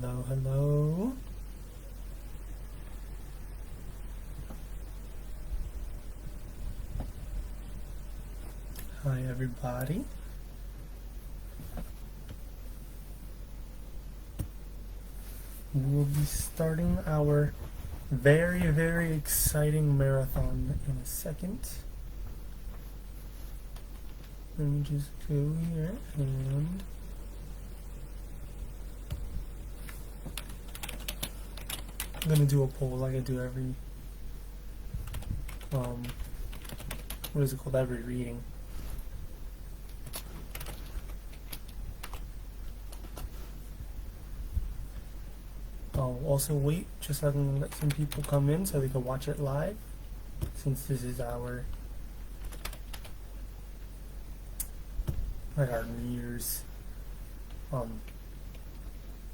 Hello, hello. Hi, everybody. We'll be starting our very, very exciting marathon in a second. Let me just go here and I'm gonna do a poll like I do every what is it called? Every reading. I'll also wait just so I can let some people come in so they can watch it live, since this is our New Year's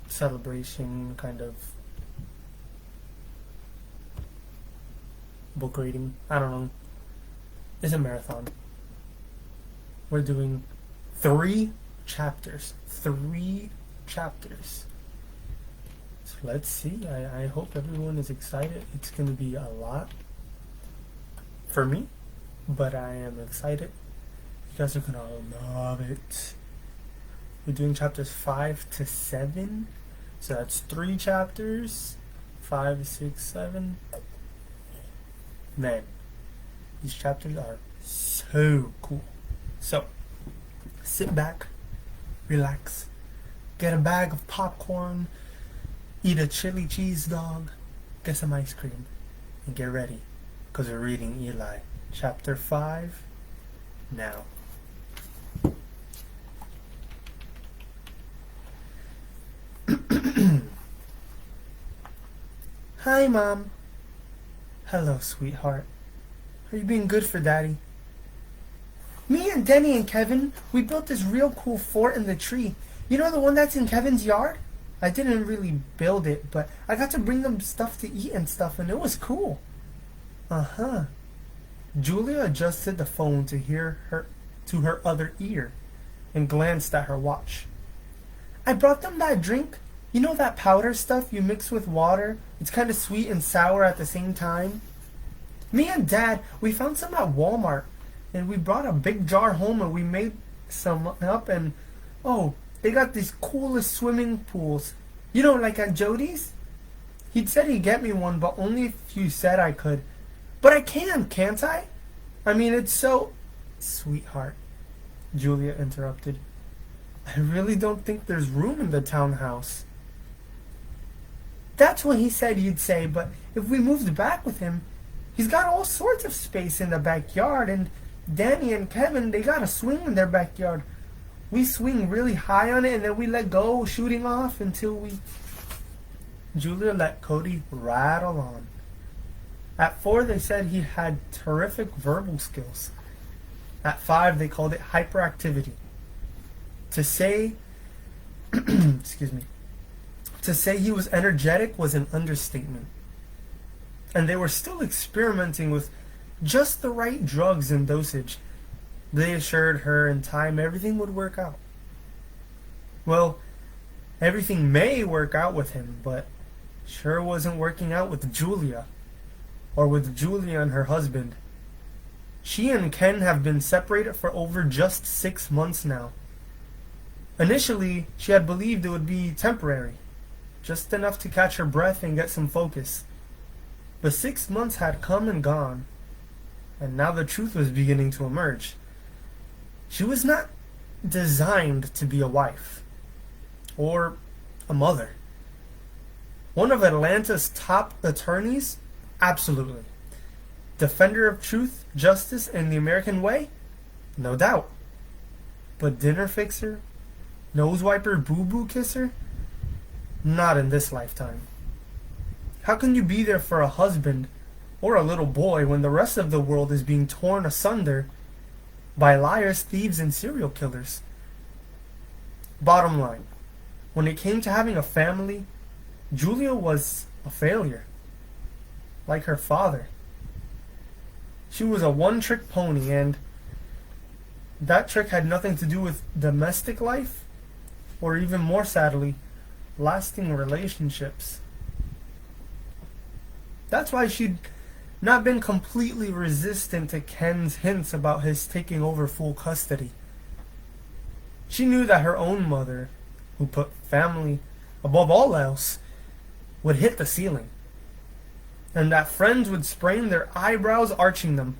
celebration kind of book reading. I don't know. It's a marathon. We're doing 3 chapters. 3 chapters. So let's see. I hope everyone is excited. It's going to be a lot for me, but I am excited. You guys are going to love it. We're doing chapters 5 to 7. So that's 3 chapters. 5, 6, 7. Man, these chapters are so cool. So, sit back, relax, get a bag of popcorn, eat a chili cheese dog, get some ice cream, and get ready, because we're reading Eli, chapter 5, now. Hi, Mom. Hello, sweetheart. Are you being good for Daddy? Me and Denny and Kevin, we built this real cool fort in the tree. You know the one that's in Kevin's yard? I didn't really build it, but I got to bring them stuff to eat and stuff, and it was cool. Uh-huh. Julia adjusted the phone to her other ear and glanced at her watch. I brought them that drink. You know that powder stuff you mix with water? It's kind of sweet and sour at the same time. Me and Dad, we found some at Walmart, and we brought a big jar home and we made some up, and oh, they got these coolest swimming pools. You know, like at Jody's? He'd said he'd get me one, but only if you said I could. But I can, can't I? I mean, it's so... Sweetheart, Julia interrupted. I really don't think there's room in the townhouse. That's what he said you'd say, but if we moved back with him, he's got all sorts of space in the backyard, and Danny and Kevin, they got a swing in their backyard. We swing really high on it, and then we let go, shooting off until we... Julia let Cody rattle on. At 4, they said he had terrific verbal skills. At 5, they called it hyperactivity. To say... excuse me. To say he was energetic was an understatement. And they were still experimenting with just the right drugs and dosage. They assured her in time everything would work out. Well, everything may work out with him, but sure wasn't working out with Julia. Or with Julia and her husband. She and Ken have been separated for over just 6 months now. Initially, she had believed it would be temporary. Just enough to catch her breath and get some focus. But 6 months had come and gone, and now the truth was beginning to emerge. She was not designed to be a wife, or a mother. One of Atlanta's top attorneys? Absolutely. Defender of truth, justice, and the American way? No doubt. But dinner fixer? Nose wiper, boo-boo kisser? Not in this lifetime. How can you be there for a husband or a little boy when the rest of the world is being torn asunder by liars, thieves, and serial killers? Bottom line, when it came to having a family, Julia was a failure. Like her father. She was a one-trick pony, and that trick had nothing to do with domestic life, or even more sadly, lasting relationships. That's why she'd not been completely resistant to Ken's hints about his taking over full custody. She knew that her own mother, who put family above all else, would hit the ceiling, and that friends would sprain their eyebrows arching them.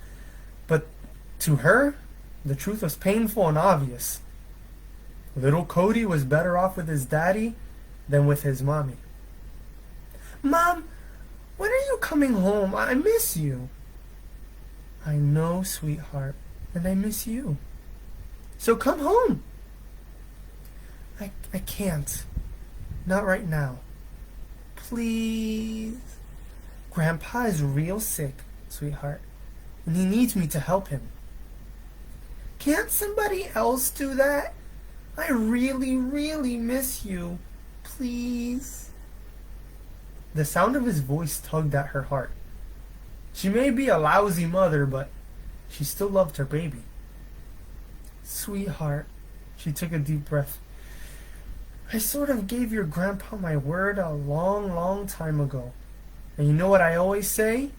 But to her, the truth was painful and obvious. Little Cody was better off with his daddy than with his mommy. "Mom, when are you coming home? I miss you." "I know, sweetheart, and I miss you. So come home." I can't. Not right now. Please. Grandpa is real sick, sweetheart, and he needs me to help him. Can't somebody else do that? I really, really miss you. Please. The sound of his voice tugged at her heart. She may be a lousy mother, but she still loved her baby. "Sweetheart," she took a deep breath, "I sort of gave your grandpa my word a long, long time ago. And you know what I always say?"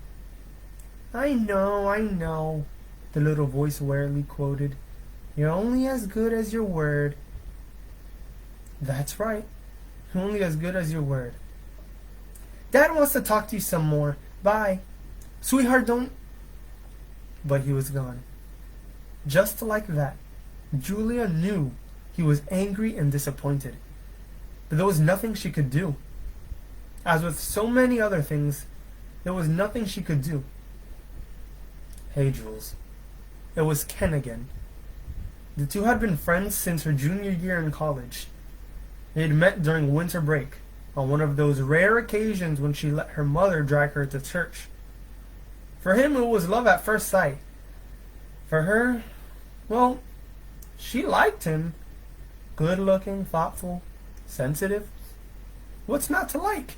I know, the little voice wearily quoted. "You're only as good as your word." That's right. You're only as good as your word. "Dad wants to talk to you some more. Bye. Sweetheart, don't..." But he was gone. Just like that, Julia knew he was angry and disappointed. But there was nothing she could do. As with so many other things, there was nothing she could do. "Hey, Jules." It was Ken again. The two had been friends since her junior year in college. They had met during winter break, on one of those rare occasions when she let her mother drag her to church. For him, it was love at first sight. For her, well, she liked him. Good-looking, thoughtful, sensitive. What's not to like?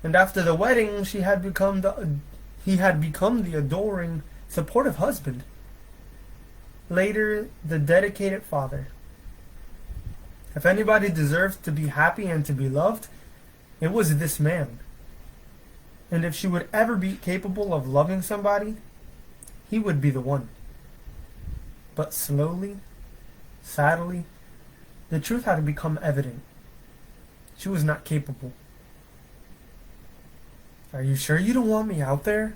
And after the wedding, he had become the adoring, supportive husband. Later, the dedicated father. If anybody deserved to be happy and to be loved, it was this man. And if she would ever be capable of loving somebody, he would be the one. But slowly, sadly, the truth had become evident. She was not capable. "Are you sure you don't want me out there?"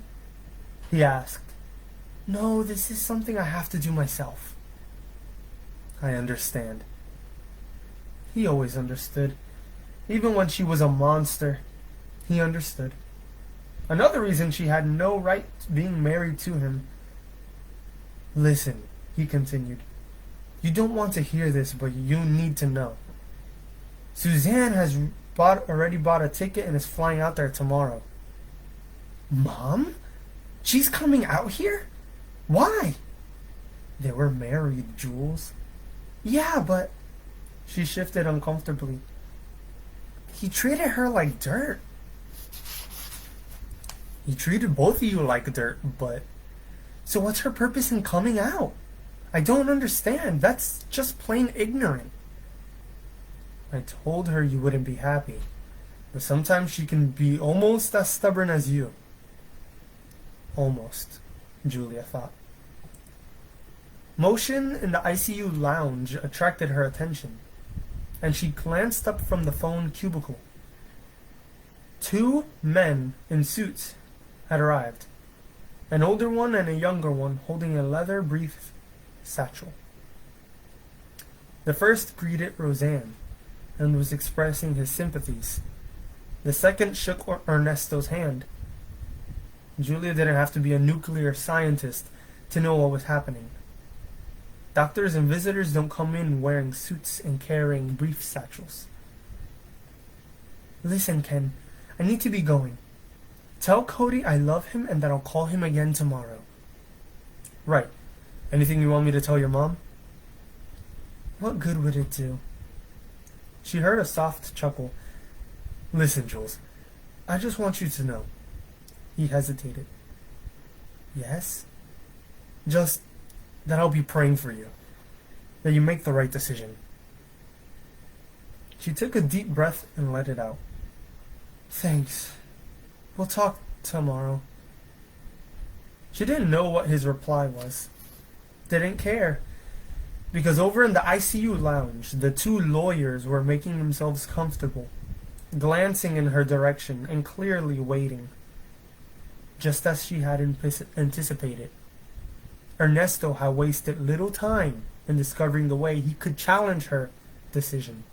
he asked. "No, this is something I have to do myself." "I understand." He always understood. Even when she was a monster, he understood. Another reason she had no right being married to him. "Listen," he continued. "You don't want to hear this, but you need to know. Suzanne has already bought a ticket and is flying out there tomorrow." "Mom? She's coming out here? Why?" "They were married, Jules." "Yeah, but..." She shifted uncomfortably. "He treated her like dirt." "He treated both of you like dirt, but..." "So what's her purpose in coming out? I don't understand. That's just plain ignorant." "I told her you wouldn't be happy, but sometimes she can be almost as stubborn as you." Almost, Julia thought. Motion in the ICU lounge attracted her attention, and she glanced up from the phone cubicle. Two men in suits had arrived, an older one and a younger one holding a leather brief satchel. The first greeted Roseanne and was expressing his sympathies. The second shook Ernesto's hand. Julia didn't have to be a nuclear scientist to know what was happening. Doctors and visitors don't come in wearing suits and carrying brief satchels. "Listen, Ken, I need to be going. Tell Cody I love him and that I'll call him again tomorrow." "Right. Anything you want me to tell your mom?" "What good would it do?" She heard a soft chuckle. "Listen, Jules, I just want you to know." He hesitated. "Yes?" "Just that I'll be praying for you. That you make the right decision." She took a deep breath and let it out. Thanks. We'll talk tomorrow. She didn't know what his reply was. Didn't care. Because over in the ICU lounge, the two lawyers were making themselves comfortable, glancing in her direction and clearly waiting. Just as she had anticipated. Ernesto had wasted little time in discovering the way he could challenge her decision.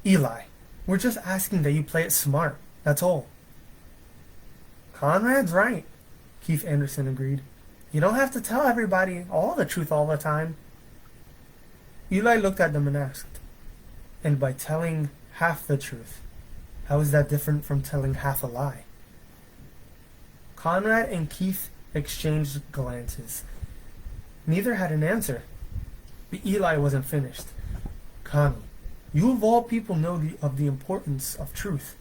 Eli, we're just asking that you play it smart, that's all. Conrad's right, Keith Anderson agreed. You don't have to tell everybody all the truth all the time. Eli looked at them and asked, and by telling half the truth, how is that different from telling half a lie? Conrad and Keith exchanged glances. Neither had an answer. But Eli wasn't finished. Connie, you of all people know of the importance of truth.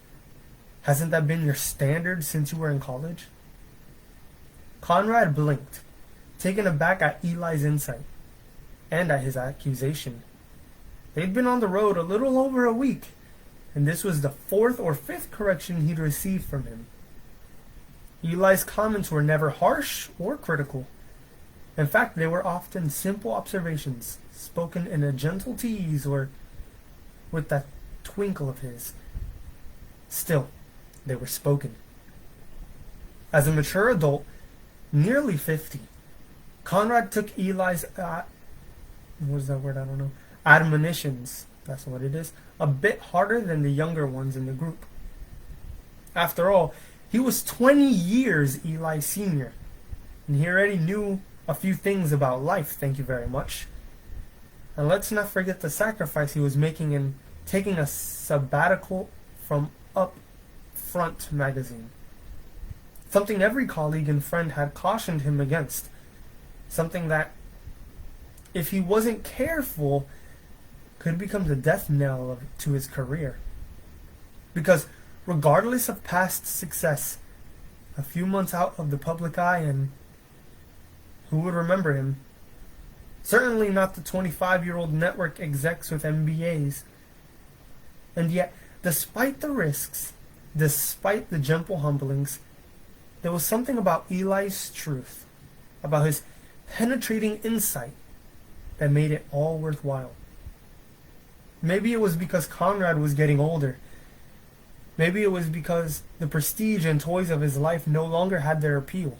Hasn't that been your standard since you were in college? Conrad blinked, taken aback at Eli's insight, and at his accusation. They'd been on the road a little over a week, and this was the fourth or fifth correction he'd received from him. Eli's comments were never harsh or critical. In fact, they were often simple observations, spoken in a gentle tease or with that twinkle of his. Still, they were spoken. As a mature adult, nearly 50, Conrad took Eli's admonitions, that's what it is, a bit harder than the younger ones in the group. After all, he was 20 years Eli's senior, and he already knew a few things about life, thank you very much. And let's not forget the sacrifice he was making in taking a sabbatical from Up Front magazine. Something every colleague and friend had cautioned him against. Something that, if he wasn't careful, could become the death knell to his career. Because regardless of past success, a few months out of the public eye, and who would remember him? Certainly not the 25-year-old network execs with MBAs. And yet, despite the risks, despite the gentle humblings, there was something about Eli's truth, about his penetrating insight, that made it all worthwhile. Maybe it was because Conrad was getting older. Maybe it was because the prestige and toys of his life no longer had their appeal.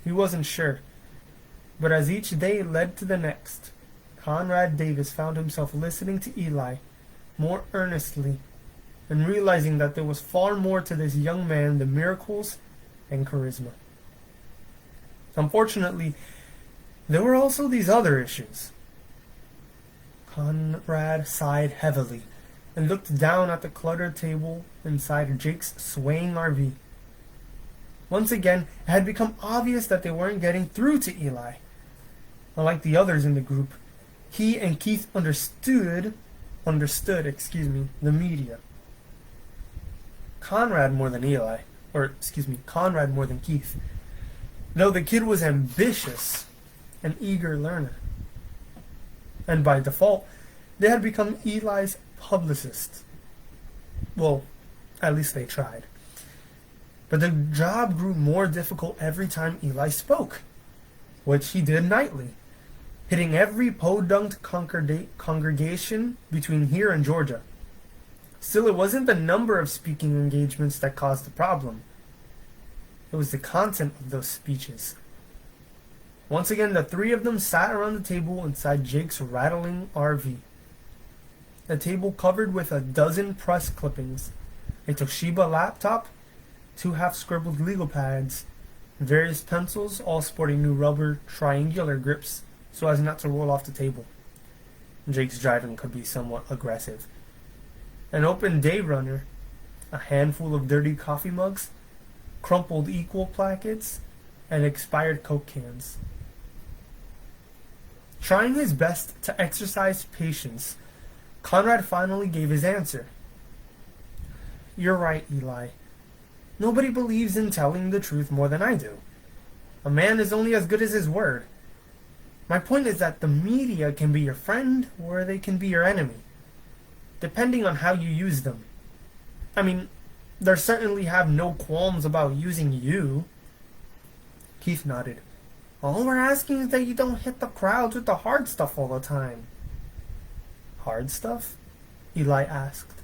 He wasn't sure. But as each day led to the next, Conrad Davis found himself listening to Eli more earnestly and realizing that there was far more to this young man than miracles and charisma. Unfortunately, there were also these other issues. Conrad sighed heavily and looked down at the cluttered table inside Jake's swaying RV. Once again, it had become obvious that they weren't getting through to Eli. Unlike the others in the group, he and Keith understood the media. Conrad more than Keith. Though the kid was ambitious, an eager learner. And by default, they had become Eli's publicists. Well, at least they tried. But the job grew more difficult every time Eli spoke, which he did nightly, hitting every podunk congregation between here and Georgia. Still, it wasn't the number of speaking engagements that caused the problem. It was the content of those speeches. Once again, the three of them sat around the table inside Jake's rattling RV. A table covered with a dozen press clippings, a Toshiba laptop, 2 half-scribbled legal pads, various pencils, all sporting new rubber triangular grips so as not to roll off the table. Jake's driving could be somewhat aggressive. An open day runner, a handful of dirty coffee mugs, crumpled equal plackets, and expired Coke cans. Trying his best to exercise patience, Conrad finally gave his answer. You're right, Eli. Nobody believes in telling the truth more than I do. A man is only as good as his word. My point is that the media can be your friend or they can be your enemy, depending on how you use them. I mean, they certainly have no qualms about using you. Keith nodded. All we're asking is that you don't hit the crowds with the hard stuff all the time. Hard stuff? Eli asked.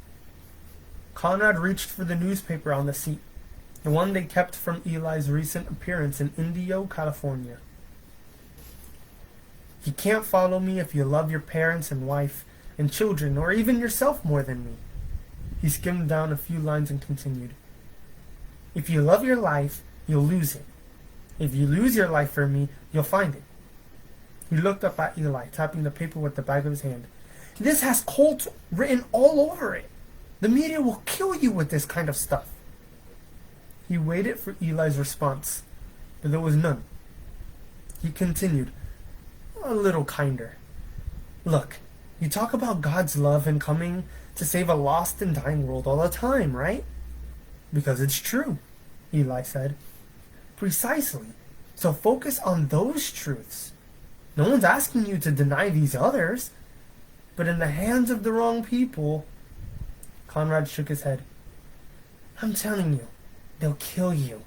Conrad reached for the newspaper on the seat, the one they kept from Eli's recent appearance in Indio, California. You can't follow me if you love your parents and wife and children, or even yourself more than me. He skimmed down a few lines and continued. If you love your life, you'll lose it. If you lose your life for me, you'll find it. He looked up at Eli, tapping the paper with the back of his hand. This has Colt written all over it. The media will kill you with this kind of stuff. He waited for Eli's response, but there was none. He continued, a little kinder. Look, you talk about God's love and coming to save a lost and dying world all the time, right? Because it's true, Eli said. Precisely. So focus on those truths. No one's asking you to deny these others. But in the hands of the wrong people... Conrad shook his head. I'm telling you, they'll kill you.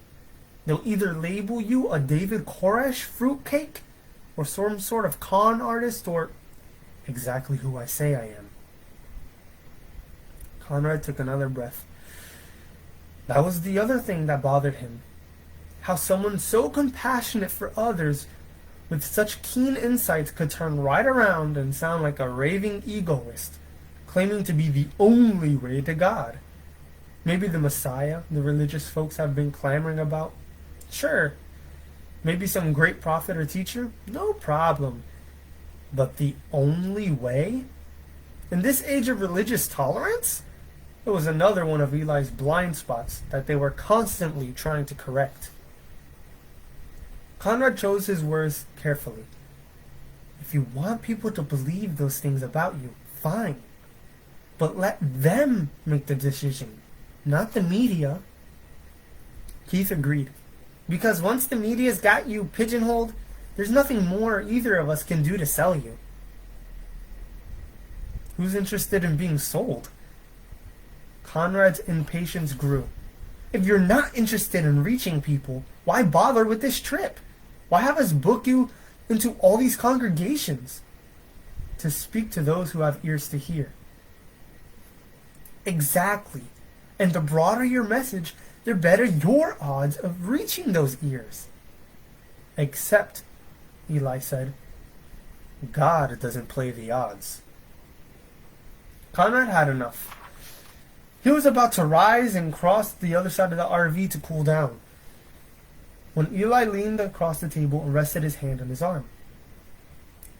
They'll either label you a David Koresh fruitcake, or some sort of con artist, or exactly who I say I am. Conrad took another breath. That was the other thing that bothered him. How someone so compassionate for others with such keen insights could turn right around and sound like a raving egoist, claiming to be the only way to God. Maybe the Messiah the religious folks have been clamoring about? Sure. Maybe some great prophet or teacher? No problem. But the only way? In this age of religious tolerance? It was another one of Eli's blind spots that they were constantly trying to correct. Conrad chose his words carefully. If you want people to believe those things about you, fine. But let them make the decision, not the media. Keith agreed. Because once the media's got you pigeonholed, there's nothing more either of us can do to sell you. Who's interested in being sold? Conrad's impatience grew. If you're not interested in reaching people, why bother with this trip? Why have us book you into all these congregations? To speak to those who have ears to hear. Exactly. And the broader your message, the better your odds of reaching those ears. Except, Eli said, God doesn't play the odds. Conrad had enough. He was about to rise and cross the other side of the RV to cool down, when Eli leaned across the table and rested his hand on his arm.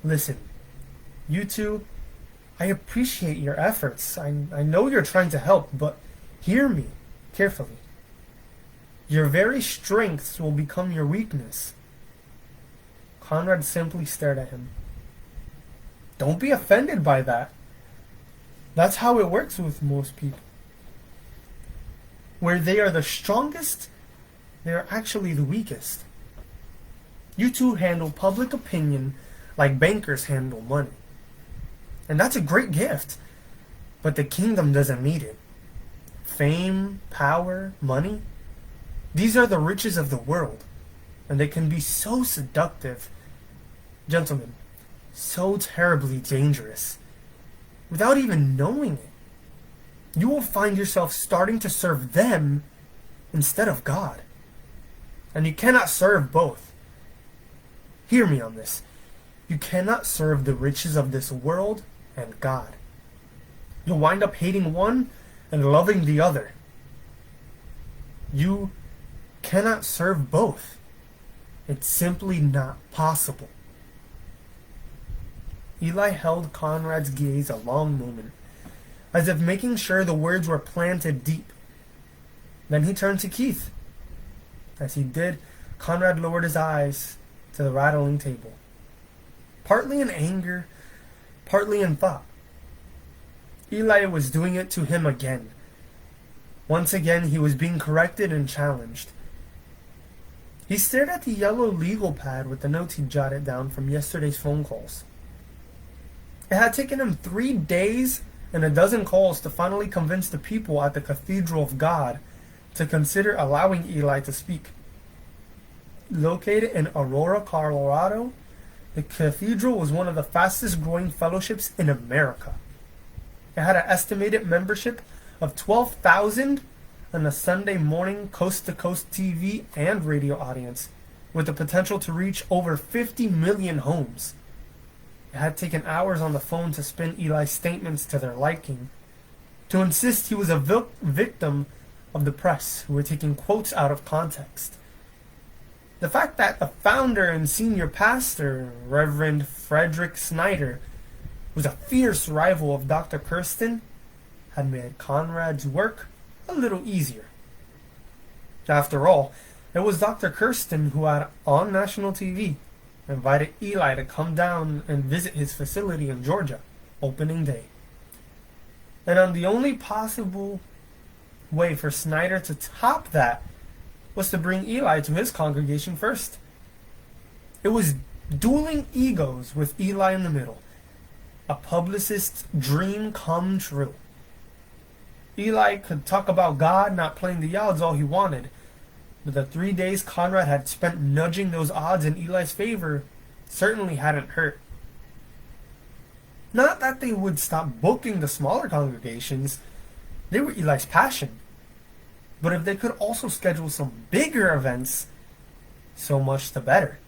Listen, you two, I appreciate your efforts. I know you're trying to help, but hear me carefully. Your very strengths will become your weakness. Conrad simply stared at him. Don't be offended by that. That's how it works with most people. Where they are the strongest, they are actually the weakest. You two handle public opinion like bankers handle money. And that's a great gift. But the kingdom doesn't need it. Fame, power, money, these are the riches of the world. And they can be so seductive. Gentlemen, so terribly dangerous. Without even knowing it. You will find yourself starting to serve them instead of God. And you cannot serve both. Hear me on this. You cannot serve the riches of this world and God. You'll wind up hating one and loving the other. You cannot serve both. It's simply not possible. Eli held Conrad's gaze a long moment, as if making sure the words were planted deep. Then he turned to Keith. As he did, Conrad lowered his eyes to the rattling table, partly in anger, partly in thought. Eli was doing it to him again. Once again, he was being corrected and challenged. He stared at the yellow legal pad with the notes he jotted down from yesterday's phone calls. It had taken him 3 days and a dozen calls to finally convince the people at the Cathedral of God to consider allowing Eli to speak. Located in Aurora, Colorado, the cathedral was one of the fastest growing fellowships in America. It had an estimated membership of 12,000 and a Sunday morning coast-to-coast TV and radio audience, with the potential to reach over 50 million homes. It had taken hours on the phone to spin Eli's statements to their liking, to insist he was a victim of the press who were taking quotes out of context. The fact that the founder and senior pastor, Reverend Frederick Snyder, was a fierce rival of Dr. Kirsten had made Conrad's work a little easier. After all, it was Dr. Kirsten who had, on national TV, invited Eli to come down and visit his facility in Georgia, opening day. And on the only possible way for Snyder to top that was to bring Eli to his congregation first. It was dueling egos with Eli in the middle. A publicist's dream come true. Eli could talk about God not playing the odds all he wanted, but the 3 days Conrad had spent nudging those odds in Eli's favor certainly hadn't hurt. Not that they would stop booking the smaller congregations, they were Eli's passion. But if they could also schedule some bigger events, so much the better.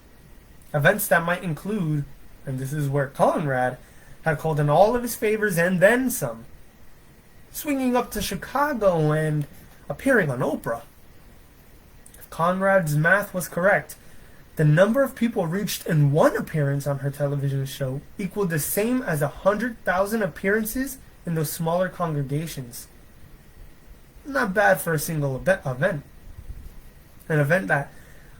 Events that might include, and this is where Conrad had called in all of his favors and then some, swinging up to Chicago and appearing on Oprah. If Conrad's math was correct, the number of people reached in one appearance on her television show equaled the same as 100,000 appearances in those smaller congregations. Not bad for a single event. An event that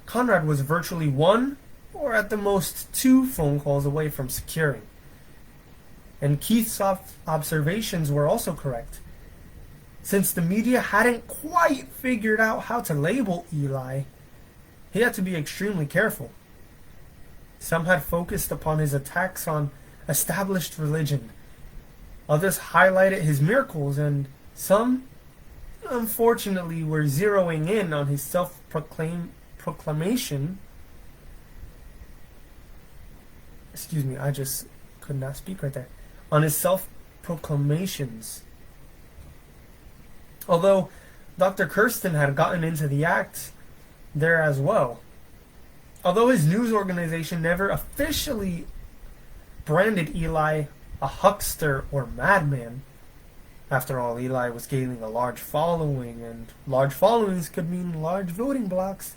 Conrad was virtually one, or at the most 2 phone calls away from securing. And Keith's observations were also correct. Since the media hadn't quite figured out how to label Eli, he had to be extremely careful. Some had focused upon his attacks on established religion. Others highlighted his miracles, and some, unfortunately, were zeroing in on his proclamation. Excuse me, I just could not speak right there. On his self-proclamations. Although Dr. Kirsten had gotten into the act there as well. Although his news organization never officially branded Eli a huckster or madman. After all, Eli was gaining a large following, and large followings could mean large voting blocks.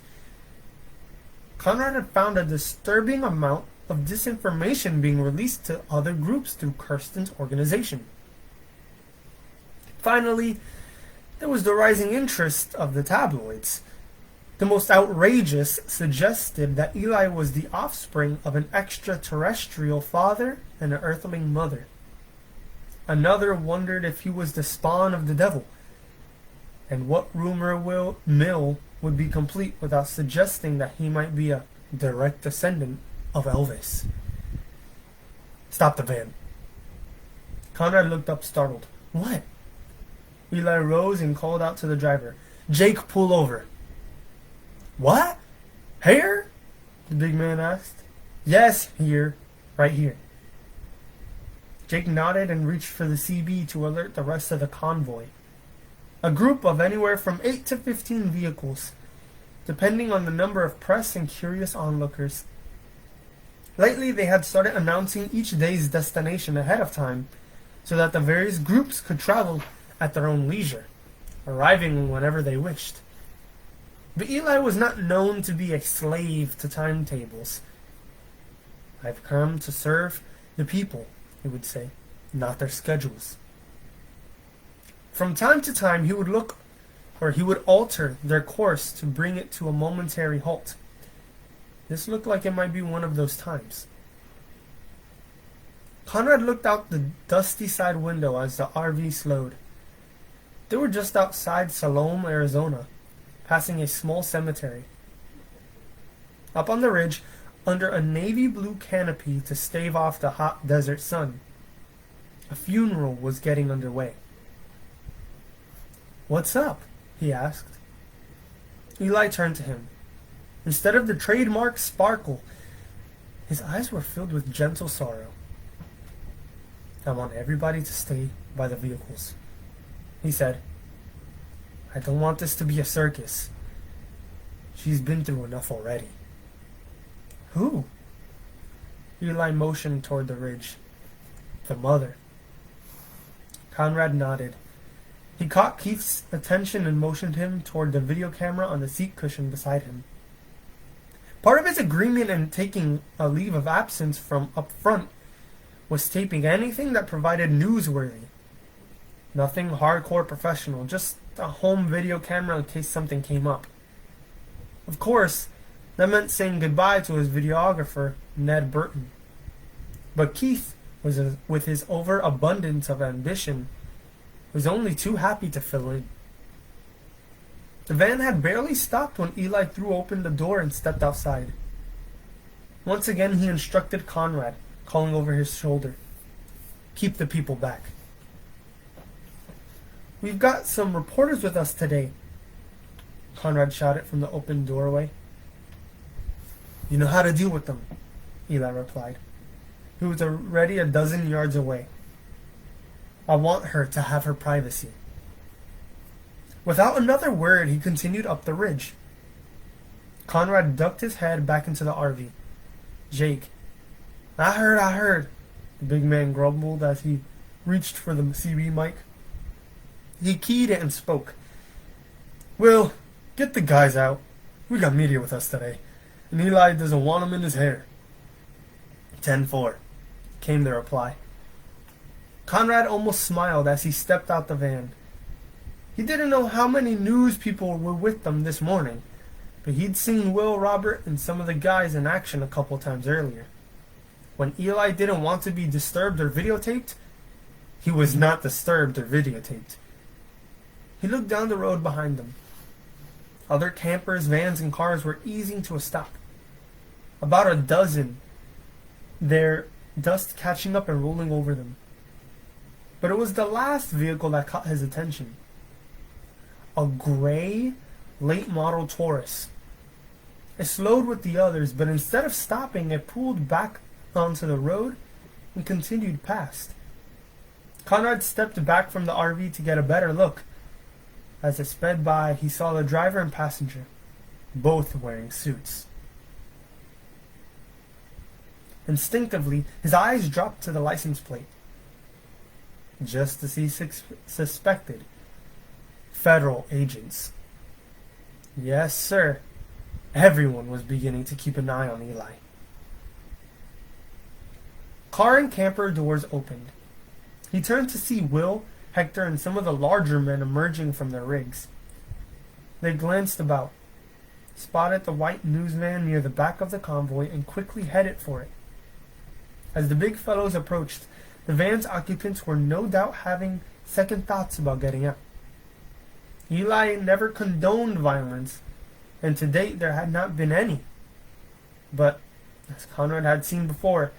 Conrad had found a disturbing amount of disinformation being released to other groups through Kirsten's organization. Finally, there was the rising interest of the tabloids. The most outrageous suggested that Eli was the offspring of an extraterrestrial father and an earthling mother. Another wondered if he was the spawn of the devil. And what rumor mill would be complete without suggesting that he might be a direct descendant of Elvis? Stop the van. Conrad looked up startled. What? Eli rose and called out to the driver. Jake, pull over. What? Here? The big man asked. Yes, here. Right here. Jake nodded and reached for the CB to alert the rest of the convoy. A group of anywhere from 8 to 15 vehicles, depending on the number of press and curious onlookers. Lately, they had started announcing each day's destination ahead of time, so that the various groups could travel at their own leisure, arriving whenever they wished. But Eli was not known to be a slave to timetables. I've come to serve the people, he would say, not their schedules. From time to time, he would alter their course to bring it to a momentary halt. This looked like it might be one of those times. Conrad looked out the dusty side window as the RV slowed. They were just outside Salome, Arizona, passing a small cemetery. up on the ridge, under a navy blue canopy to stave off the hot desert sun. A funeral was getting underway. "What's up?" he asked. Eli turned to him. Instead of the trademark sparkle, his eyes were filled with gentle sorrow. "I want everybody to stay by the vehicles," he said. "I don't want this to be a circus. She's been through enough already." "Who?" Eli motioned toward the ridge. "The mother." Conrad nodded. He caught Keith's attention and motioned him toward the video camera on the seat cushion beside him. Part of his agreement in taking a leave of absence from up front was taping anything that provided newsworthy. Nothing hardcore professional, just a home video camera in case something came up. Of course, that meant saying goodbye to his videographer, Ned Burton. But Keith, with his overabundance of ambition, was only too happy to fill in. The van had barely stopped when Eli threw open the door and stepped outside. Once again he instructed Conrad, calling over his shoulder, "Keep the people back." "We've got some reporters with us today," Conrad shouted from the open doorway. "You know how to deal with them," Eli replied. He was already a dozen yards away. "I want her to have her privacy." Without another word, he continued up the ridge. Conrad ducked his head back into the RV. "Jake." I heard," the big man grumbled as he reached for the CB mic. He keyed it and spoke. "Will, get the guys out. We got media with us today, and Eli doesn't want them in his hair." 10-4, came the reply. Conrad almost smiled as he stepped out the van. He didn't know how many news people were with them this morning, but he'd seen Will, Robert, and some of the guys in action a couple times earlier. When Eli didn't want to be disturbed or videotaped, he was not disturbed or videotaped. He looked down the road behind them. Other campers, vans, and cars were easing to a stop. About a dozen, their dust catching up and rolling over them. But it was the last vehicle that caught his attention. A gray, late-model Taurus. It slowed with the others, but instead of stopping, it pulled back onto the road and continued past. Conrad stepped back from the RV to get a better look. As it sped by, he saw the driver and passenger, both wearing suits. Instinctively, his eyes dropped to the license plate. Just as he suspected, federal agents. Yes, sir. Everyone was beginning to keep an eye on Eli. Car and camper doors opened. He turned to see Will, Hector, and some of the larger men emerging from their rigs. They glanced about, spotted the white news van near the back of the convoy, and quickly headed for it. As the big fellows approached, the van's occupants were no doubt having second thoughts about getting out. Eli never condoned violence, and to date there had not been any. But, as Conrad had seen before,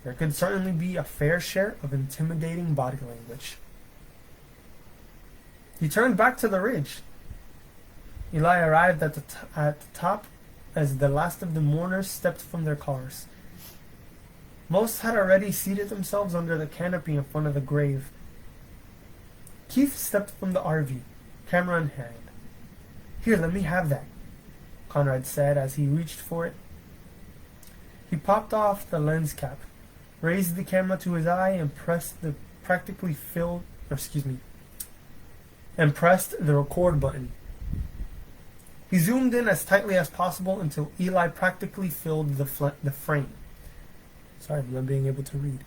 there could certainly be a fair share of intimidating body language. He turned back to the ridge. Eli arrived at the top as the last of the mourners stepped from their cars. Most had already seated themselves under the canopy in front of the grave. Keith stepped from the RV, camera in hand. "Here, let me have that," Conrad said as he reached for it. He popped off the lens cap, raised the camera to his eye, and pressed the record button. He zoomed in as tightly as possible until Eli practically filled the frame. Sorry, I'm not being able to read.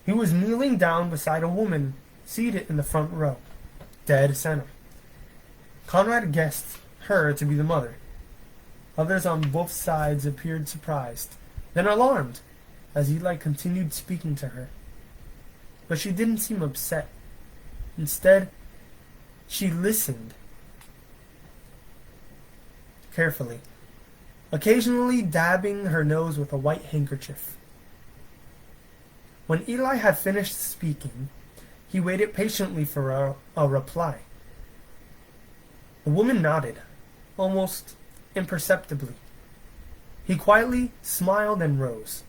He was kneeling down beside a woman seated in the front row, dead center. Conrad guessed her to be the mother. Others on both sides appeared surprised, then alarmed, as Eli continued speaking to her. But she didn't seem upset. Instead, she listened carefully. occasionally dabbing her nose with a white handkerchief. When Eli had finished speaking, he waited patiently for a reply. The woman nodded, almost imperceptibly. He quietly smiled and rose.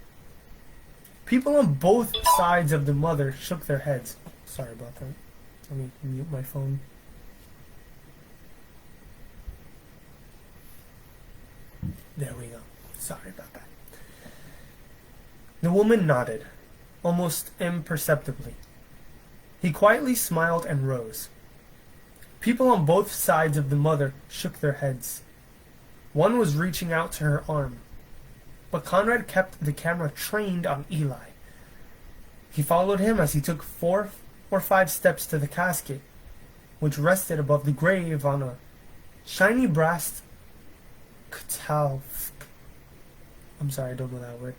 People on both sides of the mother shook their heads. Sorry about that. Let me mute my phone. There we go. Sorry about that. The woman nodded, almost imperceptibly. He quietly smiled and rose. People on both sides of the mother shook their heads. One was reaching out to her arm, but Conrad kept the camera trained on Eli. He followed him as he took 4 or 5 steps to the casket, which rested above the grave on a shiny brass katalf. I'm sorry, I don't know that word.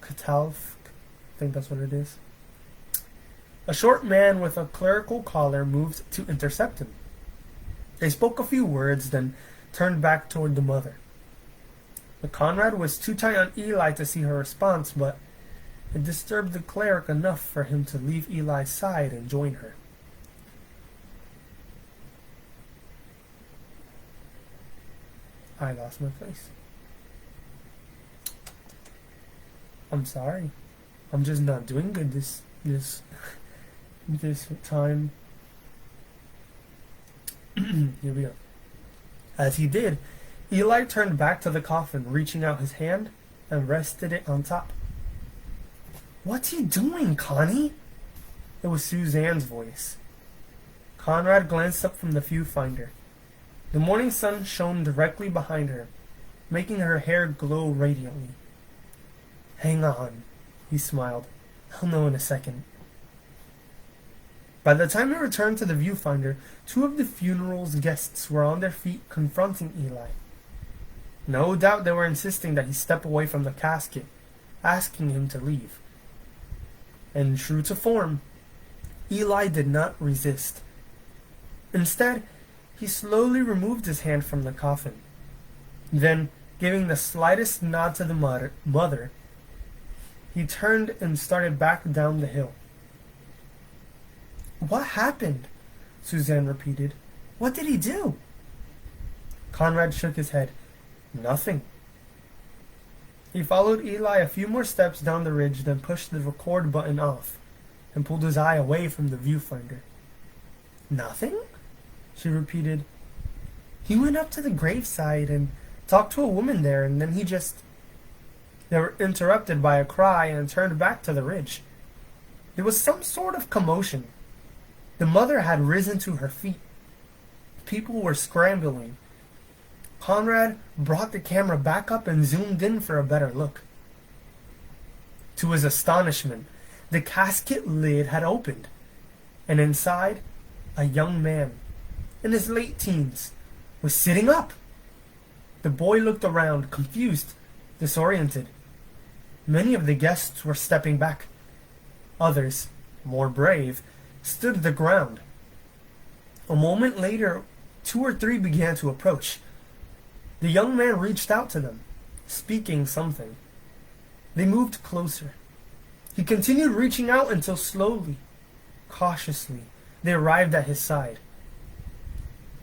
Katalf. I think that's what it is. A short man with a clerical collar moved to intercept him. They spoke a few words, then turned back toward the mother. But Conrad was too tight on Eli to see her response, but it disturbed the cleric enough for him to leave Eli's side and join her. I lost my place. I'm sorry. I'm just not doing good this time. Here we go. As he did, Eli turned back to the coffin, reaching out his hand and rested it on top. "What's he doing, Connie?" It was Suzanne's voice. Conrad glanced up from the viewfinder. The morning sun shone directly behind her, making her hair glow radiantly. "Hang on," he smiled. "I'll know in a second." By the time he returned to the viewfinder, 2 of the funeral's guests were on their feet confronting Eli. No doubt they were insisting that he step away from the casket, asking him to leave. And true to form, Eli did not resist. Instead, he slowly removed his hand from the coffin. Then, giving the slightest nod to the mother, he turned and started back down the hill. "What happened?" Suzanne repeated. "What did he do?" Conrad shook his head. "Nothing." He followed Eli a few more steps down the ridge, then pushed the record button off and pulled his eye away from the viewfinder. "Nothing?" she repeated. "He went up to the graveside and talked to a woman there, and then he just..." They were interrupted by a cry and turned back to the ridge. There was some sort of commotion. The mother had risen to her feet. People were scrambling. Conrad brought the camera back up and zoomed in for a better look. To his astonishment, the casket lid had opened, and inside, a young man, in his late teens, was sitting up. The boy looked around, confused, disoriented. Many of the guests were stepping back. Others, more brave, stood the ground. A moment later, 2 or 3 began to approach. The young man reached out to them, speaking something. They moved closer. He continued reaching out until slowly, cautiously, they arrived at his side.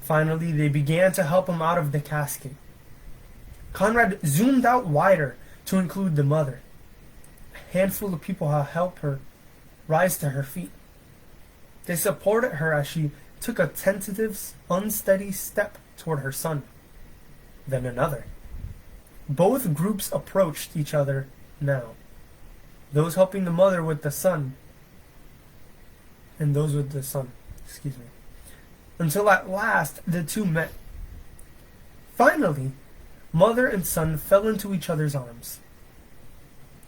Finally, they began to help him out of the casket. Conrad zoomed out wider to include the mother. A handful of people helped her rise to her feet. They supported her as she took a tentative, unsteady step toward her son. Then another. Both groups approached each other now. Those helping the mother with the son, and those with the son. Until at last the 2 met. Finally, mother and son fell into each other's arms,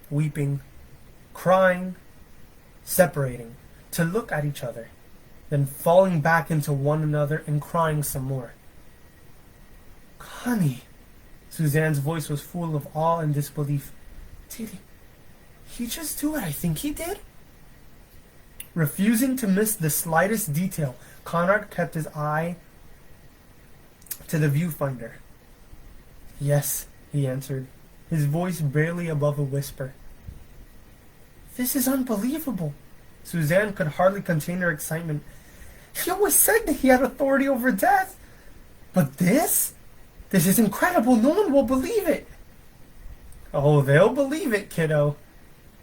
weeping, crying, separating to look at each other, then falling back into one another and crying some more. "Connie," Suzanne's voice was full of awe and disbelief. "Did he just do what I think he did?" Refusing to miss the slightest detail, Conrad kept his eye to the viewfinder. "Yes, he answered, his voice barely above a whisper. This is unbelievable. Suzanne could hardly contain her excitement. He always said that he had authority over death. But this? This is incredible. No one will believe it. Oh, they'll believe it, kiddo.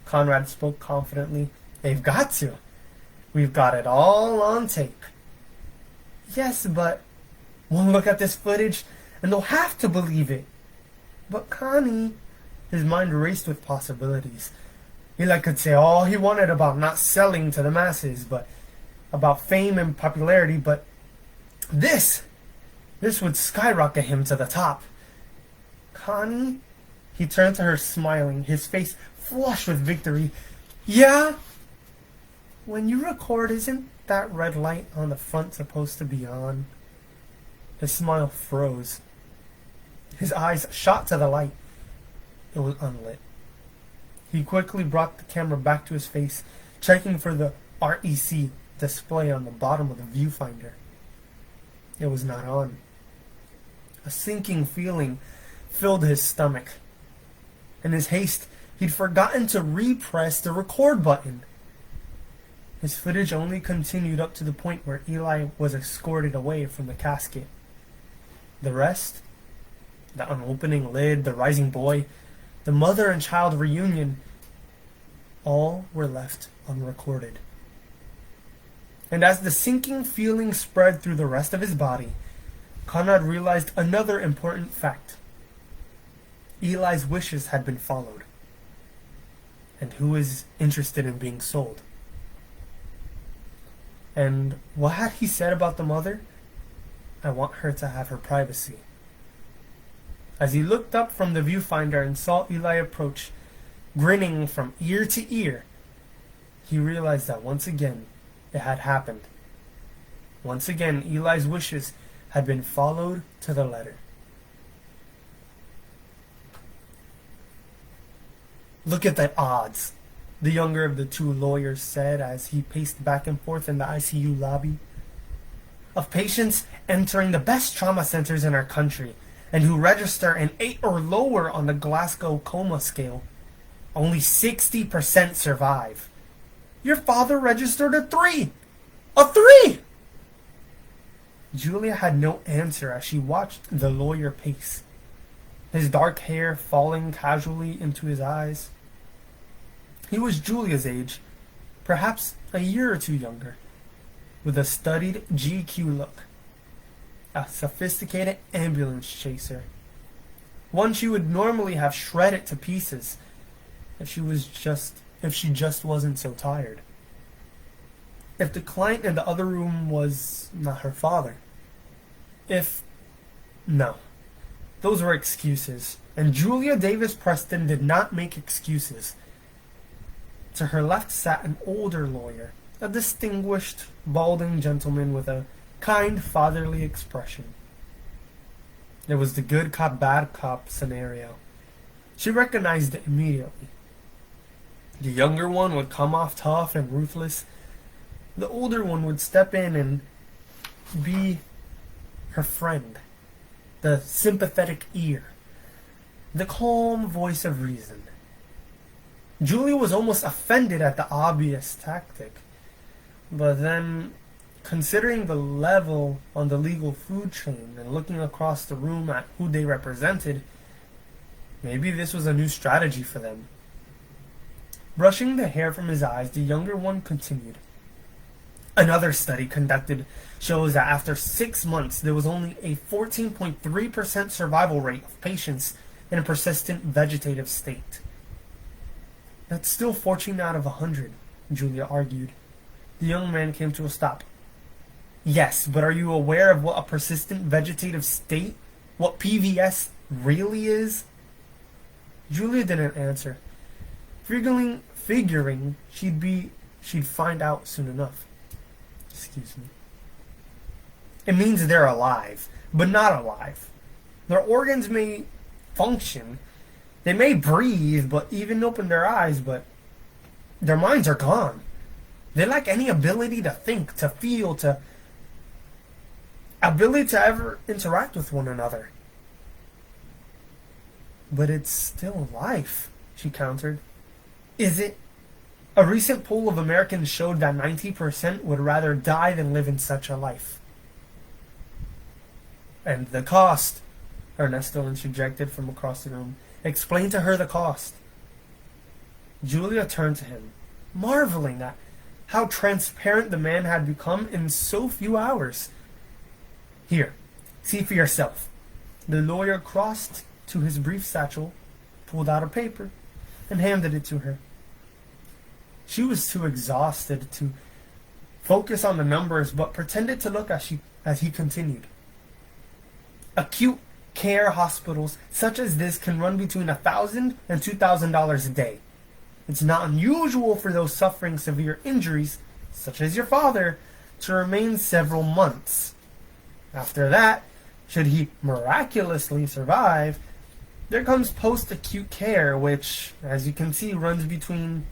Conrad spoke confidently. They've got to. We've got it all on tape. Yes, but one look at this footage and they'll have to believe it. But Connie... His mind raced with possibilities. Eli could say all he wanted about not selling to the masses, but about fame and popularity, but this would skyrocket him to the top. Connie? He turned to her smiling, his face flushed with victory. Yeah? When you record, isn't that red light on the front supposed to be on? His smile froze. His eyes shot to the light. It was unlit. He quickly brought the camera back to his face, checking for the REC display on the bottom of the viewfinder. It was not on. A sinking feeling filled his stomach. In his haste, he'd forgotten to repress the record button. His footage only continued up to the point where Eli was escorted away from the casket. The rest, the unopening lid, the rising boy, the mother and child reunion, all were left unrecorded. And as the sinking feeling spread through the rest of his body, Conrad realized another important fact. Eli's wishes had been followed. And who is interested in being sold? And what had he said about the mother? I want her to have her privacy. As he looked up from the viewfinder and saw Eli approach, grinning from ear to ear, he realized that once again it had happened. Once again, Eli's wishes had been followed to the letter. Look at the odds, the younger of the two lawyers said as he paced back and forth in the ICU lobby. Of patients entering the best trauma centers in our country and who register an 8 or lower on the Glasgow coma scale, only 60% survive. Your father registered a 3! A 3! Julia had no answer as she watched the lawyer pace, his dark hair falling casually into his eyes. He was Julia's age, perhaps a year or two younger, with a studied GQ look, a sophisticated ambulance chaser, one she would normally have shredded to pieces if she just wasn't so tired. If the client in the other room was not her father. No. Those were excuses, and Julia Davis Preston did not make excuses. To her left sat an older lawyer, a distinguished, balding gentleman with a kind, fatherly expression. It was the good cop, bad cop scenario. She recognized it immediately. The younger one would come off tough and ruthless. The older one would step in and be her friend, the sympathetic ear, the calm voice of reason. Julia was almost offended at the obvious tactic, but then, considering the level on the legal food chain and looking across the room at who they represented, maybe this was a new strategy for them. Brushing the hair from his eyes, the younger one continued. Another study conducted shows that after 6 months, there was only a 14.3% survival rate of patients in a persistent vegetative state. That's still 14 out of 100, Julia argued. The young man came to a stop. Yes, but are you aware of what a persistent vegetative state, what PVS really is? Julia didn't answer, figuring she'd find out soon enough. Excuse me. It means they're alive, but not alive. Their organs may function. They may breathe, but even open their eyes, but their minds are gone. They lack any ability to think, to feel, ability to ever interact with one another. But it's still life, she countered. Is it? A recent poll of Americans showed that 90% would rather die than live in such a life. And the cost, Ernesto interjected from across the room. Explain to her the cost. Julia turned to him, marveling at how transparent the man had become in so few hours. Here, see for yourself. The lawyer crossed to his brief satchel, pulled out a paper, and handed it to her. She was too exhausted to focus on the numbers, but pretended to look as he continued. Acute care hospitals such as this can run between $1,000 and $2,000 a day. It's not unusual for those suffering severe injuries, such as your father, to remain several months. After that, should he miraculously survive, there comes post-acute care, which, as you can see, runs between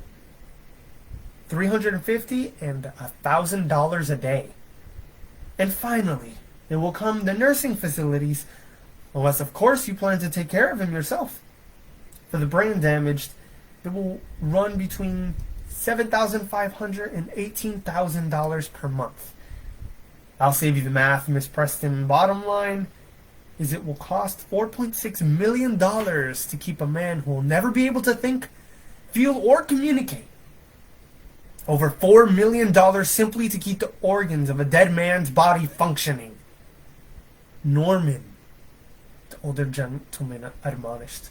$350 and $1,000 a day. And finally, there will come the nursing facilities, unless of course you plan to take care of him yourself. For the brain damaged, it will run between $7,500 and $18,000 per month. I'll save you the math, Miss Preston. Bottom line is it will cost $4.6 million to keep a man who will never be able to think, feel, or communicate. Over $4 million simply to keep the organs of a dead man's body functioning. Norman, the older gentleman admonished.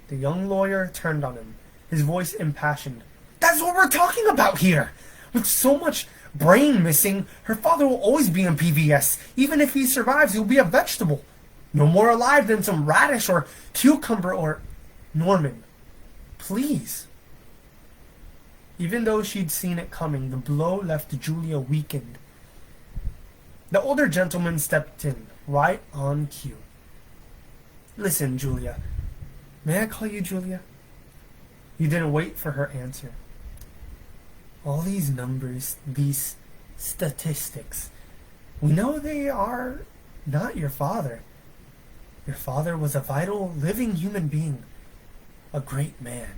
The young lawyer turned on him, his voice impassioned. That's what we're talking about here! With so much brain missing, her father will always be in PVS. Even if he survives, he'll be a vegetable. No more alive than some radish or cucumber or... Norman, please. Even though she'd seen it coming, the blow left Julia weakened. The older gentleman stepped in, right on cue. Listen, Julia. May I call you Julia? He didn't wait for her answer. All these numbers, these statistics, we know they are not your father. Your father was a vital, living human being, a great man.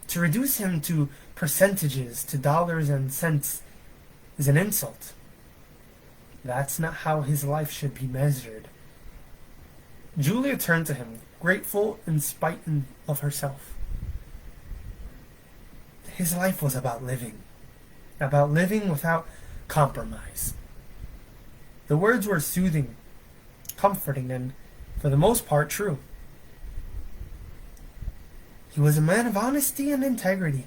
To reduce him to percentages, to dollars and cents, is an insult. That's not how his life should be measured. Julia turned to him, grateful in spite of herself. His life was about living without compromise. The words were soothing, comforting, and, for the most part, true. He was a man of honesty and integrity,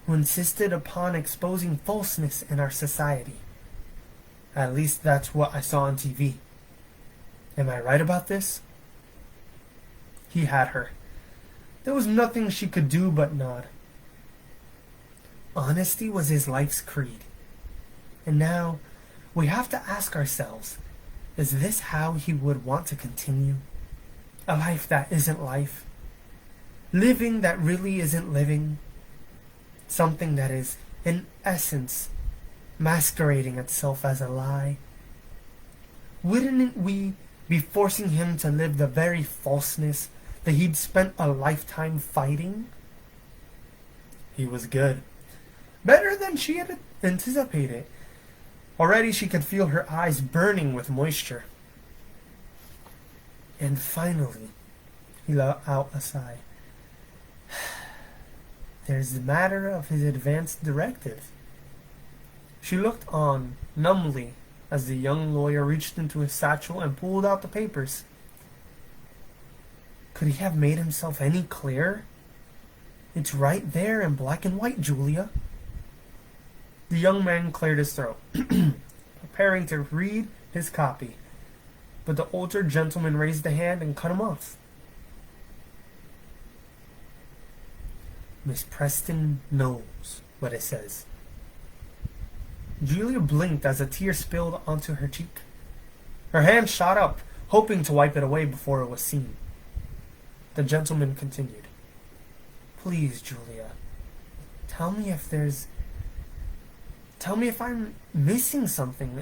who insisted upon exposing falseness in our society. At least that's what I saw on TV. Am I right about this? He had her. There was nothing she could do but nod. Honesty was his life's creed. And now, we have to ask ourselves, is this how he would want to continue? A life that isn't life? Living that really isn't living? Something that is, in essence, masquerading itself as a lie? Wouldn't we be forcing him to live the very falseness that he'd spent a lifetime fighting? He was good. Better than she had anticipated. Already she could feel her eyes burning with moisture. And finally, he let out a sigh. There's the matter of his advance directive. She looked on, numbly, as the young lawyer reached into his satchel and pulled out the papers. Could he have made himself any clearer? It's right there in black and white, Julia. The young man cleared his throat, preparing to read his copy, but the older gentleman raised a hand and cut him off. Miss Preston knows what it says. Julia blinked as a tear spilled onto her cheek. Her hand shot up, hoping to wipe it away before it was seen. The gentleman continued. Please, Julia, tell me if I'm missing something.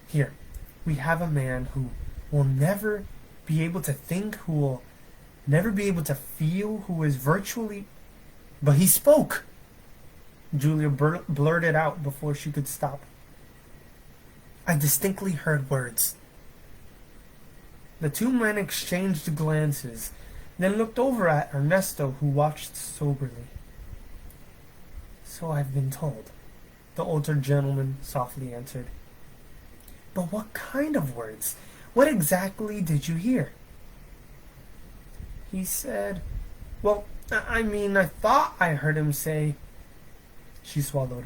Here, we have a man who will never be able to think, who will never be able to feel, who is virtually... But he spoke! Julia blurted out before she could stop. I distinctly heard words. The two men exchanged glances, then looked over at Ernesto, who watched soberly. So I've been told, the older gentleman softly answered. But what kind of words? What exactly did you hear? He said, well, I mean, I thought I heard him say... She swallowed.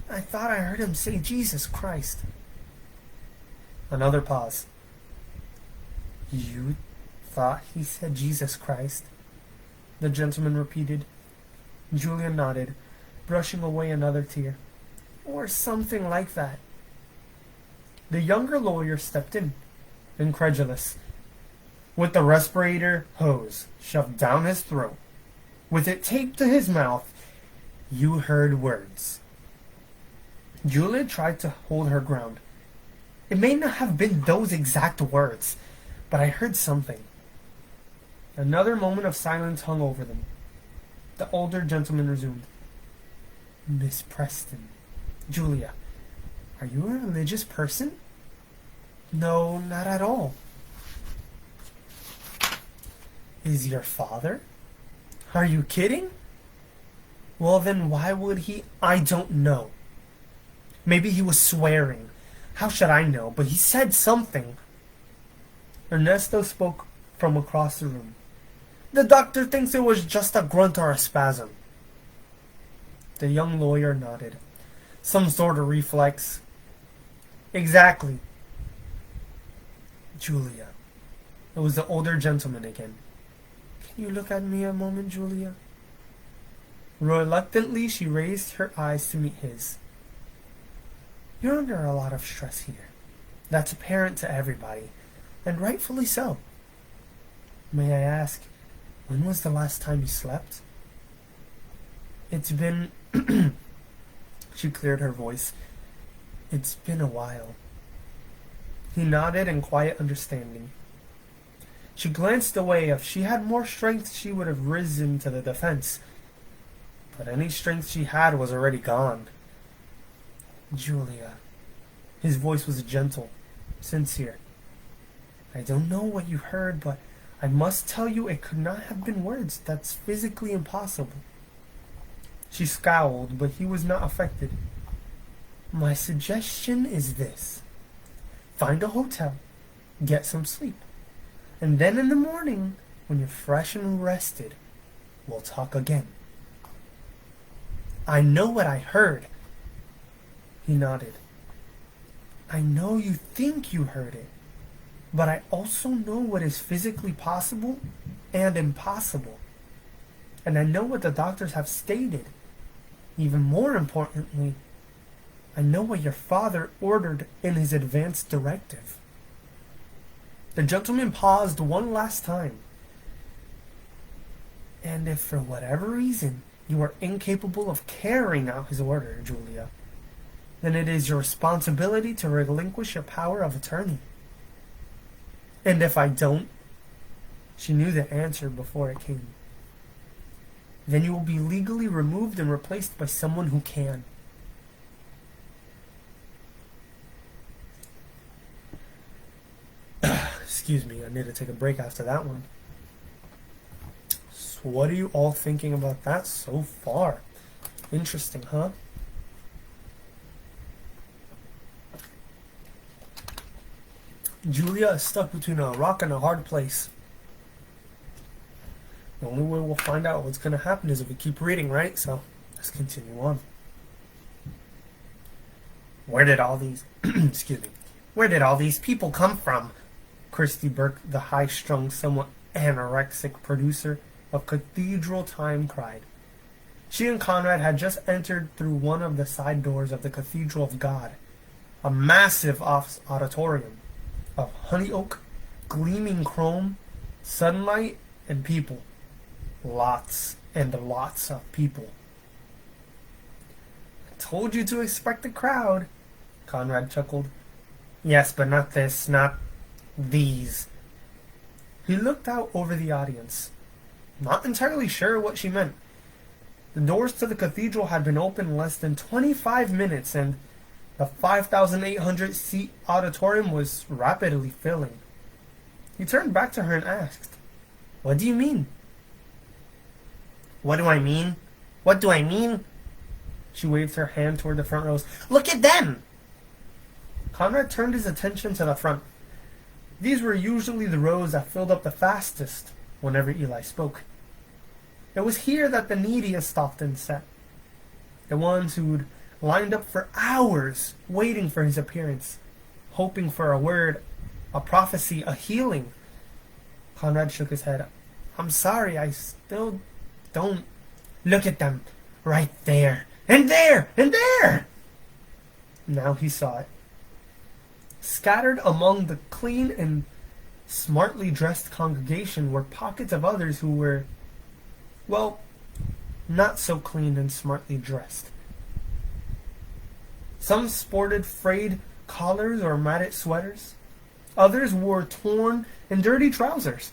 I thought I heard him say Jesus Christ. Another pause. You thought he said Jesus Christ? The gentleman repeated. Julia nodded, brushing away another tear. Or something like that. The younger lawyer stepped in, incredulous, with the respirator hose shoved down his throat, with it taped to his mouth. You heard words. Julia tried to hold her ground. It may not have been those exact words, but I heard something. Another moment of silence hung over them. The older gentleman resumed. Miss Preston. Julia, are you a religious person? No, not at all. Is your father? Are you kidding? Well, then why would he? I don't know. Maybe he was swearing. How should I know? But he said something. Ernesto spoke from across the room. The doctor thinks it was just a grunt or a spasm. The young lawyer nodded. Some sort of reflex. Exactly. Julia. It was the older gentleman again. Can you look at me a moment, Julia? Reluctantly, she raised her eyes to meet his. You're under a lot of stress here. That's apparent to everybody, and rightfully so. May I ask, when was the last time you slept? It's been... She cleared her voice. It's been a while. He nodded in quiet understanding. She glanced away. If she had more strength, she would have risen to the defense. But any strength she had was already gone. Julia. His voice was gentle, sincere. I don't know what you heard, but I must tell you it could not have been words. That's physically impossible. She scowled, but he was not affected. My suggestion is this. Find a hotel, get some sleep, and then in the morning, when you're fresh and rested, we'll talk again. I know what I heard. He nodded. I know you think you heard it, but I also know what is physically possible and impossible. And I know what the doctors have stated. Even more importantly, I know what your father ordered in his advance directive. The gentleman paused one last time. And if for whatever reason you are incapable of carrying out his order, Julia, then it is your responsibility to relinquish your power of attorney. And if I don't, she knew the answer before it came, then you will be legally removed and replaced by someone who can. Excuse me, I need to take a break after that one. So what are you all thinking about that so far? Interesting, huh? Julia is stuck between a rock and a hard place. The only way we'll find out what's going to happen is if we keep reading, right? So, let's continue on. Where did all these... excuse me. Where did all these people come from? Christy Burke, the high-strung, somewhat anorexic producer of Cathedral Time, cried. She and Conrad had just entered through one of the side doors of the Cathedral of God, a massive auditorium of honey oak, gleaming chrome, sunlight, and people. Lots and lots of people. I told you to expect a crowd, Conrad chuckled. Yes, but not this, not These. He looked out over the audience, not entirely sure what she meant. The doors to the cathedral had been open less than 25 minutes, and the 5,800-seat auditorium was rapidly filling. He turned back to her and asked, "What do you mean?" "What do I mean? What do I mean?" She waved her hand toward the front rows. "Look at them!" Conrad turned his attention to the front. These were usually the rows that filled up the fastest whenever Eli spoke. It was here that the neediest often sat. The ones who'd lined up for hours waiting for his appearance, hoping for a word, a prophecy, a healing. Conrad shook his head. "I'm sorry, I still don't." "Look at them, right there, and there, and there!" Now he saw it. Scattered among the clean and smartly dressed congregation were pockets of others who were, well, not so clean and smartly dressed. Some sported frayed collars or matted sweaters. Others wore torn and dirty trousers.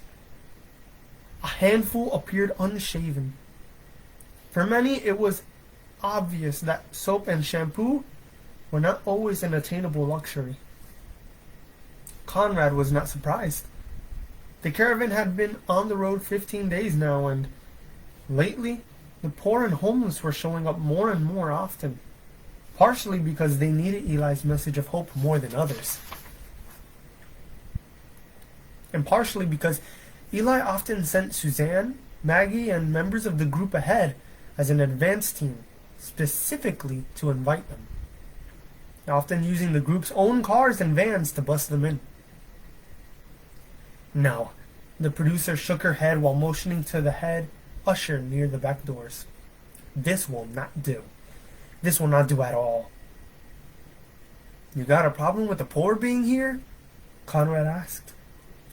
A handful appeared unshaven. For many, it was obvious that soap and shampoo were not always an attainable luxury. Conrad was not surprised. The caravan had been on the road 15 days now, and lately, the poor and homeless were showing up more and more often, partially because they needed Eli's message of hope more than others, and partially because Eli often sent Suzanne, Maggie, and members of the group ahead as an advance team, specifically to invite them, often using the group's own cars and vans to bus them in. "No," the producer shook her head while motioning to the head usher near the back doors. "This will not do. This will not do at all." "You got a problem with the poor being here?" Conrad asked.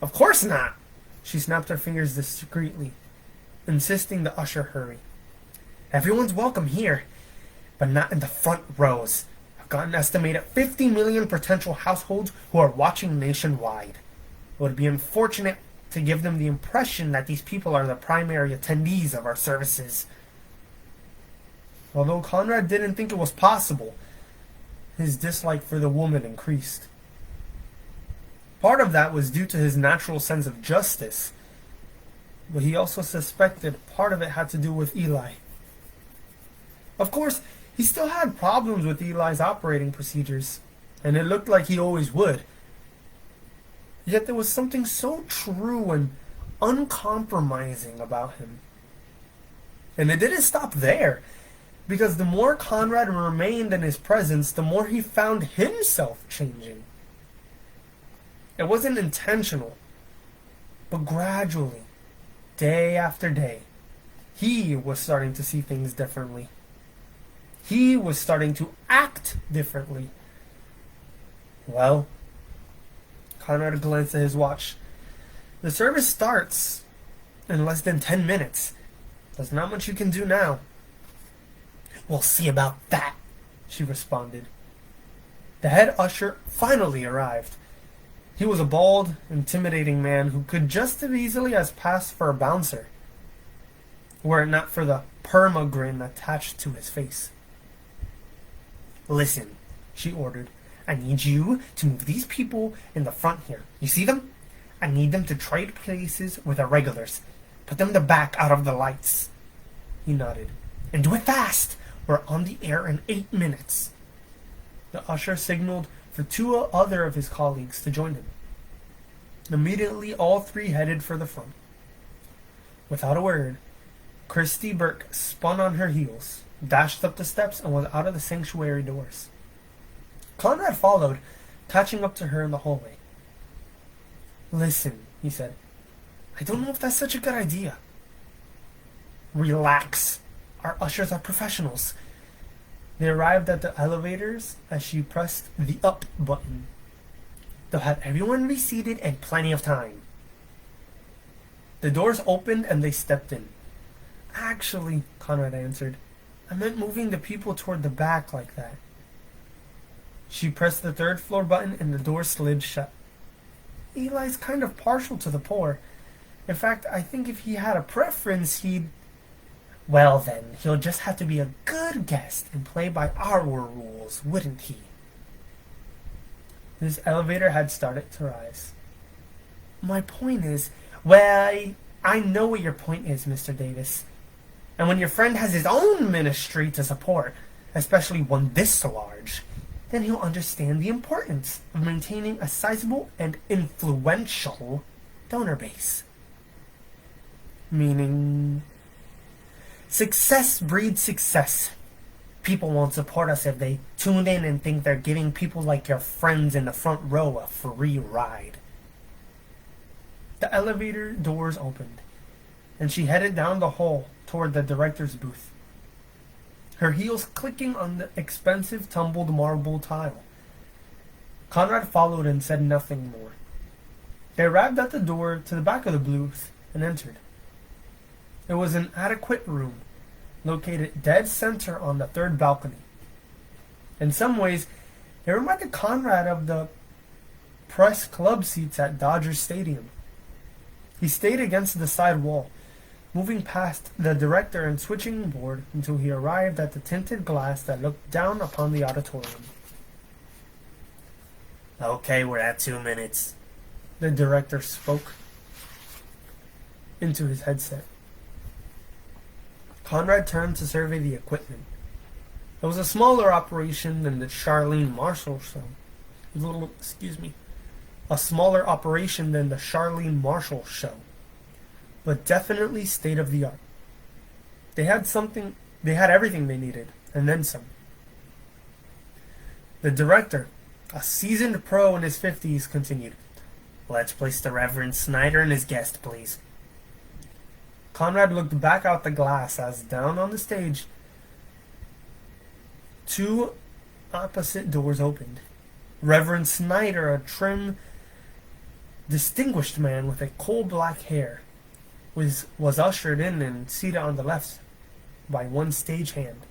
"Of course not!" She snapped her fingers discreetly, insisting the usher hurry. "Everyone's welcome here, but not in the front rows. I've got an estimated 50 million potential households who are watching nationwide. It would be unfortunate to give them the impression that these people are the primary attendees of our services." Although Conrad didn't think it was possible, his dislike for the woman increased. Part of that was due to his natural sense of justice, but he also suspected part of it had to do with Eli. Of course, he still had problems with Eli's operating procedures, and it looked like he always would. Yet there was something so true and uncompromising about him. And it didn't stop there, because the more Conrad remained in his presence, the more he found himself changing. It wasn't intentional, but gradually, day after day, he was starting to see things differently. He was starting to act differently. "Well," Conrad glanced at his watch, "the service starts in less than 10 minutes. There's not much you can do now." "We'll see about that," she responded. The head usher finally arrived. He was a bald, intimidating man who could just as easily as pass for a bouncer, were it not for the perma grin attached to his face. "Listen," she ordered. "I need you to move these people in the front here. You see them? I need them to trade places with the regulars. Put them in the back out of the lights." He nodded. "And do it fast. We're on the air in 8 minutes." The usher signaled for 2 other of his colleagues to join him. Immediately, all 3 headed for the front. Without a word, Christy Burke spun on her heels, dashed up the steps, and was out of the sanctuary doors. Conrad followed, catching up to her in the hallway. "Listen," he said, "I don't know if that's such a good idea." "Relax. Our ushers are professionals." They arrived at the elevators as she pressed the up button. "They'll have everyone reseated and plenty of time." The doors opened and they stepped in. "Actually," Conrad answered, "I meant moving the people toward the back like that." She pressed the 3rd floor button and the door slid shut. Eli's kind of partial to the poor. In fact, I think if he had a preference, he'd... Well then, he'll just have to be a good guest and play by our rules, wouldn't he? This elevator had started to rise. My point is... Well, I know what your point is, Mr. Davis. And when your friend has his own ministry to support, especially one this large, then he'll understand the importance of maintaining a sizable and influential donor base. Meaning, success breeds success. People won't support us if they tune in and think they're giving people like your friends in the front row a free ride. The elevator doors opened, and she headed down the hall toward the director's booth, her heels clicking on the expensive tumbled marble tile. Conrad followed and said nothing more. They arrived at the door to the back of the booth and entered. It was an adequate room, located dead center on the third balcony. In some ways, it reminded Conrad of the press club seats at Dodger Stadium. He stayed against the side wall, moving past the director and switching board until he arrived at the tinted glass that looked down upon the auditorium. Okay, we're at 2 minutes. The director spoke into his headset. Conrad turned to survey the equipment. It was a smaller operation than the Charlene Marshall show. A smaller operation than the Charlene Marshall show, but definitely state of the art. They had everything they needed, and then some. The director, a seasoned pro in his 50s, continued, "Let's place the Reverend Snyder and his guest, please." Conrad looked back out the glass as down on the stage, 2 opposite doors opened. Reverend Snyder, a trim, distinguished man with a coal-black hair, was ushered in and seated on the left by one stagehand,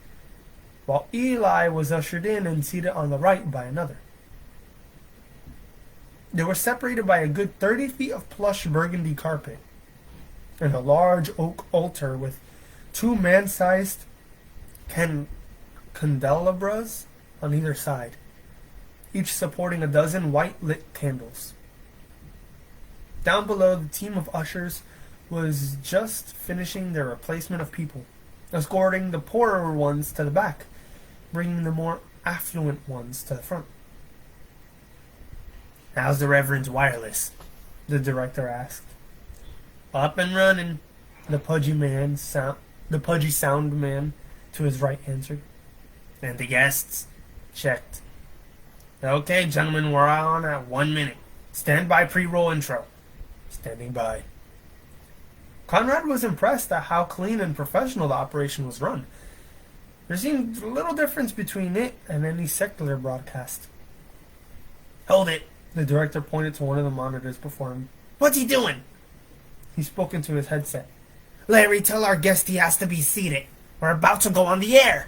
while Eli was ushered in and seated on the right by another. They were separated by a good 30 feet of plush burgundy carpet and a large oak altar with 2 man-sized candelabras on either side, each supporting a dozen white-lit candles. Down below, the team of ushers was just finishing their replacement of people, escorting the poorer ones to the back, bringing the more affluent ones to the front. "How's the Reverend's wireless?" the director asked. "Up and running," the pudgy sound man to his right answered. "And the guests?" "Checked." "Okay, gentlemen, we're on at 1 minute. Stand by pre-roll intro." "Standing by." Conrad was impressed at how clean and professional the operation was run. There seemed little difference between it and any secular broadcast. "Hold it!" The director pointed to one of the monitors before him. "What's he doing?" He spoke into his headset. "Larry, tell our guest he has to be seated. We're about to go on the air."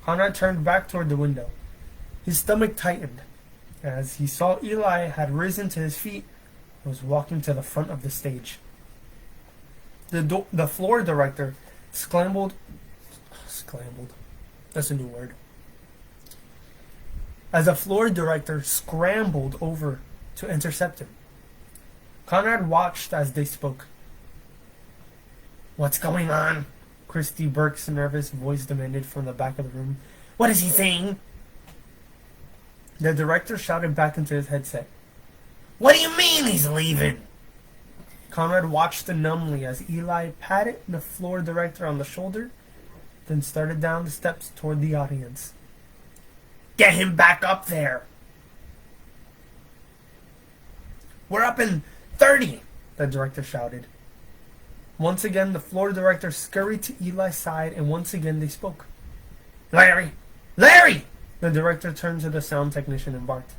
Conrad turned back toward the window. His stomach tightened as he saw Eli had risen to his feet and was walking to the front of the stage. The floor director scrambled. That's a new word. As the floor director scrambled over to intercept him, Conrad watched as they spoke. "What's going on?" Christy Burke's nervous voice demanded from the back of the room. "What is he saying?" The director shouted back into his headset. "What do you mean he's leaving?" Conrad watched numbly as Eli patted the floor director on the shoulder, then started down the steps toward the audience. "Get him back up there!" "We're up in 30!" the director shouted. Once again, the floor director scurried to Eli's side, and once again they spoke. "Larry! Larry!" The director turned to the sound technician and barked.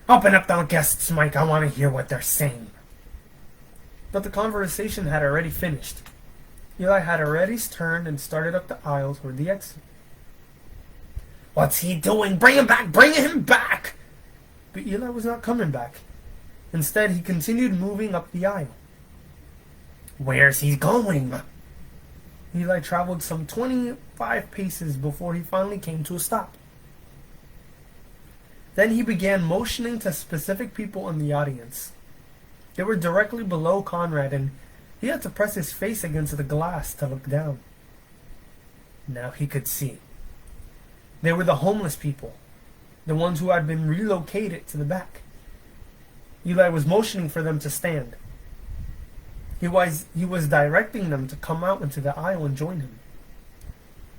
"Open up the guest's mic. I want to hear what they're saying." But the conversation had already finished. Eli had already turned and started up the aisle toward the exit. "What's he doing? Bring him back! Bring him back!" But Eli was not coming back. Instead, he continued moving up the aisle. Where's he going? Eli traveled some 25 paces before he finally came to a stop. Then he began motioning to specific people in the audience. They were directly below Conrad, and he had to press his face against the glass to look down. Now he could see. They were the homeless people, the ones who had been relocated to the back. Eli was motioning for them to stand. He was directing them to come out into the aisle and join him.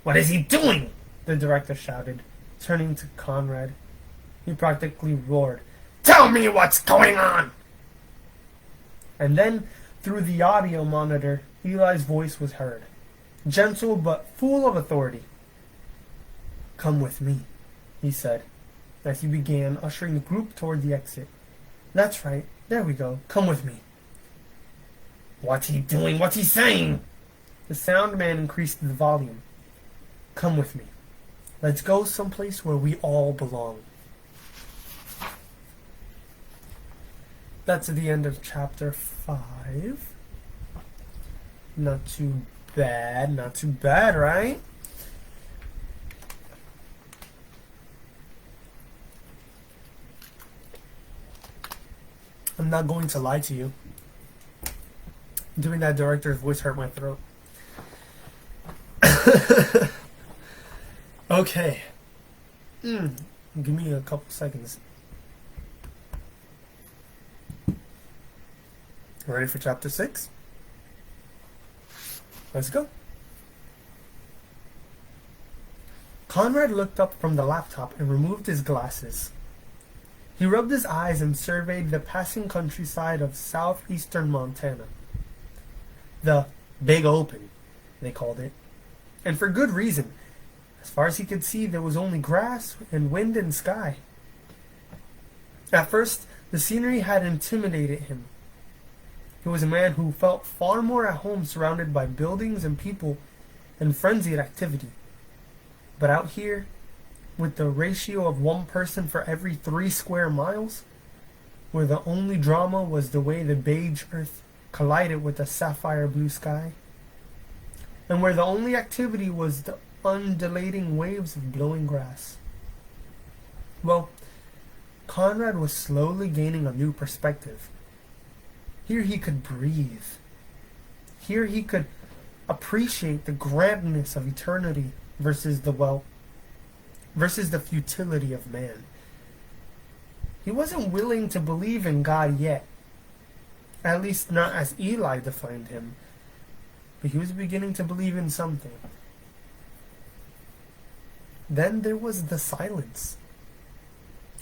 What is he doing? The director shouted, turning to Conrad. He practically roared, Tell me what's going on! And then, through the audio monitor, Eli's voice was heard, gentle but full of authority. Come with me, he said, as he began ushering the group toward the exit. That's right, there we go, come with me. What's he doing? What's he saying? The sound man increased the volume. Come with me. Let's go someplace where we all belong. That's the end of chapter 5. Not too bad, right? I'm not going to lie to you. Doing that director's voice hurt my throat. Okay. Give me a couple seconds. Ready for chapter 6? Let's go. Conrad looked up from the laptop and removed his glasses. He rubbed his eyes and surveyed the passing countryside of southeastern Montana. The Big Open, they called it. And for good reason. As far as he could see, there was only grass and wind and sky. At first, the scenery had intimidated him. He was a man who felt far more at home surrounded by buildings and people and frenzied activity. But out here, with the ratio of one person for every 3 square miles, where the only drama was the way the beige earth collided with the sapphire blue sky, and where the only activity was the undulating waves of blowing grass. Well, Conrad was slowly gaining a new perspective. Here he could breathe. Here he could appreciate the grandness of eternity versus the futility of man. He wasn't willing to believe in God yet. At least not as Eli defined him. But he was beginning to believe in something. Then there was the silence.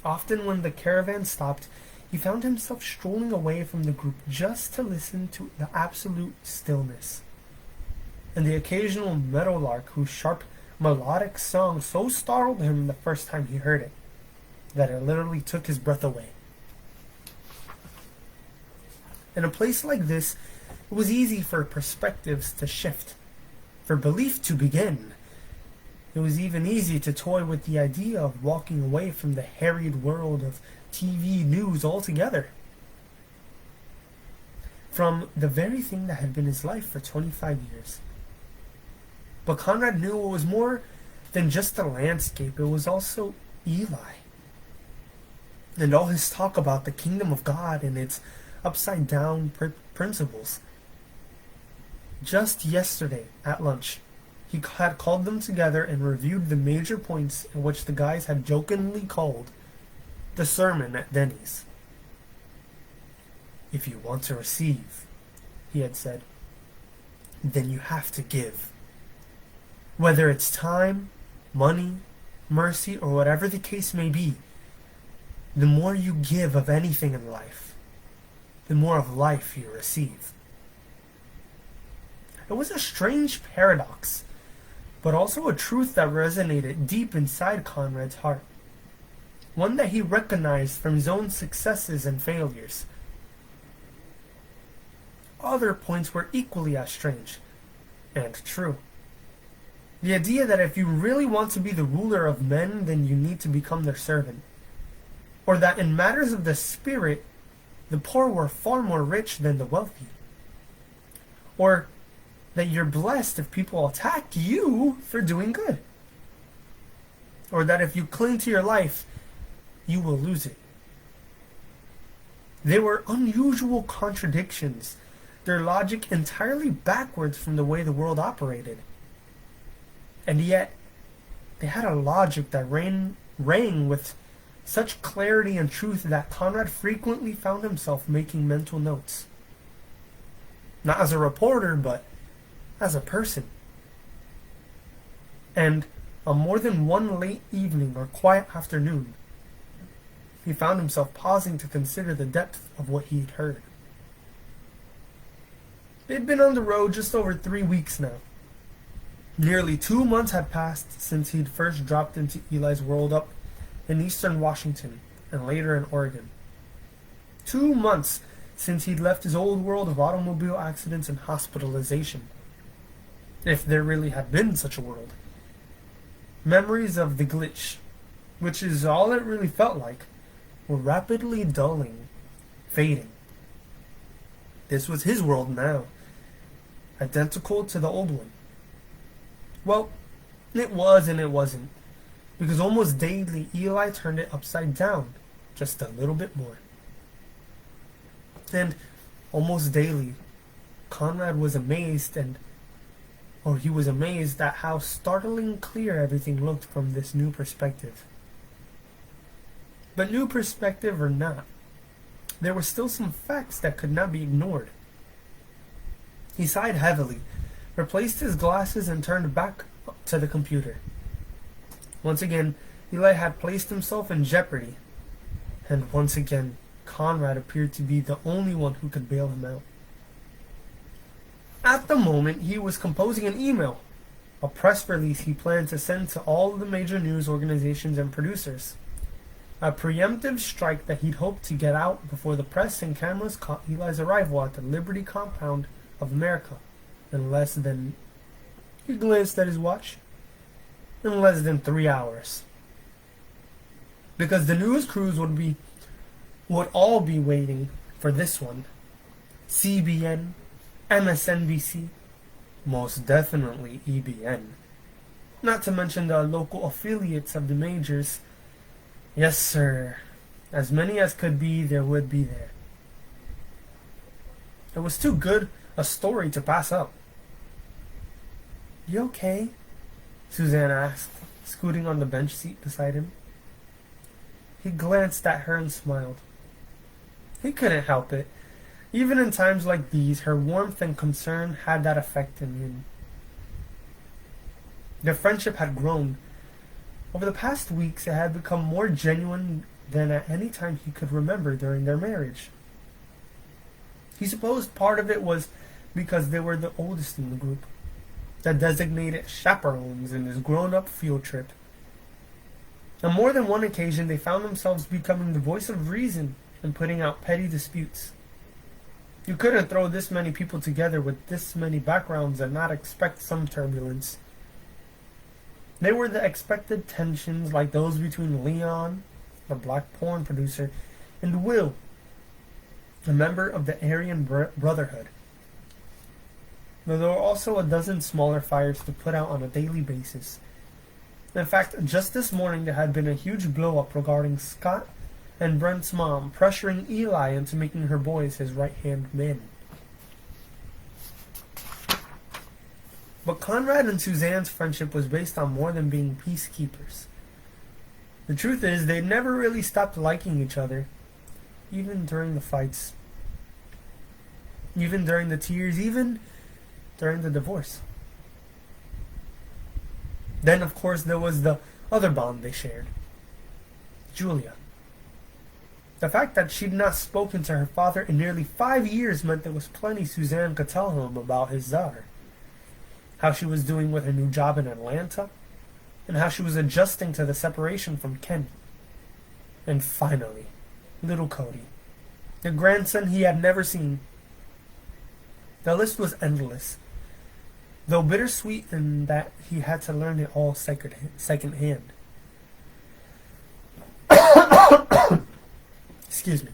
Often when the caravan stopped, he found himself strolling away from the group just to listen to the absolute stillness. And the occasional meadowlark whose sharp melodic song so startled him the first time he heard it, that it literally took his breath away. In a place like this, it was easy for perspectives to shift, for belief to begin. It was even easy to toy with the idea of walking away from the harried world of TV news altogether. From the very thing that had been his life for 25 years. But Conrad knew it was more than just the landscape. It was also Eli. And all his talk about the kingdom of God and its upside-down principles. Just yesterday, at lunch, he had called them together and reviewed the major points in which the guys had jokingly called the sermon at Denny's. If you want to receive, he had said, then you have to give. Whether it's time, money, mercy, or whatever the case may be, the more you give of anything in life, the more of life you receive. It was a strange paradox, but also a truth that resonated deep inside Conrad's heart. One that he recognized from his own successes and failures. Other points were equally as strange and true. The idea that if you really want to be the ruler of men, then you need to become their servant. Or that in matters of the spirit, the poor were far more rich than the wealthy. Or that you're blessed if people attack you for doing good. Or that if you cling to your life, you will lose it. They were unusual contradictions, their logic entirely backwards from the way the world operated. And yet, they had a logic that rang with such clarity and truth that Conrad frequently found himself making mental notes. Not as a reporter, but as a person. And on more than one late evening or quiet afternoon, he found himself pausing to consider the depth of what he had heard. They'd been on the road just over 3 weeks now. Nearly 2 months had passed since he'd first dropped into Eli's world up in eastern Washington and later in Oregon. 2 months since he'd left his old world of automobile accidents and hospitalization. If there really had been such a world. Memories of the glitch, which is all it really felt like, were rapidly dulling, fading. This was his world now, identical to the old one. Well, it was and it wasn't, because almost daily Eli turned it upside down, just a little bit more. And almost daily, Conrad was amazed he was amazed at how startlingly clear everything looked from this new perspective. But new perspective or not, there were still some facts that could not be ignored. He sighed heavily, replaced his glasses, and turned back to the computer. Once again, Eli had placed himself in jeopardy, and once again, Conrad appeared to be the only one who could bail him out. At the moment, he was composing an email, a press release he planned to send to all of the major news organizations and producers. A preemptive strike that he'd hoped to get out before the press and cameras caught Eli's arrival at the Liberty Compound of America in less than... He glanced at his watch. In less than 3 hours. Because the news crews would all be waiting for this one. CBN, MSNBC, most definitely EBN. Not to mention the local affiliates of the majors. Yes, sir. As many as could be, there would be there. It was too good a story to pass up. You okay? Suzanne asked, scooting on the bench seat beside him. He glanced at her and smiled. He couldn't help it. Even in times like these, her warmth and concern had that effect on him. Their friendship had grown. Over the past weeks, it had become more genuine than at any time he could remember during their marriage. He supposed part of it was because they were the oldest in the group, the designated chaperones in this grown-up field trip. On more than one occasion, they found themselves becoming the voice of reason and putting out petty disputes. You couldn't throw this many people together with this many backgrounds and not expect some turbulence. They were the expected tensions like those between Leon, the black porn producer, and Will, a member of the Aryan Brotherhood. Though there were also a dozen smaller fires to put out on a daily basis. In fact, just this morning there had been a huge blow-up regarding Scott and Brent's mom pressuring Eli into making her boys his right-hand men. But Conrad and Suzanne's friendship was based on more than being peacekeepers. The truth is, they never really stopped liking each other, even during the fights, even during the tears, even during the divorce. Then, of course, there was the other bond they shared, Julia. The fact that she'd not spoken to her father in nearly 5 years meant there was plenty Suzanne could tell him about his daughter. How she was doing with her new job in Atlanta, and how she was adjusting to the separation from Ken. And finally, little Cody, the grandson he had never seen. The list was endless, though bittersweet in that he had to learn it all secondhand. Excuse me.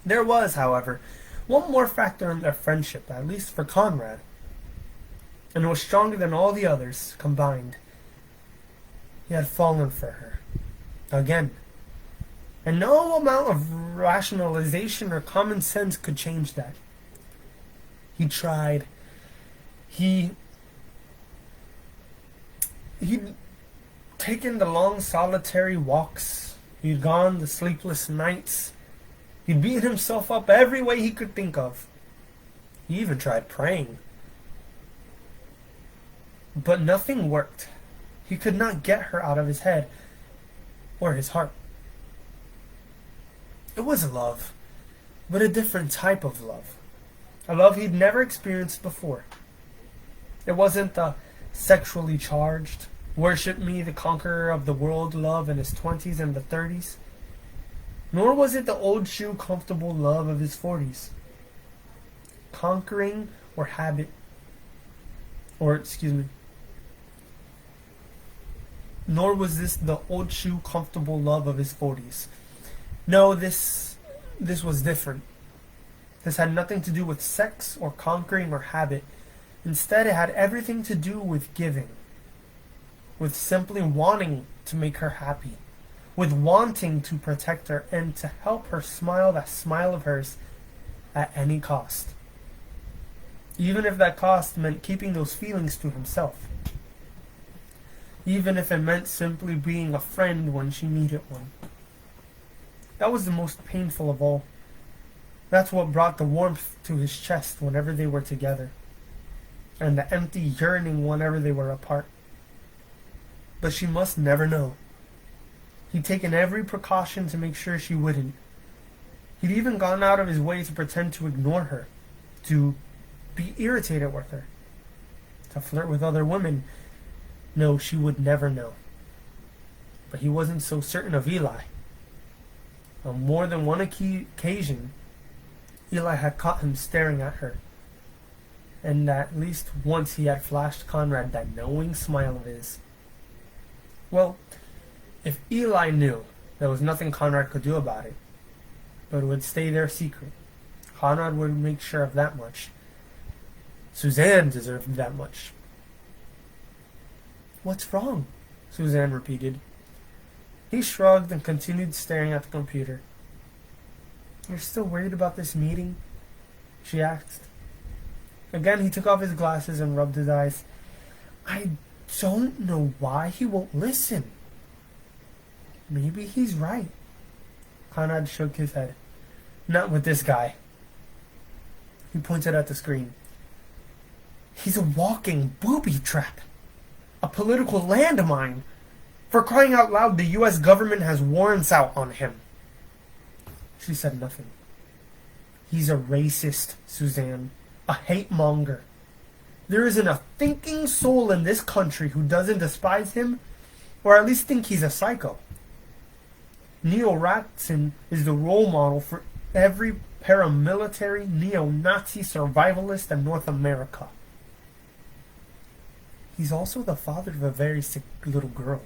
There was, however, one more factor in their friendship, at least for Conrad, and it was stronger than all the others combined. He had fallen for her. Again. And no amount of rationalization or common sense could change that. He tried. He'd taken the long solitary walks. He'd gone the sleepless nights. He'd beaten himself up every way he could think of. He even tried praying. But nothing worked. He could not get her out of his head or his heart. It was love, but a different type of love. A love he'd never experienced before. It wasn't the sexually charged, worship me, the conqueror of the world love in his 20s and the 30s. Nor was it the old shoe comfortable love of his 40s. Conquering or habit, nor was this the old shoe comfortable love of his 40s. No, this was different. This had nothing to do with sex or conquering or habit. Instead, it had everything to do with giving. With simply wanting to make her happy. With wanting to protect her and to help her smile that smile of hers at any cost. Even if that cost meant keeping those feelings to himself. Even if it meant simply being a friend when she needed one. That was the most painful of all. That's what brought the warmth to his chest whenever they were together, and the empty yearning whenever they were apart. But she must never know. He'd taken every precaution to make sure she wouldn't. He'd even gone out of his way to pretend to ignore her, to be irritated with her, to flirt with other women. No, she would never know. But he wasn't so certain of Eli. On more than one occasion, Eli had caught him staring at her. And at least once he had flashed Conrad that knowing smile of his. Well, if Eli knew, there was nothing Conrad could do about it. But it would stay their secret. Conrad would make sure of that much. Suzanne deserved that much. "What's wrong?" Suzanne repeated. He shrugged and continued staring at the computer. "You're still worried about this meeting?" she asked. Again, he took off his glasses and rubbed his eyes. "I don't know why he won't listen." "Maybe he's right." Conrad shook his head. "Not with this guy." He pointed at the screen. "He's a walking booby trap. A political landmine. For crying out loud, the U.S. government has warrants out on him." She said nothing. "He's a racist, Suzanne. A hate monger. There isn't a thinking soul in this country who doesn't despise him, or at least think he's a psycho. Neil Ratson is the role model for every paramilitary neo-Nazi survivalist in North America. He's also the father of a very sick little girl."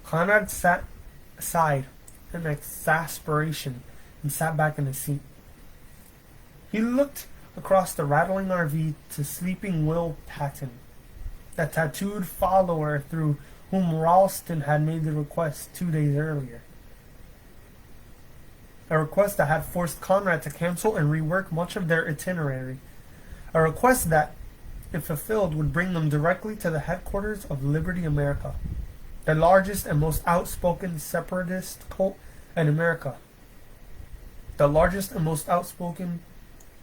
Conrad sighed in exasperation and sat back in his seat. He looked across the rattling RV to sleeping Will Patton, the tattooed follower through whom Ralston had made the request 2 days earlier. A request that had forced Conrad to cancel and rework much of their itinerary. A request that, if fulfilled, would bring them directly to the headquarters of Liberty America, the largest and most outspoken separatist cult in America. The largest and most outspoken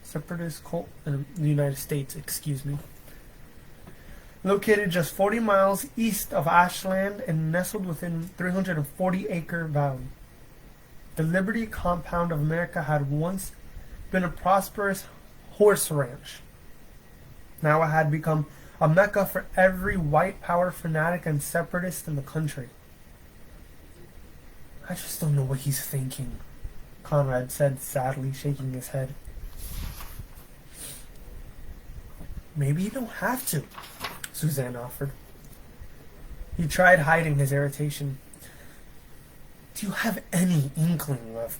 separatist cult in the United States, Located just 40 miles east of Ashland and nestled within 340-acre valley. The Liberty Compound of America had once been a prosperous horse ranch. Now it had become a mecca for every white power fanatic and separatist in the country. "I just don't know what he's thinking," Conrad said sadly, shaking his head. "Maybe you don't have to," Suzanne offered. He tried hiding his irritation. "Do you have any inkling of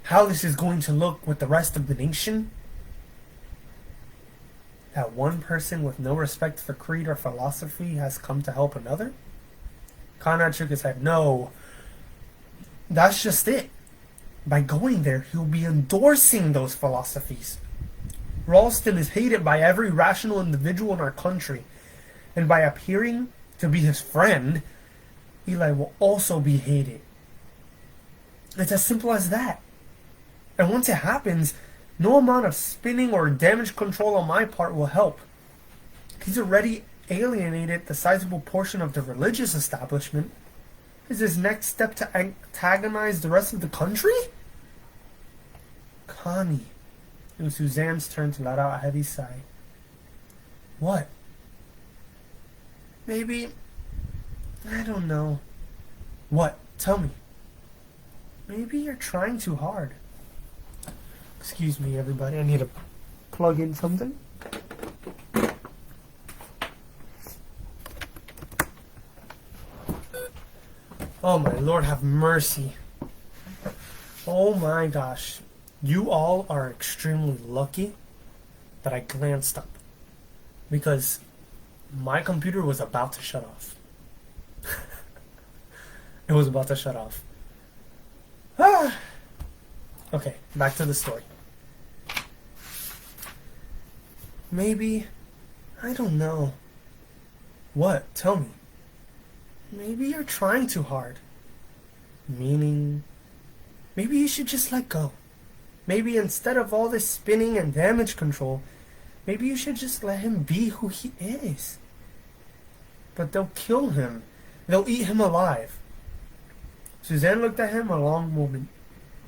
how this is going to look with the rest of the nation? That one person with no respect for creed or philosophy has come to help another? Conrad shook his head. No, that's just it. By going there, he'll be endorsing those philosophies. Ralston is hated by every rational individual in our country, and by appearing to be his friend, Eli will also be hated. It's as simple as that. And once it happens, no amount of spinning or damage control on my part will help. He's already alienated the sizable portion of the religious establishment. Is his next step to antagonize the rest of the country? Connie. It was Suzanne's turn to let out a heavy sigh. What? Maybe... I don't know. What? Tell me. Maybe you're trying too hard. Excuse me, everybody. I need to plug in something. Oh my Lord, have mercy. Oh my gosh. You all are extremely lucky that I glanced up, because my computer was about to shut off. It was about to shut off. Okay, back to the story. Maybe, I don't know. What? Tell me. Maybe you're trying too hard. Meaning, maybe you should just let go. Maybe instead of all this spinning and damage control, maybe you should just let him be who he is. But they'll kill him. They'll eat him alive. Suzanne looked at him a long moment,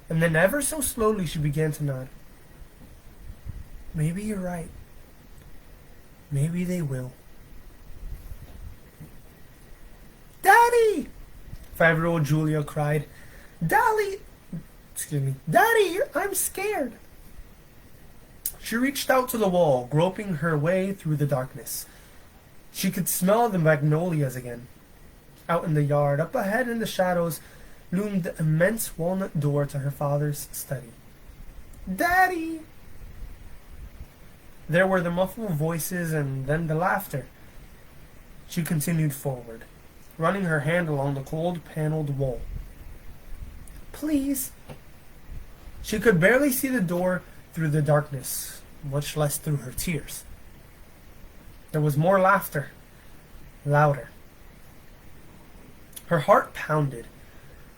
and then ever so slowly she began to nod. Maybe you're right. Maybe they will. Daddy! 5-year-old Julia cried. Daddy! Daddy, I'm scared. She reached out to the wall, groping her way through the darkness. She could smell the magnolias again. Out in the yard, up ahead in the shadows, loomed the immense walnut door to her father's study. Daddy! There were the muffled voices and then the laughter. She continued forward, running her hand along the cold paneled wall. Please. She could barely see the door through the darkness, much less through her tears. There was more laughter, louder. Her heart pounded.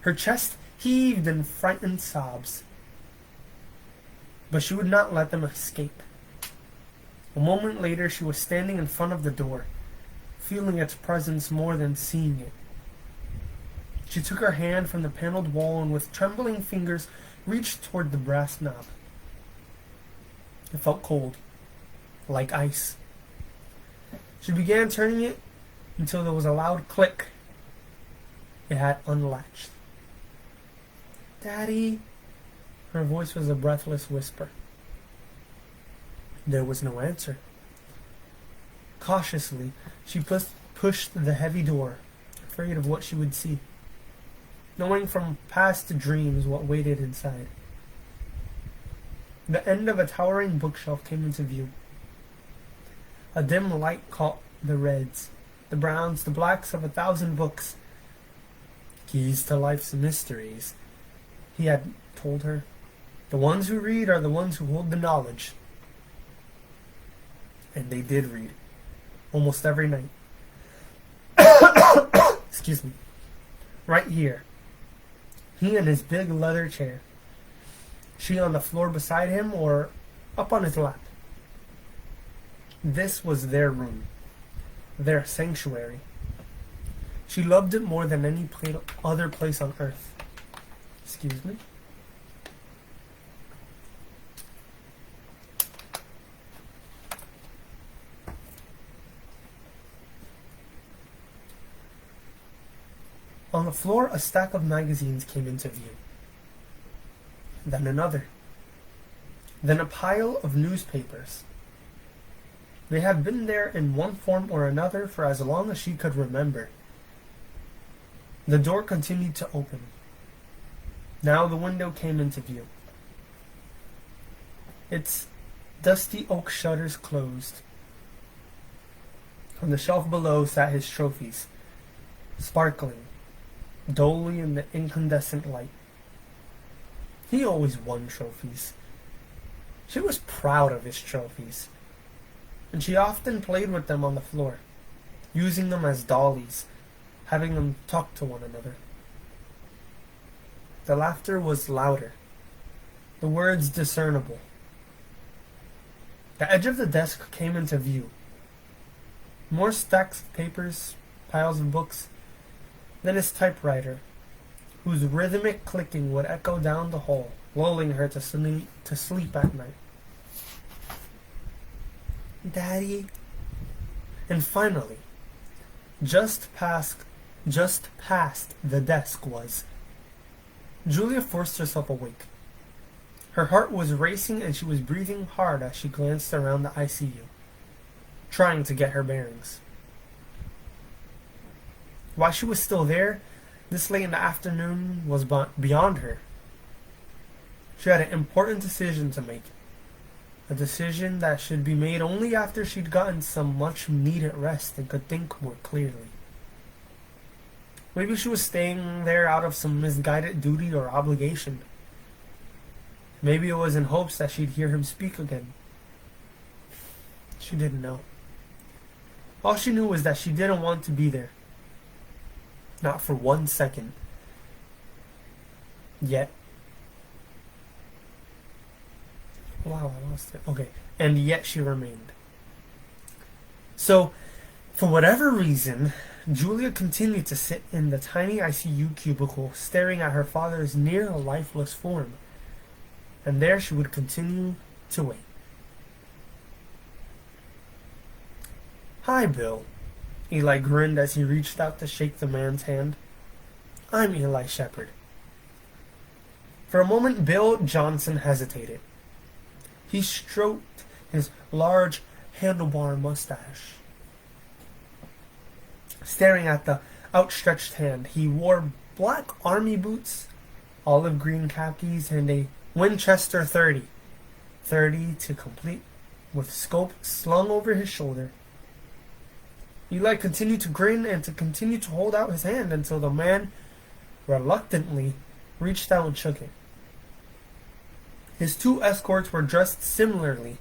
Her chest heaved in frightened sobs. But she would not let them escape. A moment later, she was standing in front of the door, feeling its presence more than seeing it. She took her hand from the paneled wall and with trembling fingers reached toward the brass knob. It felt cold, like ice. She began turning it until there was a loud click. It had unlatched. Daddy! Her voice was a breathless whisper. There was no answer. Cautiously, she pushed the heavy door, afraid of what she would see, knowing from past dreams what waited inside. The end of a towering bookshelf came into view. A dim light caught the reds, the browns, the blacks of 1,000 books. Keys to life's mysteries, he had told her. The ones who read are the ones who hold the knowledge. And they did read, almost every night. Excuse me. Right here. He in his big leather chair. She on the floor beside him or up on his lap. This was their room, their sanctuary. She loved it more than any other place on earth. Excuse me. On the floor, a stack of magazines came into view. Then another. Then a pile of newspapers. They had been there in one form or another for as long as she could remember. The door continued to open. Now the window came into view. Its dusty oak shutters closed. On the shelf below sat his trophies, sparkling dully in the incandescent light. He always won trophies. She was proud of his trophies, and she often played with them on the floor, using them as dollies, having them talk to one another. The laughter was louder, the words discernible. The edge of the desk came into view. More stacks of papers, piles of books, then his typewriter, whose rhythmic clicking would echo down the hall, lulling her to sleep at night. Daddy. And finally, just past the desk was. Julia forced herself awake. Her heart was racing and she was breathing hard as she glanced around the ICU, trying to get her bearings. Why she was still there, this late in the afternoon, was beyond her. She had an important decision to make. A decision that should be made only after she'd gotten some much-needed rest and could think more clearly. Maybe she was staying there out of some misguided duty or obligation. Maybe it was in hopes that she'd hear him speak again. She didn't know. All she knew was that she didn't want to be there. Not for 1 second. Yet. Wow, I lost it. Okay. And yet she remained. So, for whatever reason, Julia continued to sit in the tiny ICU cubicle, staring at her father's near lifeless form. And there she would continue to wait. Hi, Bill. Eli grinned as he reached out to shake the man's hand. I'm Eli Shepard. For a moment, Bill Johnson hesitated. He stroked his large handlebar mustache. Staring at the outstretched hand, he wore black army boots, olive green khakis, and a Winchester 30 to complete, with scope slung over his shoulder. Eli continued to grin and to continue to hold out his hand until the man reluctantly reached out and shook it. His two escorts were dressed similarly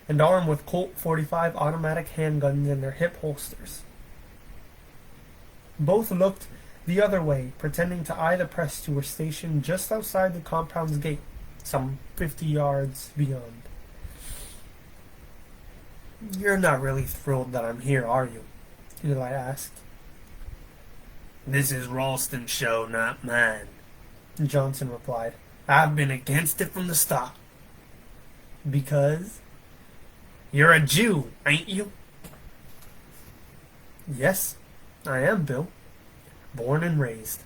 and armed with Colt 45 automatic handguns in their hip holsters. Both looked the other way, pretending to eye the press who were stationed just outside the compound's gate, some 50 yards beyond. You're not really thrilled that I'm here, are you? Eli asked. This is Ralston's show, not mine, Johnson replied. I've been against it from the start. Because? You're a Jew, ain't you? Yes, I am, Bill. Born and raised.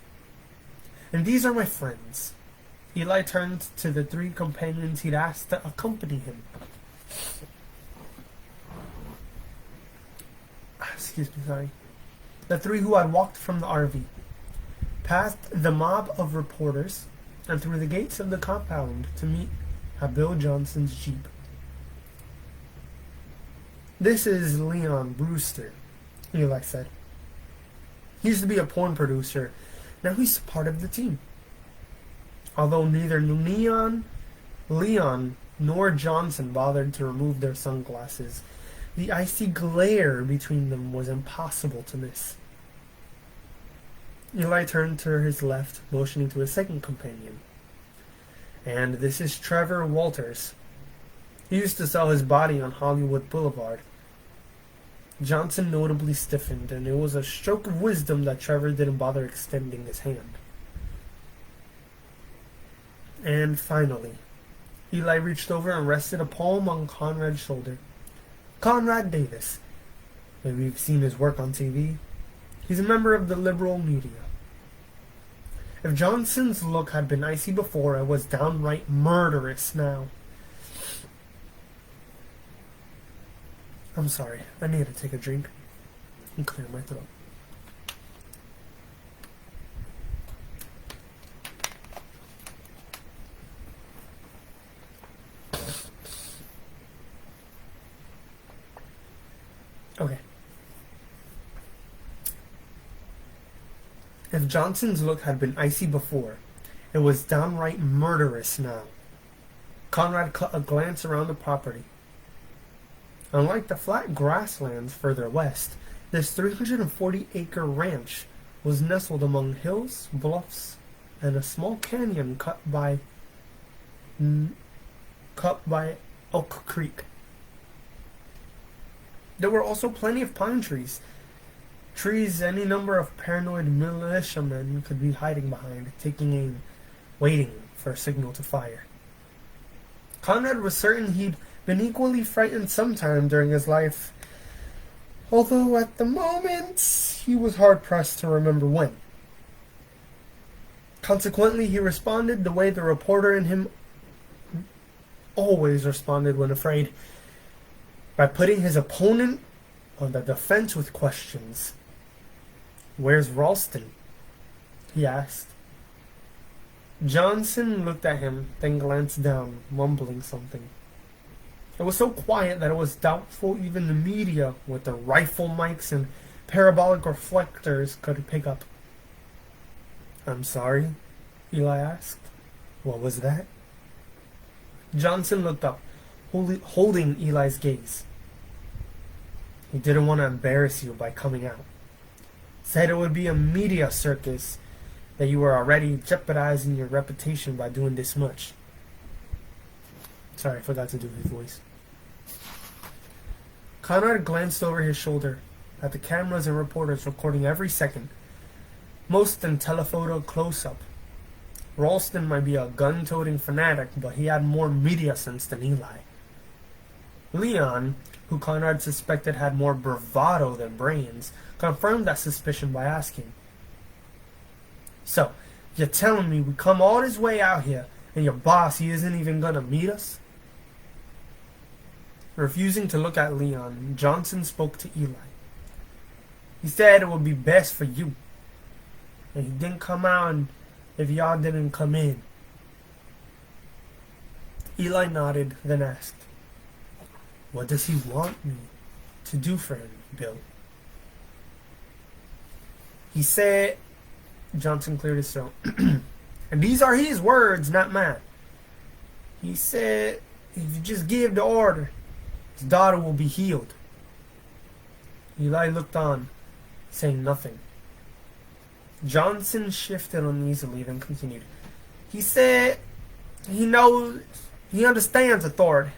And these are my friends. Eli turned to the three companions he'd asked to accompany him. Excuse me, sorry. The three who had walked from the RV, past the mob of reporters, and through the gates of the compound to meet at Bill Johnson's Jeep. This is Leon Brewster, Eli said. He used to be a porn producer. Now he's part of the team. Although neither Leon nor Johnson bothered to remove their sunglasses, the icy glare between them was impossible to miss. Eli turned to his left, motioning to his second companion. And this is Trevor Walters. He used to sell his body on Hollywood Boulevard. Johnson notably stiffened, and it was a stroke of wisdom that Trevor didn't bother extending his hand. And finally, Eli reached over and rested a palm on Conrad's shoulder. Conrad Davis. Maybe you've seen his work on TV. He's a member of the liberal media. If Johnson's look had been icy before, it was downright murderous now. I'm sorry, I need to take a drink and clear my throat. Okay. If Johnson's look had been icy before, it was downright murderous now. Conrad caught a glance around the property. Unlike the flat grasslands further west, this 340-acre ranch was nestled among hills, bluffs, and a small canyon cut by Elk Creek. There were also plenty of pine trees, trees any number of paranoid militiamen could be hiding behind, taking aim, waiting for a signal to fire. Conrad was certain he'd been equally frightened sometime during his life, although at the moment he was hard-pressed to remember when. Consequently, he responded the way the reporter in him always responded when afraid, by putting his opponent on the defense with questions. "Where's Ralston?" he asked. Johnson looked at him, then glanced down, mumbling something. It was so quiet that it was doubtful even the media, with their rifle mics and parabolic reflectors, could pick up. "I'm sorry?" Eli asked. "What was that?" Johnson looked up, holding Eli's gaze. "He didn't want to embarrass you by coming out. Said it would be a media circus, that you were already jeopardizing your reputation by doing this much." Sorry, I forgot to do his voice. Conrad glanced over his shoulder at the cameras and reporters recording every second, most in telephoto close-up. Ralston might be a gun-toting fanatic, but he had more media sense than Eli. Leon, who Conrad suspected had more bravado than brains, confirmed that suspicion by asking, "So, you're telling me we come all this way out here, and your boss, he isn't even gonna meet us?" Refusing to look at Leon, Johnson spoke to Eli. "He said it would be best for you, and he didn't come out if y'all didn't come in." Eli nodded, then asked, "What does he want me to do for him, Bill?" "He said," Johnson cleared his throat, "and these are his words, not mine. He said, if you just give the order, his daughter will be healed." Eli looked on, saying nothing. Johnson shifted uneasily, then continued. "He said he understands authority.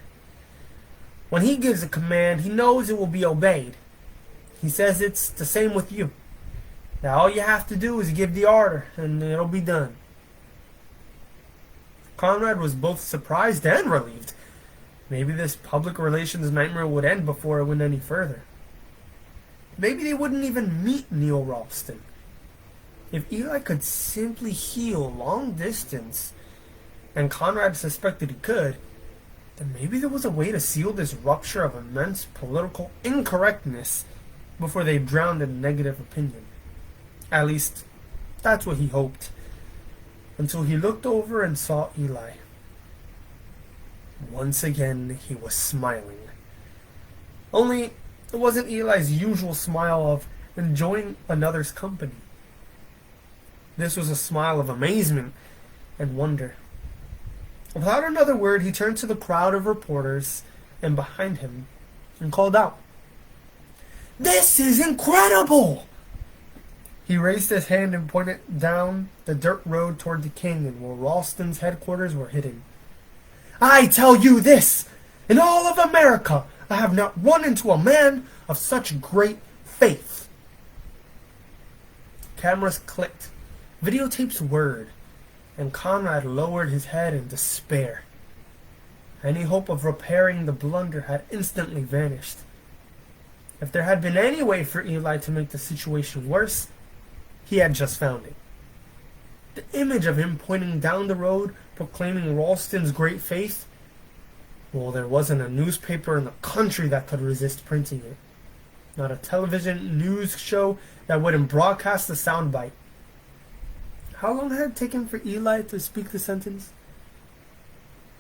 When he gives a command, he knows it will be obeyed. He says it's the same with you. Now all you have to do is give the order, and it'll be done." Conrad was both surprised and relieved. Maybe this public relations nightmare would end before it went any further. Maybe they wouldn't even meet Neil Ralston. If Eli could simply heal long distance, and Conrad suspected he could, then maybe there was a way to seal this rupture of immense political incorrectness before they drowned in negative opinion. At least, that's what he hoped, until he looked over and saw Eli. Once again, he was smiling. Only, it wasn't Eli's usual smile of enjoying another's company. This was a smile of amazement and wonder. Without another word, he turned to the crowd of reporters and behind him and called out, "This is incredible!" He raised his hand and pointed down the dirt road toward the canyon where Ralston's headquarters were hidden. "I tell you this, in all of America, I have not run into a man of such great faith." Cameras clicked, videotapes whirred, and Conrad lowered his head in despair. Any hope of repairing the blunder had instantly vanished. If there had been any way for Eli to make the situation worse, he had just found it. The image of him pointing down the road, proclaiming Ralston's great faith, well, there wasn't a newspaper in the country that could resist printing it. Not a television news show that wouldn't broadcast the soundbite. How long had it taken for Eli to speak the sentence?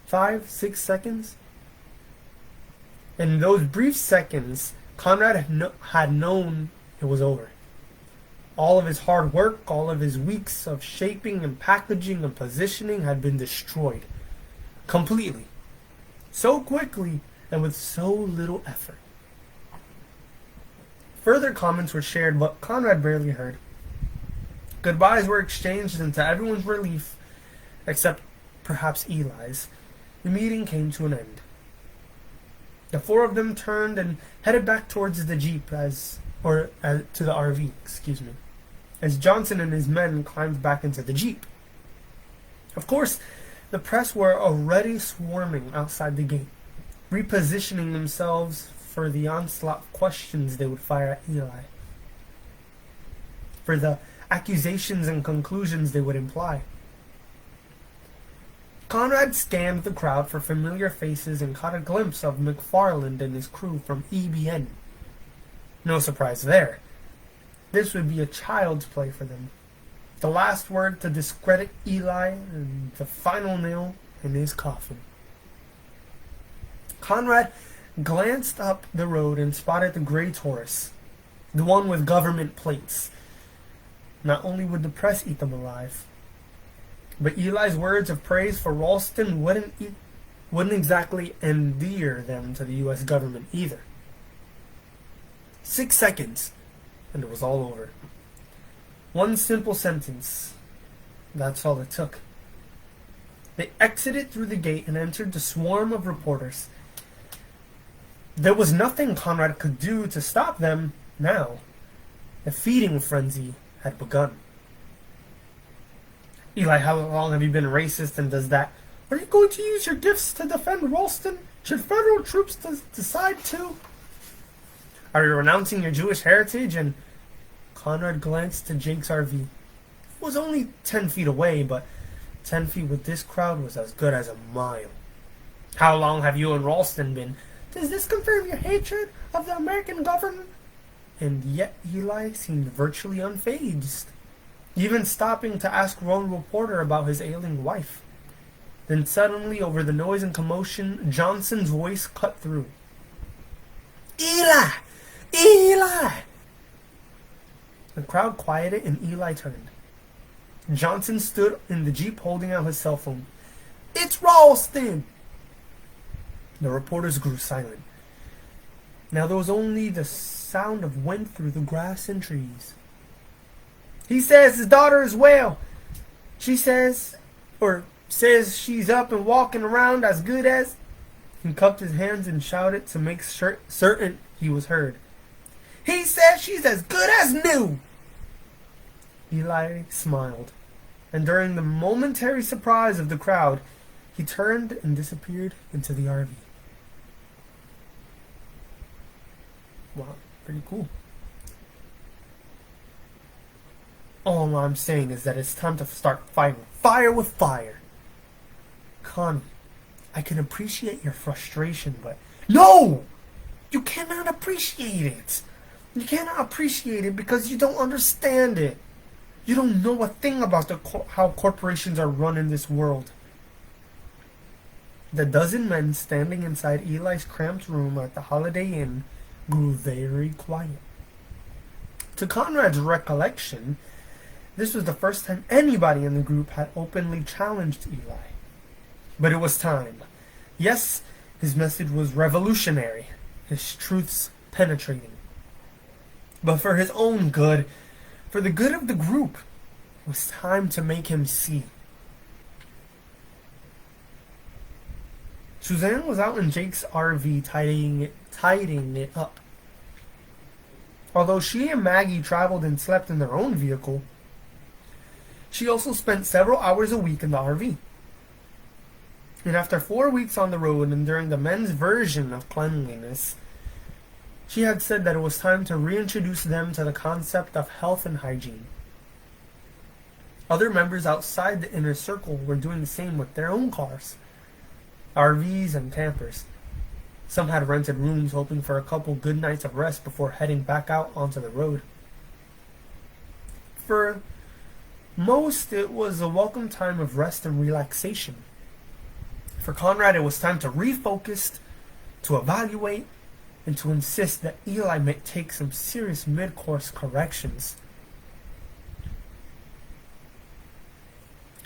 5, 6 seconds? In those brief seconds, Conrad had known it was over. All of his hard work, all of his weeks of shaping and packaging and positioning had been destroyed. Completely. So quickly and with so little effort. Further comments were shared, but Conrad barely heard. Goodbyes were exchanged, and to everyone's relief, except perhaps Eli's, the meeting came to an end. The four of them turned and headed back towards the Jeep to the RV, as Johnson and his men climbed back into the Jeep. Of course, the press were already swarming outside the gate, repositioning themselves for the onslaught of questions they would fire at Eli, for the accusations and conclusions they would imply. Conrad scanned the crowd for familiar faces and caught a glimpse of McFarland and his crew from EBN. No surprise there. This would be a child's play for them. The last word to discredit Eli and the final nail in his coffin. Conrad glanced up the road and spotted the gray Taurus, the one with government plates. Not only would the press eat them alive, but Eli's words of praise for Ralston wouldn't exactly endear them to the U.S. government either. 6 seconds, and it was all over. One simple sentence. That's all it took. They exited through the gate and entered the swarm of reporters. There was nothing Conrad could do to stop them now. The feeding frenzy had begun. Eli, how long have you been racist and does that? Are you going to use your gifts to defend Ralston? Should federal troops decide to? Are you renouncing your Jewish heritage? And Conrad glanced to Jake's RV. It was only 10 feet away, but 10 feet with this crowd was as good as a mile. How long have you and Ralston been? Does this confirm your hatred of the American government? And yet Eli seemed virtually unfazed, even stopping to ask one reporter about his ailing wife. Then suddenly, over the noise and commotion, Johnson's voice cut through. Eli! Eli! The crowd quieted and Eli turned. Johnson stood in the Jeep holding out his cell phone. It's Ralston! The reporters grew silent. Now there was only the sound of wind through the grass and trees. He says his daughter is well. She says she's up and walking around as good as... He cupped his hands and shouted to make certain he was heard. He says she's as good as new. Eli smiled, and during the momentary surprise of the crowd, he turned and disappeared into the RV. Wow, pretty cool. All I'm saying is that it's time to start fighting fire with fire. Connie, I can appreciate your frustration, but... No! You cannot appreciate it. You cannot appreciate it because you don't understand it. You don't know a thing about how corporations are run in this world. The dozen men standing inside Eli's cramped room at the Holiday Inn grew very quiet. To Conrad's recollection, this was the first time anybody in the group had openly challenged Eli. But it was time. Yes, his message was revolutionary, his truths penetrating. But for his own good, for the good of the group, it was time to make him see. Suzanne was out in Jake's RV tidying it up. Although she and Maggie traveled and slept in their own vehicle, she also spent several hours a week in the RV. And after 4 weeks on the road and during the men's version of cleanliness, she had said that it was time to reintroduce them to the concept of health and hygiene. Other members outside the inner circle were doing the same with their own cars, RVs and campers. Some had rented rooms hoping for a couple good nights of rest before heading back out onto the road. For most, it was a welcome time of rest and relaxation. For Conrad, it was time to refocus, to evaluate, and to insist that Eli may take some serious mid-course corrections.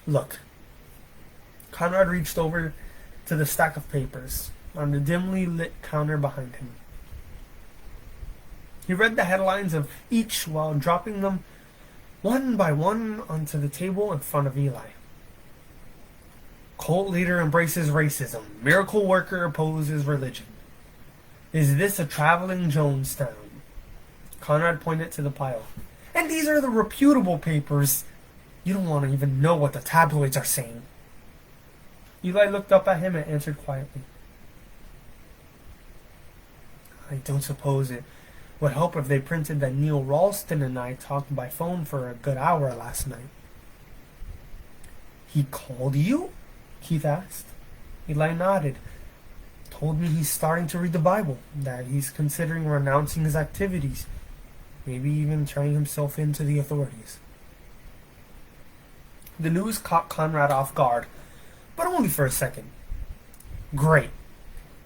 Look. Conrad reached over to the stack of papers on the dimly lit counter behind him. He read the headlines of each while dropping them one by one onto the table in front of Eli. Cult leader embraces racism. Miracle worker opposes religion. Is this a traveling Jonestown? Conrad pointed to the pile. And these are the reputable papers. You don't want to even know what the tabloids are saying. Eli looked up at him and answered quietly. I don't suppose it would help if they printed that Neil Ralston and I talked by phone for a good hour last night. He called you? Keith asked. Eli nodded. Told me he's starting to read the Bible, that he's considering renouncing his activities, maybe even turning himself in to the authorities. The news caught Conrad off guard, but only for a second. Great.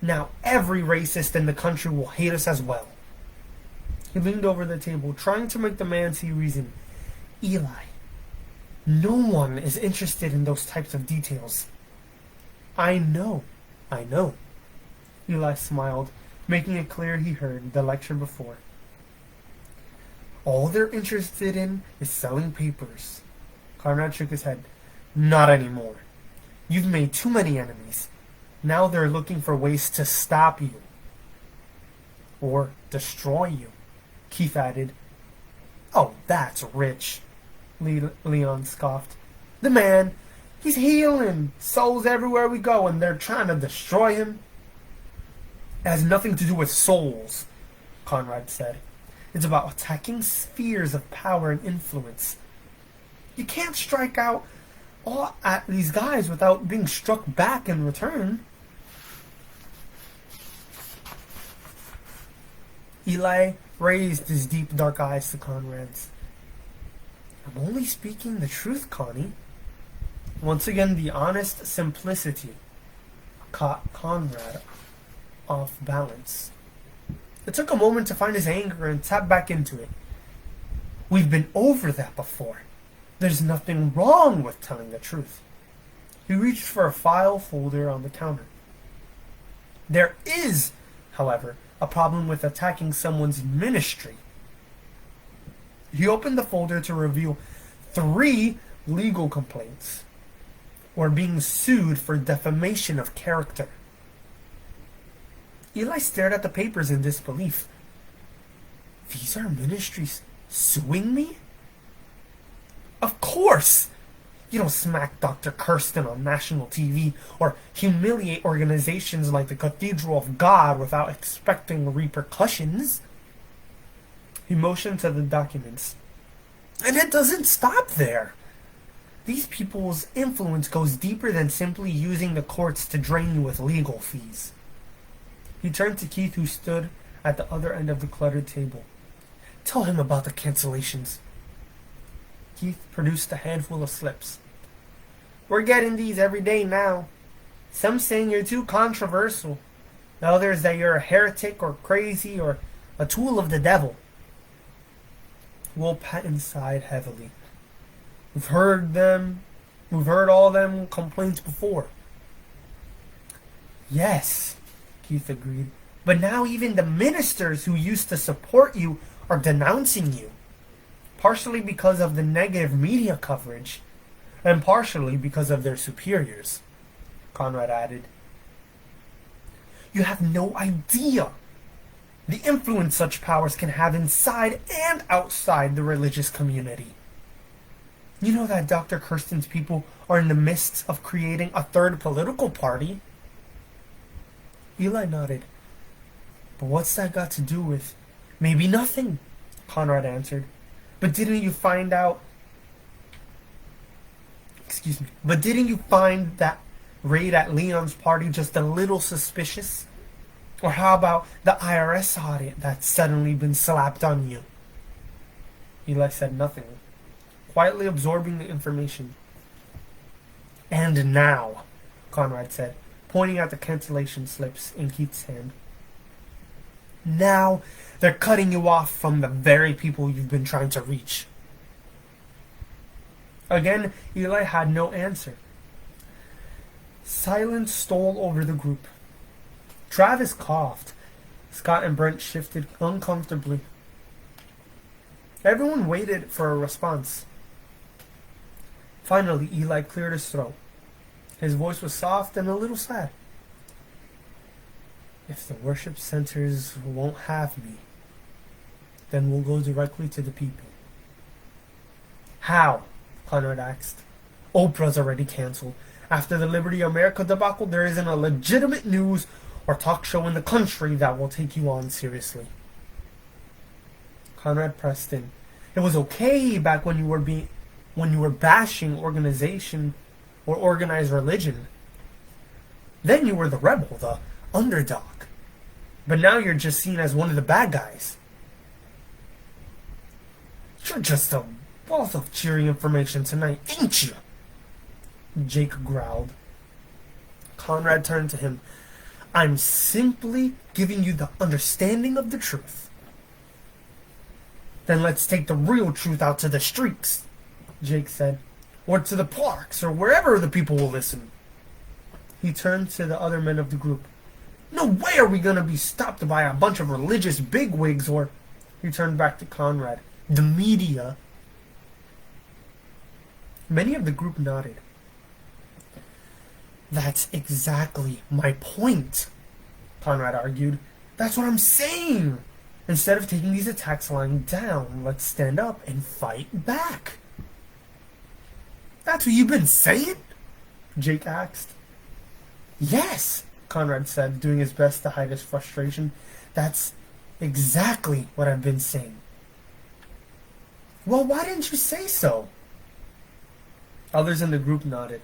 Now every racist in the country will hate us as well. He leaned over the table, trying to make the man see reason. Eli, no one is interested in those types of details. I know. Eli smiled, making it clear he heard the lecture before. All they're interested in is selling papers. Conrad shook his head. Not anymore. You've made too many enemies. Now they're looking for ways to stop you. Or destroy you, Keith added. Oh, that's rich, Leon scoffed. The man, he's healing souls everywhere we go, and they're trying to destroy him. It has nothing to do with souls, Conrad said. It's about attacking spheres of power and influence. You can't strike out all at these guys without being struck back in return. Eli raised his deep dark eyes to Conrad's. I'm only speaking the truth, Connie. Once again, the honest simplicity caught Conrad off balance. It took a moment to find his anger and tap back into it. We've been over that before. There's nothing wrong with telling the truth. He reached for a file folder on the counter. There is, however, a problem with attacking someone's ministry. He opened the folder to reveal 3 legal complaints, or being sued for defamation of character. Eli stared at the papers in disbelief. These are ministries suing me? Of course! You don't smack Dr. Kirsten on national TV or humiliate organizations like the Cathedral of God without expecting repercussions. He motioned to the documents. And it doesn't stop there. These people's influence goes deeper than simply using the courts to drain you with legal fees. He turned to Keith, who stood at the other end of the cluttered table. Tell him about the cancellations. Keith produced a handful of slips. We're getting these every day now. Some saying you're too controversial. Others that you're a heretic or crazy or a tool of the devil. Will Patton sighed heavily. We've heard all them complaints before. Yes, Keith agreed. But now even the ministers who used to support you are denouncing you. Partially because of the negative media coverage, and partially because of their superiors, Conrad added. You have no idea the influence such powers can have inside and outside the religious community. You know that Dr. Kirsten's people are in the midst of creating a third political party? Eli nodded. But what's that got to do with... Maybe nothing, Conrad answered. But didn't you find that raid at Leon's party just a little suspicious? Or how about the IRS audit that's suddenly been slapped on you? Eli said nothing, quietly absorbing the information. And now, Conrad said, pointing at the cancellation slips in Keith's hand. Now they're cutting you off from the very people you've been trying to reach. Again, Eli had no answer. Silence stole over the group. Travis coughed. Scott and Brent shifted uncomfortably. Everyone waited for a response. Finally, Eli cleared his throat. His voice was soft and a little sad. If the worship centers won't have me, then we'll go directly to the people. How? Conrad asked. Oprah's already canceled. After the Liberty America debacle, there isn't a legitimate news or talk show in the country that will take you on seriously. Conrad pressed in. It was okay back when you were bashing organization or organized religion. Then you were the rebel, the underdog. But now you're just seen as one of the bad guys. You're just a wealth of cheery information tonight, ain't you? Jake growled. Conrad turned to him. I'm simply giving you the understanding of the truth. Then let's take the real truth out to the streets, Jake said. Or to the parks, or wherever the people will listen. He turned to the other men of the group. No way are we going to be stopped by a bunch of religious bigwigs, or... He turned back to Conrad. The media. Many of the group nodded. That's exactly my point, Conrad argued. That's what I'm saying. Instead of taking these attacks lying down, let's stand up and fight back. That's what you've been saying? Jake asked. Yes, Conrad said, doing his best to hide his frustration. That's exactly what I've been saying. Well, why didn't you say so? Others in the group nodded.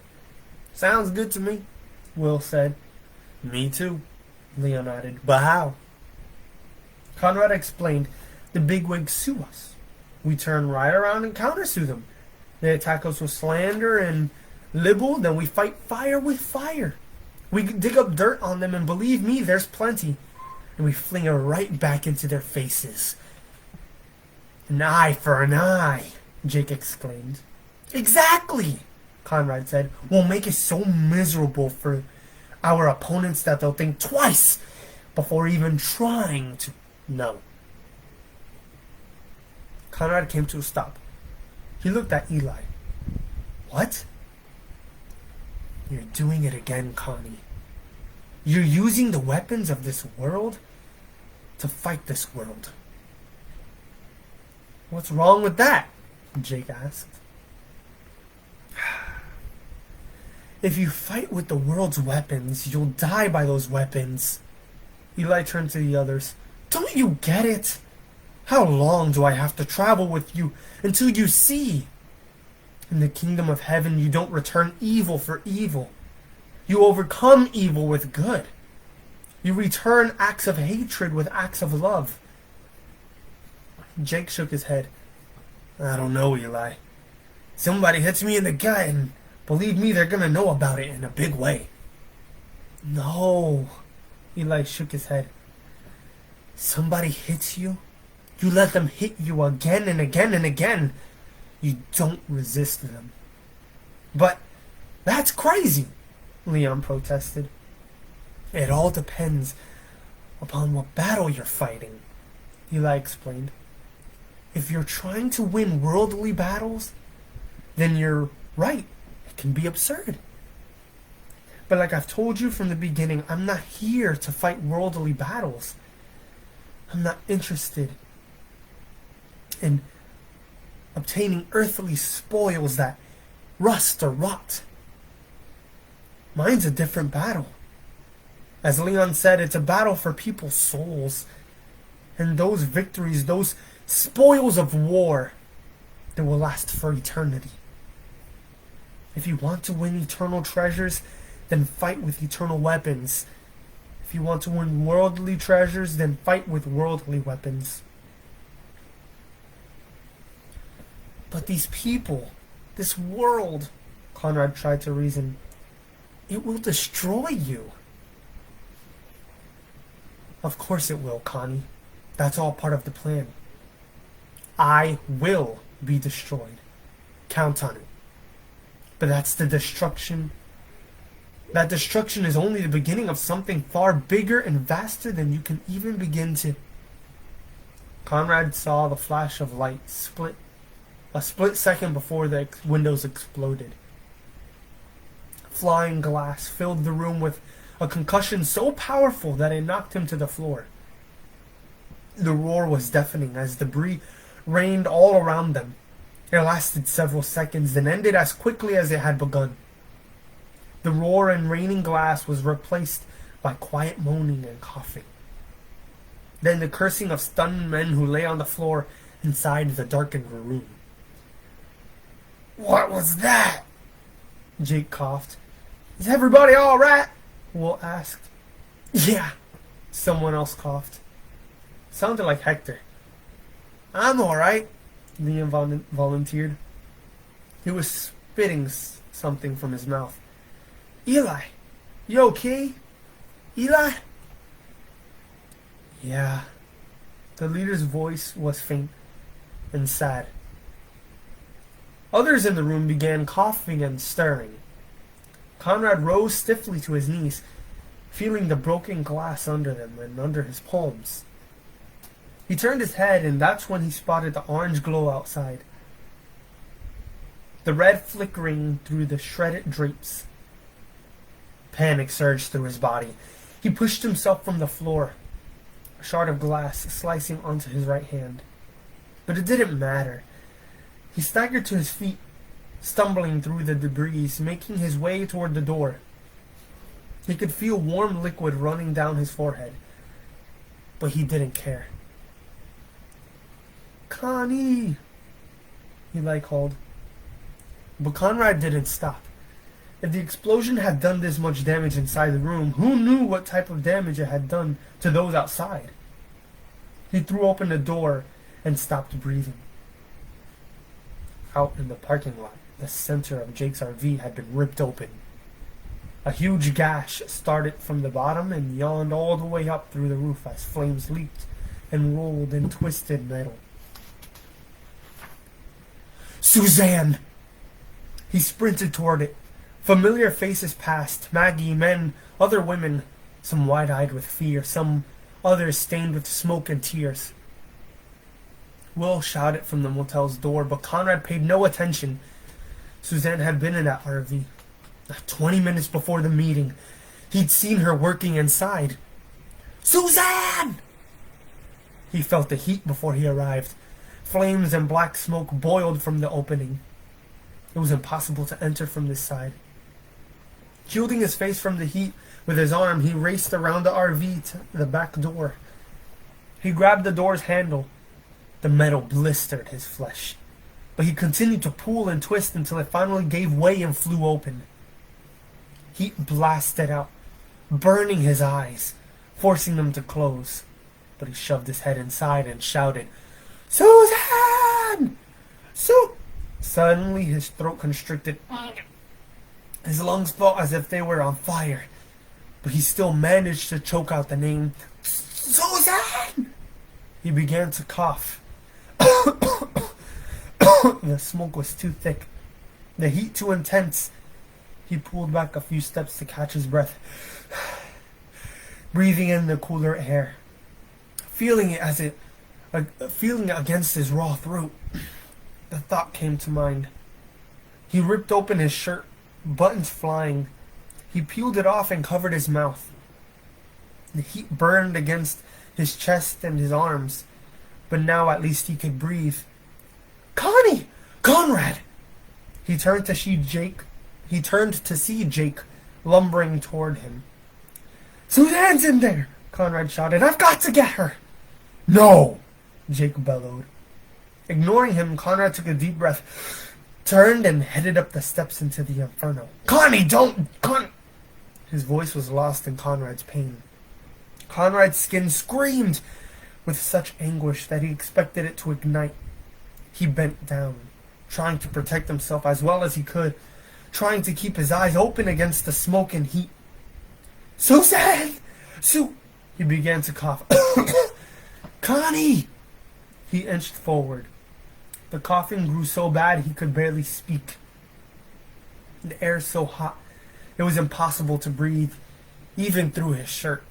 Sounds good to me, Will said. Me too, Leon added. But how? Conrad explained. The bigwigs sue us. We turn right around and countersue them. They attack us with slander and libel, then we fight fire with fire. We dig up dirt on them, and believe me, there's plenty. And we fling it right back into their faces. An eye for an eye, Jake exclaimed. Exactly, Conrad said. We'll make it so miserable for our opponents that they'll think twice before even trying to. No. Conrad came to a stop. He looked at Eli. What? You're doing it again, Connie. You're using the weapons of this world to fight this world. What's wrong with that? Jake asked. If you fight with the world's weapons, you'll die by those weapons. Eli turned to the others. Don't you get it? How long do I have to travel with you until you see? In the kingdom of heaven, you don't return evil for evil. You overcome evil with good. You return acts of hatred with acts of love. Jake shook his head. I don't know, Eli. Somebody hits me in the gut, and believe me, they're gonna know about it in a big way. No. Eli shook his head. Somebody hits you, you let them hit you again and again and again. You don't resist them. But that's crazy, Leon protested. It all depends upon what battle you're fighting, Eli explained. If you're trying to win worldly battles, then you're right. It can be absurd. But like I've told you from the beginning, I'm not here to fight worldly battles. I'm not interested in obtaining earthly spoils that rust or rot. Mine's a different battle. As Leon said, it's a battle for people's souls. And those victories, those spoils of war, that will last for eternity. If you want to win eternal treasures, then fight with eternal weapons. If you want to win worldly treasures, then fight with worldly weapons. But these people, this world, Conrad tried to reason, it will destroy you. Of course it will, Connie. That's all part of the plan. I will be destroyed. Count on it. But that's the destruction. That destruction is only the beginning of something far bigger and vaster than you can even begin to. Conrad saw the flash of light a split second before the windows exploded. Flying glass filled the room with a concussion so powerful that it knocked him to the floor. The roar was deafening as debris rained all around them. It lasted several seconds, then ended as quickly as it had begun. The roar and raining glass was replaced by quiet moaning and coughing. Then the cursing of stunned men who lay on the floor inside the darkened room. "What was that?" Jake coughed. "Is everybody all right?" Will asked. "Yeah," someone else coughed. Sounded like Hector. "I'm all right," Liam volunteered. He was spitting something from his mouth. "Eli, you okay? Eli?" "Yeah." The leader's voice was faint and sad. Others in the room began coughing and stirring. Conrad rose stiffly to his knees, feeling the broken glass under them and under his palms. He turned his head, and that's when he spotted the orange glow outside. The red flickering through the shredded drapes. Panic surged through his body. He pushed himself from the floor, a shard of glass slicing onto his right hand. But it didn't matter. He staggered to his feet, stumbling through the debris, making his way toward the door. He could feel warm liquid running down his forehead, but he didn't care. "Connie!" Eli called. But Conrad didn't stop. If the explosion had done this much damage inside the room, who knew what type of damage it had done to those outside? He threw open the door and stopped breathing. Out in the parking lot, the center of Jake's RV had been ripped open. A huge gash started from the bottom and yawned all the way up through the roof as flames leaped and rolled in twisted metal. "Suzanne!" He sprinted toward it. Familiar faces passed, Maggie, men, other women, some wide-eyed with fear, some others stained with smoke and tears. Will shouted from the motel's door, but Conrad paid no attention. Suzanne had been in that RV. 20 minutes before the meeting, he'd seen her working inside. "Suzanne!" He felt the heat before he arrived. Flames and black smoke boiled from the opening. It was impossible to enter from this side. Shielding his face from the heat with his arm, he raced around the RV to the back door. He grabbed the door's handle. The metal blistered his flesh, but he continued to pull and twist until it finally gave way and flew open. Heat blasted out, burning his eyes, forcing them to close. But he shoved his head inside and shouted, "Suzanne! Suddenly his throat constricted. His lungs felt as if they were on fire, but he still managed to choke out the name. "Suzanne!" He began to cough. The smoke was too thick, the heat too intense. He pulled back a few steps to catch his breath, breathing in the cooler air, feeling it against his raw throat. The thought came to mind. He ripped open his shirt, buttons flying. He peeled it off and covered his mouth. The heat burned against his chest and his arms, but now at least he could breathe. "Connie! Conrad!" He turned to see Jake lumbering toward him. "Suzanne's in there!" Conrad shouted. "I've got to get her!" "No!" Jake bellowed. Ignoring him, Conrad took a deep breath, turned, and headed up the steps into the inferno. "Connie, don't! His voice was lost in Conrad's pain. Conrad's skin screamed with such anguish that he expected it to ignite. He bent down, trying to protect himself as well as he could, trying to keep his eyes open against the smoke and heat. "Suzanne! He began to cough. Connie! He inched forward. The coughing grew so bad he could barely speak. The air so hot, it was impossible to breathe, even through his shirt.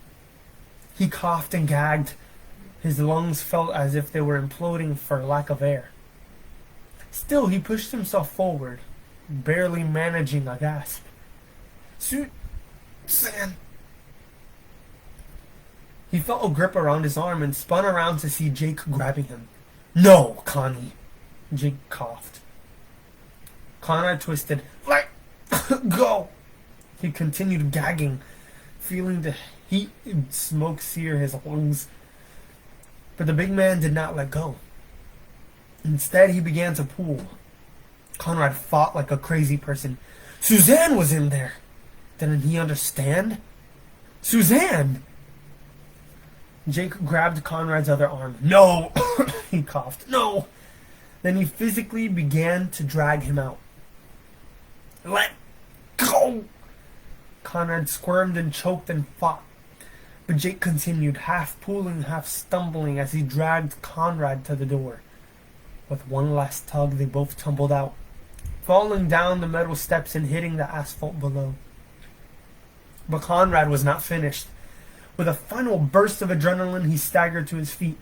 He coughed and gagged. His lungs felt as if they were imploding for lack of air. Still, he pushed himself forward, barely managing a gasp. Suzanne. He felt a grip around his arm and spun around to see Jake grabbing him. No, Connie. Jake coughed. Conrad twisted. Let go. He continued gagging, feeling the heat and smoke sear his lungs. But the big man did not let go. Instead, he began to pull. Conrad fought like a crazy person. Suzanne was in there. Didn't he understand? Suzanne! Jake grabbed Conrad's other arm. No! He coughed. No! Then he physically began to drag him out. Let go! Conrad squirmed and choked and fought. But Jake continued, half pulling, half stumbling as he dragged Conrad to the door. With one last tug, they both tumbled out, falling down the metal steps and hitting the asphalt below. But Conrad was not finished. With a final burst of adrenaline, he staggered to his feet.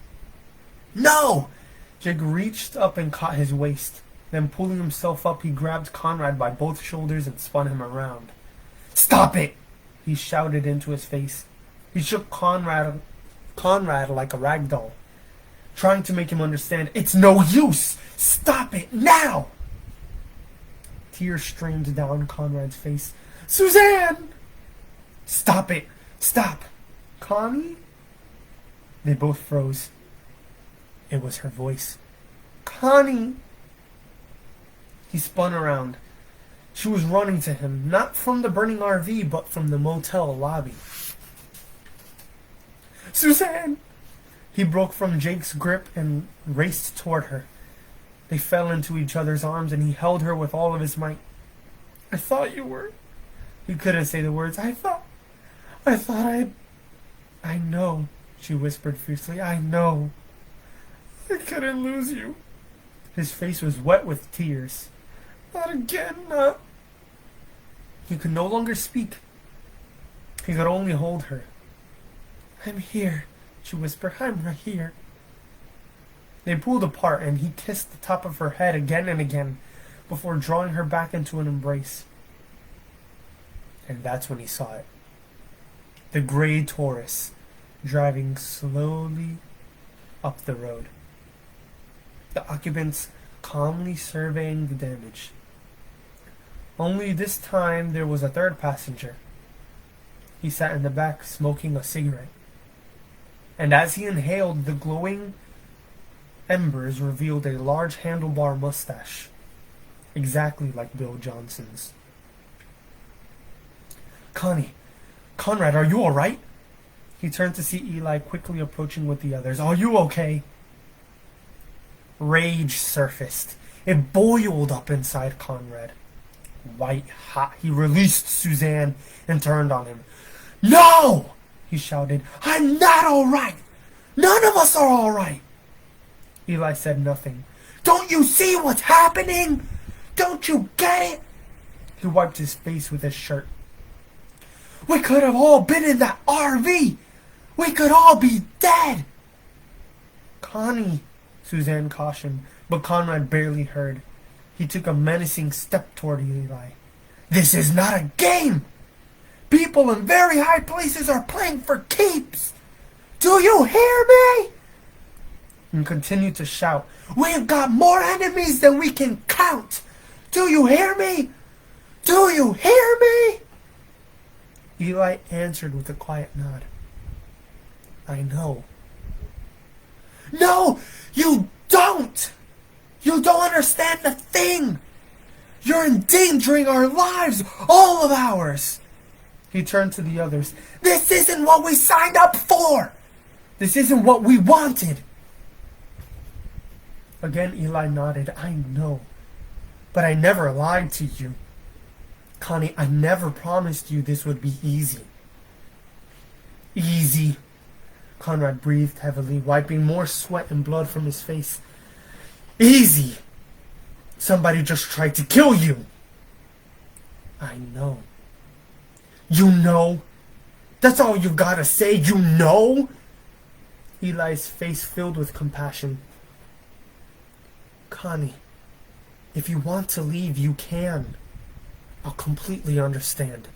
No! Jake reached up and caught his waist. Then, pulling himself up, he grabbed Conrad by both shoulders and spun him around. Stop it! He shouted into his face. He shook Conrad like a rag doll, trying to make him understand. It's no use! Stop it now! Tears streamed down Conrad's face. Suzanne! Stop it! Stop! Connie? They both froze. It was her voice. Connie! He spun around. She was running to him, not from the burning RV, but from the motel lobby. Suzanne! He broke from Jake's grip and raced toward her. They fell into each other's arms, and he held her with all of his might. I thought you were... He couldn't say the words. I thought I know, she whispered fiercely. I know. I couldn't lose you. His face was wet with tears. Not again, not... He could no longer speak. He could only hold her. I'm here, she whispered. I'm right here. They pulled apart, and he kissed the top of her head again and again before drawing her back into an embrace. And that's when he saw it. The gray Taurus driving slowly up the road. The occupants calmly surveying the damage. Only this time there was a third passenger. He sat in the back smoking a cigarette. And as he inhaled, the glowing embers revealed a large handlebar mustache, exactly like Bill Johnson's. Conrad, are you alright? He turned to see Eli quickly approaching with the others. Are you okay? Rage surfaced. It boiled up inside Conrad. White hot, he released Suzanne and turned on him. No! He shouted. I'm not alright! None of us are alright! Eli said nothing. Don't you see what's happening? Don't you get it? He wiped his face with his shirt. We could have all been in that RV! We could all be dead! Connie, Suzanne cautioned, but Conrad barely heard. He took a menacing step toward Eli. This is not a game! People in very high places are playing for keeps! Do you hear me? And continued to shout. We've got more enemies than we can count! Do you hear me? Do you hear me? Eli answered with a quiet nod. I know. No, you don't! You don't understand a thing! You're endangering our lives, all of ours! He turned to the others. This isn't what we signed up for! This isn't what we wanted! Again, Eli nodded. I know. But I never lied to you. Connie, I never promised you this would be easy. Easy. Conrad breathed heavily, wiping more sweat and blood from his face. Easy! Somebody just tried to kill you! I know. You know? That's all you gotta say, you know? Eli's face filled with compassion. Connie, if you want to leave, you can. I'll completely understand.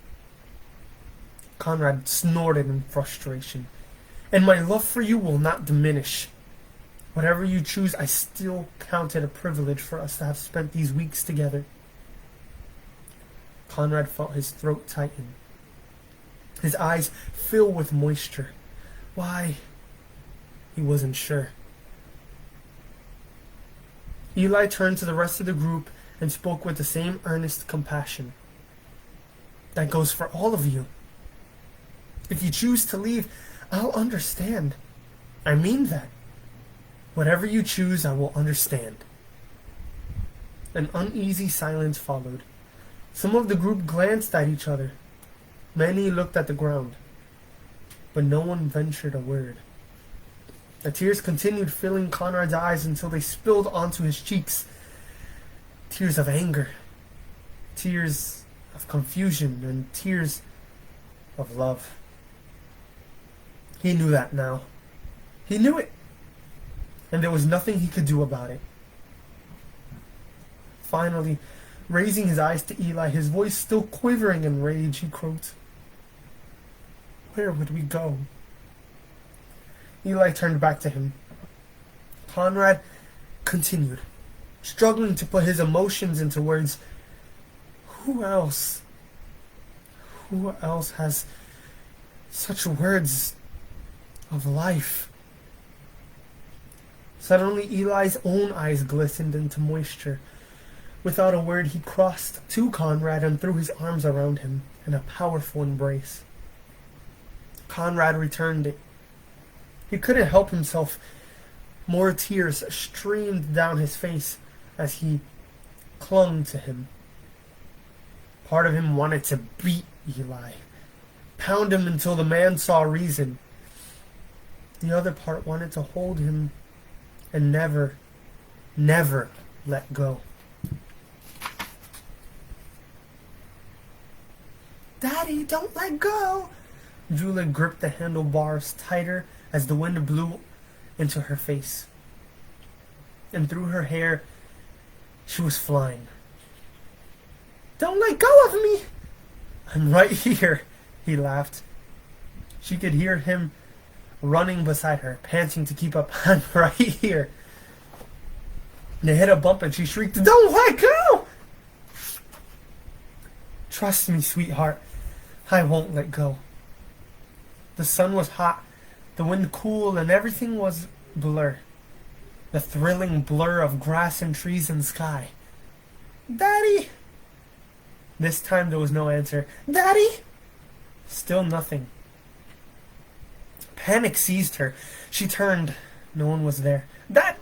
Conrad snorted in frustration. And my love for you will not diminish. Whatever you choose, I still count it a privilege for us to have spent these weeks together. Conrad felt his throat tighten. His eyes fill with moisture. Why? He wasn't sure. Eli turned to the rest of the group and spoke with the same earnest compassion. That goes for all of you. If you choose to leave, I'll understand. I mean that. Whatever you choose, I will understand. An uneasy silence followed. Some of the group glanced at each other. Many looked at the ground. But no one ventured a word. The tears continued filling Conrad's eyes until they spilled onto his cheeks. Tears of anger. Tears of confusion. And tears of love. He knew that now. He knew it. And there was nothing he could do about it. Finally, raising his eyes to Eli, his voice still quivering in rage, he croaked, "Where would we go?" Eli turned back to him. Conrad continued, struggling to put his emotions into words. Who else has such words of life? Suddenly, Eli's own eyes glistened into moisture. Without a word, he crossed to Conrad and threw his arms around him in a powerful embrace. Conrad returned it. He couldn't help himself. More tears streamed down his face as he clung to him. Part of him wanted to beat Eli, pound him until the man saw reason. The other part wanted to hold him and never, never let go. "Daddy, don't let go!" Julia gripped the handlebars tighter as the wind blew into her face. And through her hair, she was flying. "Don't let go of me!" "I'm right here," he laughed. She could hear him running beside her, panting to keep up. "I'm right here." They hit a bump and she shrieked, "Don't let go!" "Trust me, sweetheart. I won't let go." The sun was hot, the wind cool, and everything was blur. The thrilling blur of grass and trees and sky. "Daddy!" This time there was no answer. "Daddy!" Still nothing. Panic seized her. She turned. No one was there. "Dad!"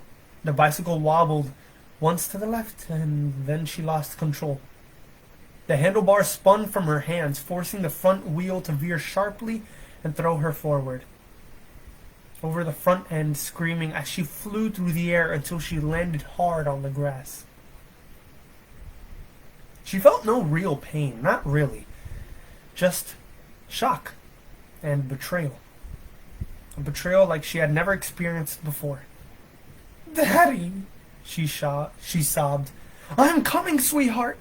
The bicycle wobbled once to the left, and then she lost control. The handlebars spun from her hands, forcing the front wheel to veer sharply and throw her forward. Over the front end, screaming as she flew through the air until she landed hard on the grass. She felt no real pain, not really. Just shock and betrayal. A betrayal like she had never experienced before. "Daddy!" she sobbed. "I'm coming, sweetheart!"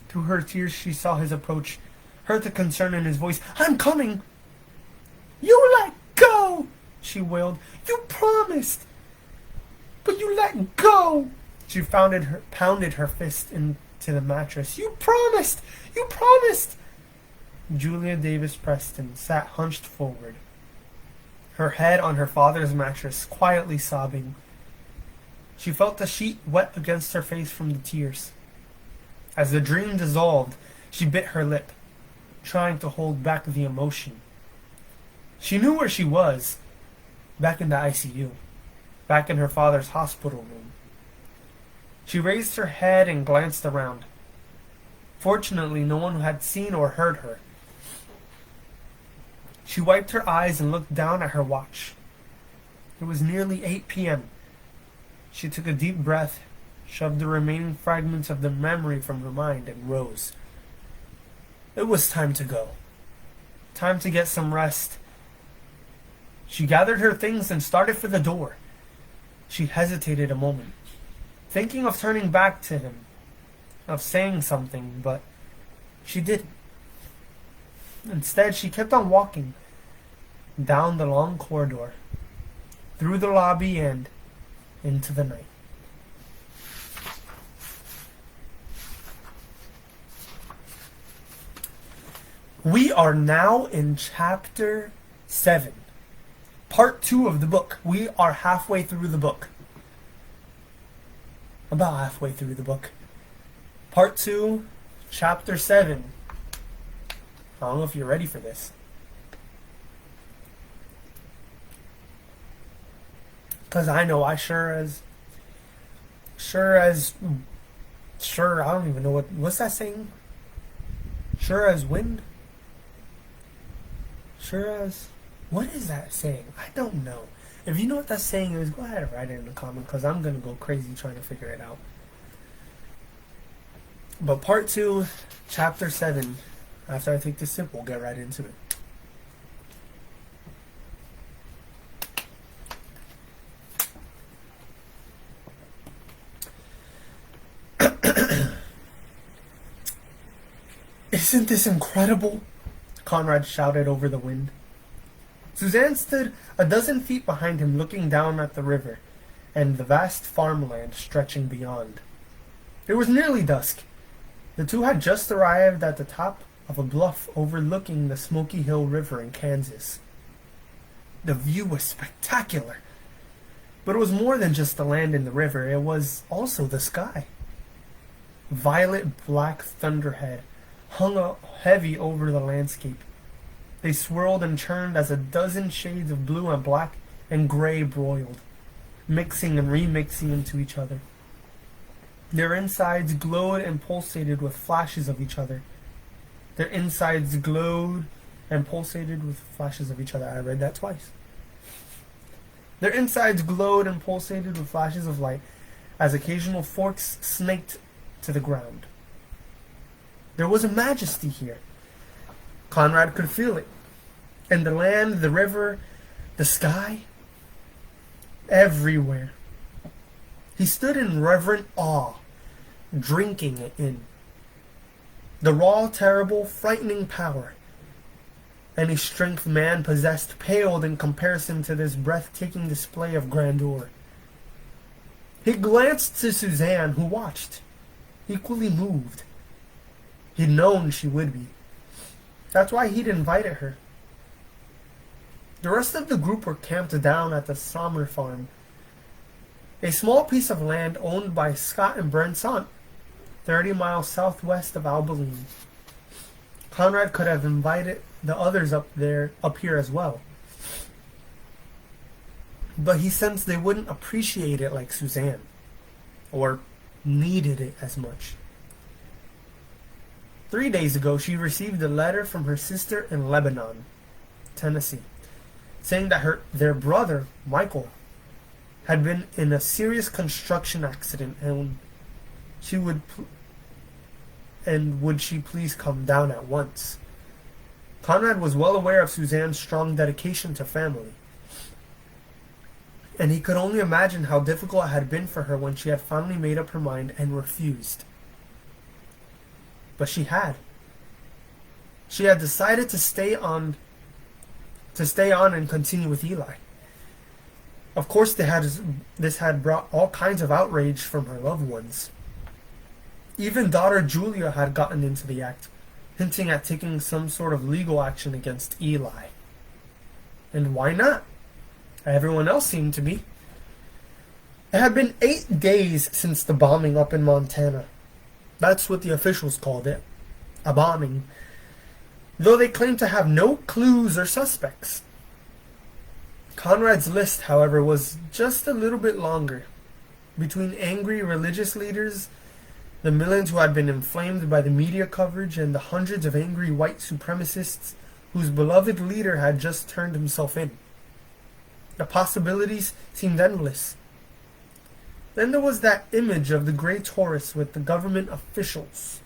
Through her tears she saw his approach, heard the concern in his voice. "I'm coming!" "You let go!" she wailed. "You promised! But you let go!" She pounded her fist into the mattress. "You promised! You promised!" Julia Davis Preston sat hunched forward, her head on her father's mattress, quietly sobbing. She felt the sheet wet against her face from the tears. As the dream dissolved, she bit her lip, trying to hold back the emotion. She knew where she was, back in the ICU, back in her father's hospital room. She raised her head and glanced around. Fortunately, no one had seen or heard her. She wiped her eyes and looked down at her watch. It was nearly 8 p.m. She took a deep breath, shoved the remaining fragments of the memory from her mind, and rose. It was time to go. Time to get some rest. She gathered her things and started for the door. She hesitated a moment, thinking of turning back to him, of saying something, but she didn't. Instead, she kept on walking down the long corridor, through the lobby, and into the night. We are now in chapter 7, part 2 of the book. We are halfway through the book. About halfway through the book. Part 2, chapter 7. I don't know if you're ready for this. Because I know I I don't even know what's that saying? Sure as wind? Sure as, what is that saying? I don't know. If you know what that saying is, go ahead and write it in the comment, because I'm going to go crazy trying to figure it out. But part 2, chapter 7, after I take this sip, we'll get right into it. Isn't this incredible? Conrad shouted over the wind. Suzanne stood a dozen feet behind him, looking down at the river and the vast farmland stretching beyond. It was nearly dusk. The two had just arrived at the top of a bluff overlooking the Smoky Hill River in Kansas. The view was spectacular, but it was more than just the land and the river. It was also the sky. Violet-black thunderhead hung up heavy over the landscape. They swirled and churned as a dozen shades of blue and black and gray broiled, mixing and remixing into each other. Their insides glowed and pulsated with flashes of each other. Their insides glowed and pulsated with flashes of each other. I read that twice. Their insides glowed and pulsated with flashes of light as occasional forks snaked to the ground. There was a majesty here. Conrad could feel it. And the land, the river, the sky, everywhere. He stood in reverent awe, drinking it in. The raw, terrible, frightening power. Any strength man possessed paled in comparison to this breathtaking display of grandeur. He glanced to Suzanne, who watched, equally moved. He'd known she would be. That's why he'd invited her. The rest of the group were camped down at the Sommer farm, a small piece of land owned by Scott and Brent Sant, 30 miles southwest of Abilene. Conrad could have invited the others up here as well, but he sensed they wouldn't appreciate it like Suzanne, or needed it as much. 3 days ago, she received a letter from her sister in Lebanon, Tennessee, saying that their brother, Michael, had been in a serious construction accident and would she please come down at once. Conrad was well aware of Suzanne's strong dedication to family, and he could only imagine how difficult it had been for her when she had finally made up her mind and refused. But she had. She had decided to stay on and continue with Eli. Of course, this had brought all kinds of outrage from her loved ones. Even daughter Julia had gotten into the act, hinting at taking some sort of legal action against Eli. And why not? Everyone else seemed to be. It had been 8 days since the bombing up in Montana. That's what the officials called it, a bombing, though they claimed to have no clues or suspects. Conrad's list, however, was just a little bit longer. Between angry religious leaders, the millions who had been inflamed by the media coverage, and the hundreds of angry white supremacists whose beloved leader had just turned himself in. The possibilities seemed endless. Then there was that image of the gray Taurus with the government officials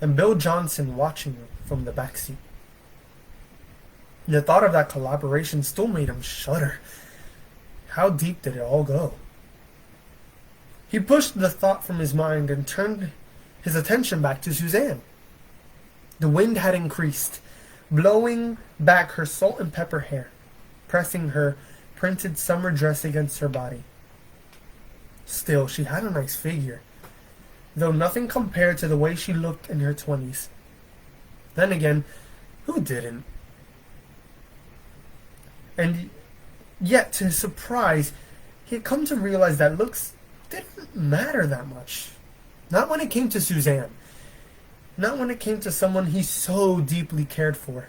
and Bill Johnson watching her from the backseat. The thought of that collaboration still made him shudder. How deep did it all go? He pushed the thought from his mind and turned his attention back to Suzanne. The wind had increased, blowing back her salt and pepper hair, pressing her printed summer dress against her body. Still, she had a nice figure, though nothing compared to the way she looked in her 20s. Then again, who didn't? And yet, to his surprise, he had come to realize that looks didn't matter that much. Not when it came to Suzanne. Not when it came to someone he so deeply cared for.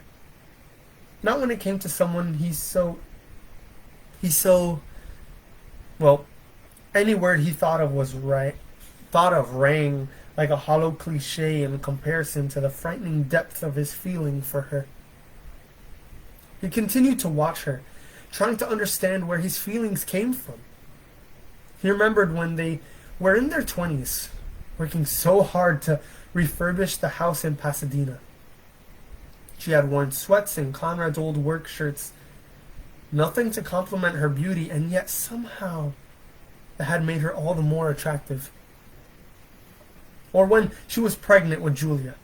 Not when it came to someone well, any word he thought of rang like a hollow cliche in comparison to the frightening depth of his feeling for her. He continued to watch her, trying to understand where his feelings came from. He remembered when they were in their 20s, working so hard to refurbish the house in Pasadena. She had worn sweats and Conrad's old work shirts, nothing to complement her beauty, and yet somehow it had made her all the more attractive. Or when she was pregnant with Julia.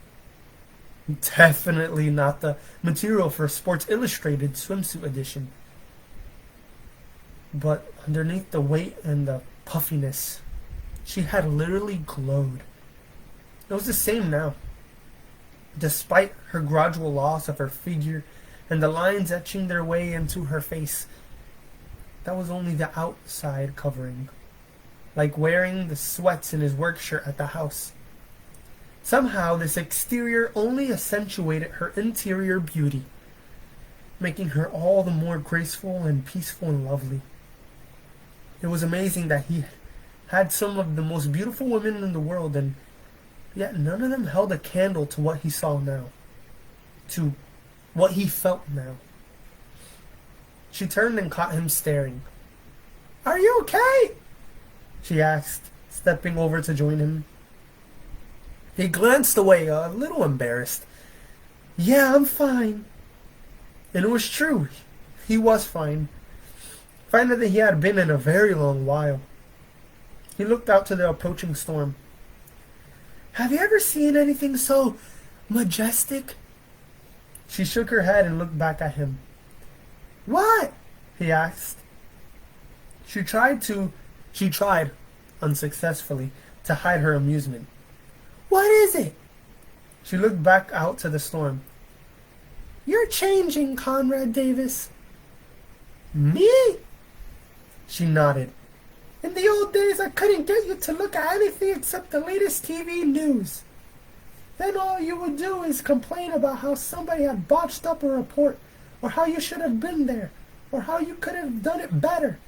Definitely not the material for a Sports Illustrated swimsuit edition. But underneath the weight and the puffiness, she had literally glowed. It was the same now. Despite her gradual loss of her figure and the lines etching their way into her face, that was only the outside covering, like wearing the sweats in his work shirt at the house. Somehow this exterior only accentuated her interior beauty, making her all the more graceful and peaceful and lovely. It was amazing that he had some of the most beautiful women in the world, and yet none of them held a candle to what he saw now, to what he felt now. She turned and caught him staring. "Are you okay?" she asked, stepping over to join him. He glanced away, a little embarrassed. "Yeah, I'm fine." And it was true. He was fine. Finer than he had been in a very long while. He looked out to the approaching storm. "Have you ever seen anything so majestic?" She shook her head and looked back at him. "What?" he asked. She tried, unsuccessfully, to hide her amusement. "What is it?" She looked back out to the storm. "You're changing, Conrad Davis." "Me?" She nodded. "In the old days, I couldn't get you to look at anything except the latest TV news. Then all you would do is complain about how somebody had botched up a report, or how you should have been there, or how you could have done it better.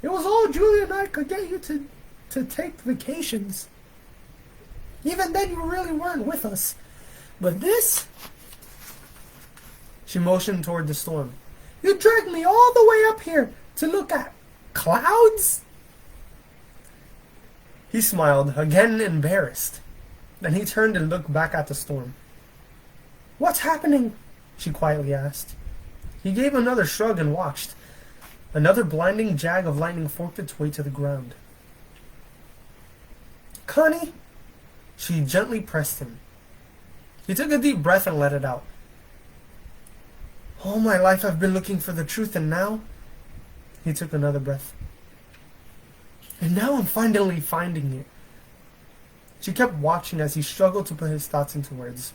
It was all Julia and I could get you to take vacations. Even then, you really weren't with us. But this..." She motioned toward the storm. "You dragged me all the way up here to look at clouds?" He smiled, again embarrassed. Then he turned and looked back at the storm. "What's happening?" she quietly asked. He gave another shrug and watched. Another blinding jag of lightning forked its way to the ground. "Connie?" She gently pressed him. He took a deep breath and let it out. "All my life I've been looking for the truth, and now..." He took another breath. "And now I'm finally finding it." She kept watching as he struggled to put his thoughts into words.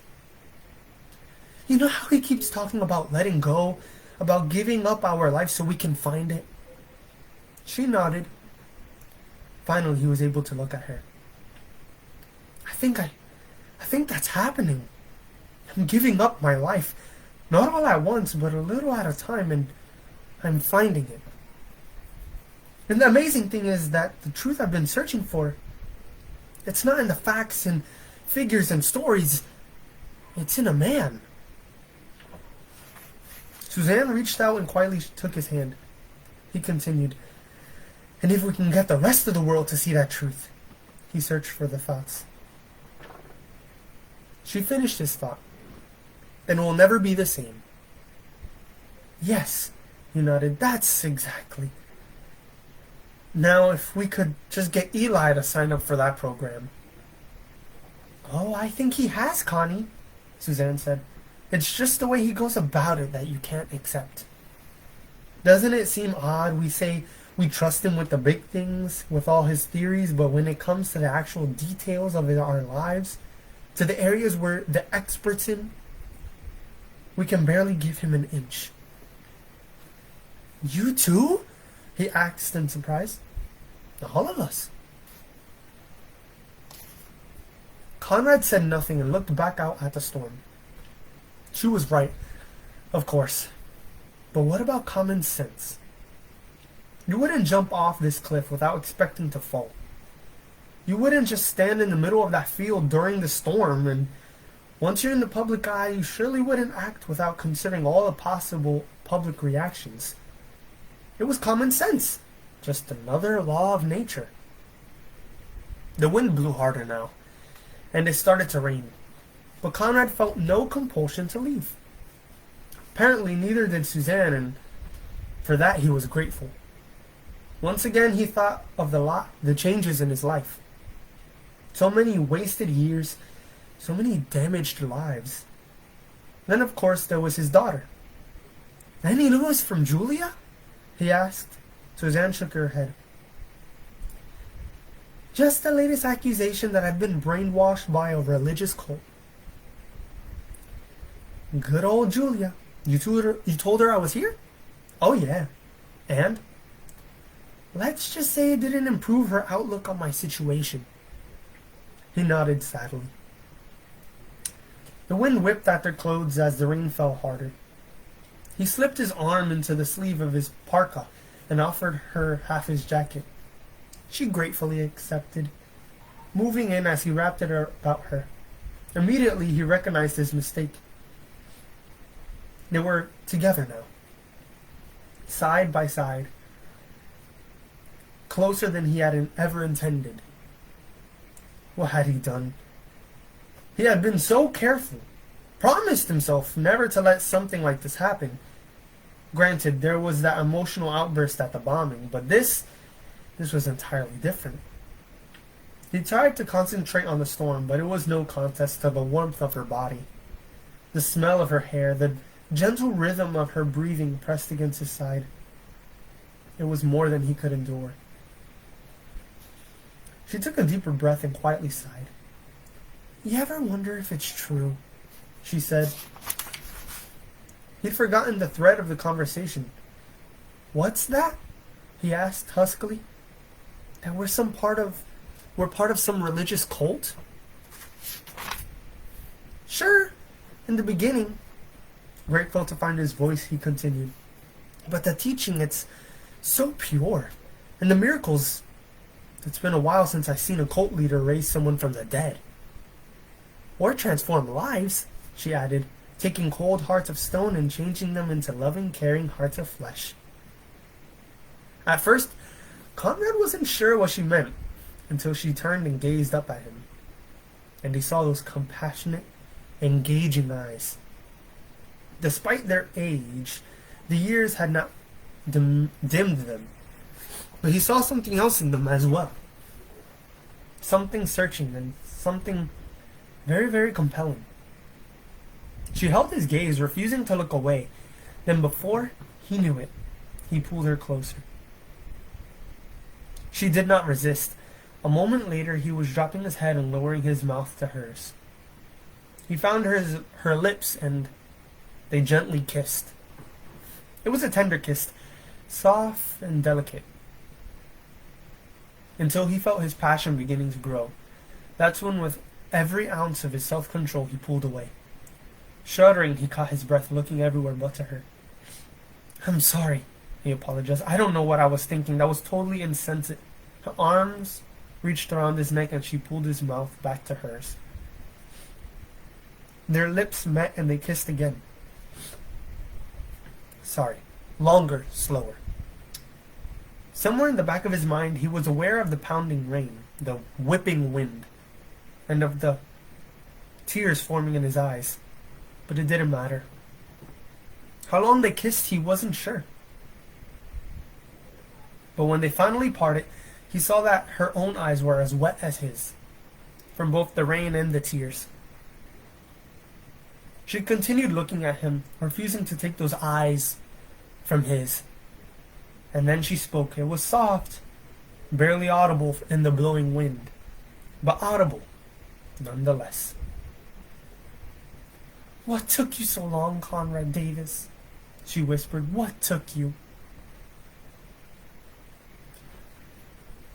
"You know how he keeps talking about letting go, about giving up our life so we can find it?" She nodded. Finally, he was able to look at her. I think that's happening. I'm giving up my life, not all at once, but a little at a time, and I'm finding it. And the amazing thing is that the truth I've been searching for, it's not in the facts and figures and stories. It's in a man. Suzanne reached out and quietly took his hand. he continued. And if we can get the rest of the world to see that truth. He searched for the thoughts. She finished his thought. Then we'll never be the same. Yes, he nodded. That's exactly. Now, if we could just get Eli to sign up for that program. Oh, I think he has, Connie, Suzanne said. It's just the way he goes about it that you can't accept. Doesn't it seem odd we say we trust him with the big things, with all his theories, but when it comes to the actual details of our lives, to the areas we're the experts in, we can barely give him an inch. You too? He asked in surprise. All of us. Conrad said nothing and looked back out at the storm. She was right, of course. But what about common sense? You wouldn't jump off this cliff without expecting to fall. You wouldn't just stand in the middle of that field during the storm, and once you're in the public eye, you surely wouldn't act without considering all the possible public reactions. It was common sense. Just another law of nature. The wind blew harder now, and it started to rain. But Conrad felt no compulsion to leave. Apparently neither did Suzanne, and for that he was grateful. Once again he thought of the changes in his life. So many wasted years, so many damaged lives. Then of course there was his daughter. Any news from Julia? He asked. Suzanne shook her head. Just the latest accusation that I've been brainwashed by a religious cult. Good old Julia. You told her I was here? Oh yeah. And? Let's just say it didn't improve her outlook on my situation. He nodded sadly. The wind whipped at their clothes as the rain fell harder. He slipped his arm into the sleeve of his parka and offered her half his jacket. She gratefully accepted, moving in as he wrapped it about her. Immediately he recognized his mistake. They were together now, side by side, closer than he had ever intended. What had he done? He had been so careful, promised himself never to let something like this happen. Granted, there was that emotional outburst at the bombing, but this was entirely different. He tried to concentrate on the storm, but it was no contest to the warmth of her body, the smell of her hair, the gentle rhythm of her breathing pressed against his side. It was more than he could endure. She took a deeper breath and quietly sighed. You ever wonder if it's true? She said. He'd forgotten the thread of the conversation. What's that? He asked huskily. That we're part of some religious cult? Sure, in the beginning. Grateful to find his voice, he continued. But the teaching, it's so pure. And the miracles, it's been a while since I've seen a cult leader raise someone from the dead. Or transform lives, she added, taking cold hearts of stone and changing them into loving, caring hearts of flesh. At first, Conrad wasn't sure what she meant, until she turned and gazed up at him. And he saw those compassionate, engaging eyes. Despite their age, the years had not dimmed them. But he saw something else in them as well. Something searching and something very, very compelling. She held his gaze, refusing to look away. Then before he knew it, he pulled her closer. She did not resist. A moment later, he was dropping his head and lowering his mouth to hers. He found her lips and they gently kissed. It was a tender kiss, soft and delicate, until he felt his passion beginning to grow. That's when, with every ounce of his self-control, he pulled away. Shuddering, he caught his breath, looking everywhere but to her. I'm sorry, he apologized. I don't know what I was thinking. That was totally insensitive. Her arms reached around his neck and she pulled his mouth back to hers. Their lips met and they kissed again. Sorry. Longer, slower. Somewhere in the back of his mind, he was aware of the pounding rain, the whipping wind, and of the tears forming in his eyes. But it didn't matter. How long they kissed, he wasn't sure. But when they finally parted, he saw that her own eyes were as wet as his, from both the rain and the tears. She continued looking at him, refusing to take those eyes from his. And then she spoke. It was soft, barely audible in the blowing wind, but audible nonetheless. "What took you so long, Conrad Davis?" she whispered. "What took you?"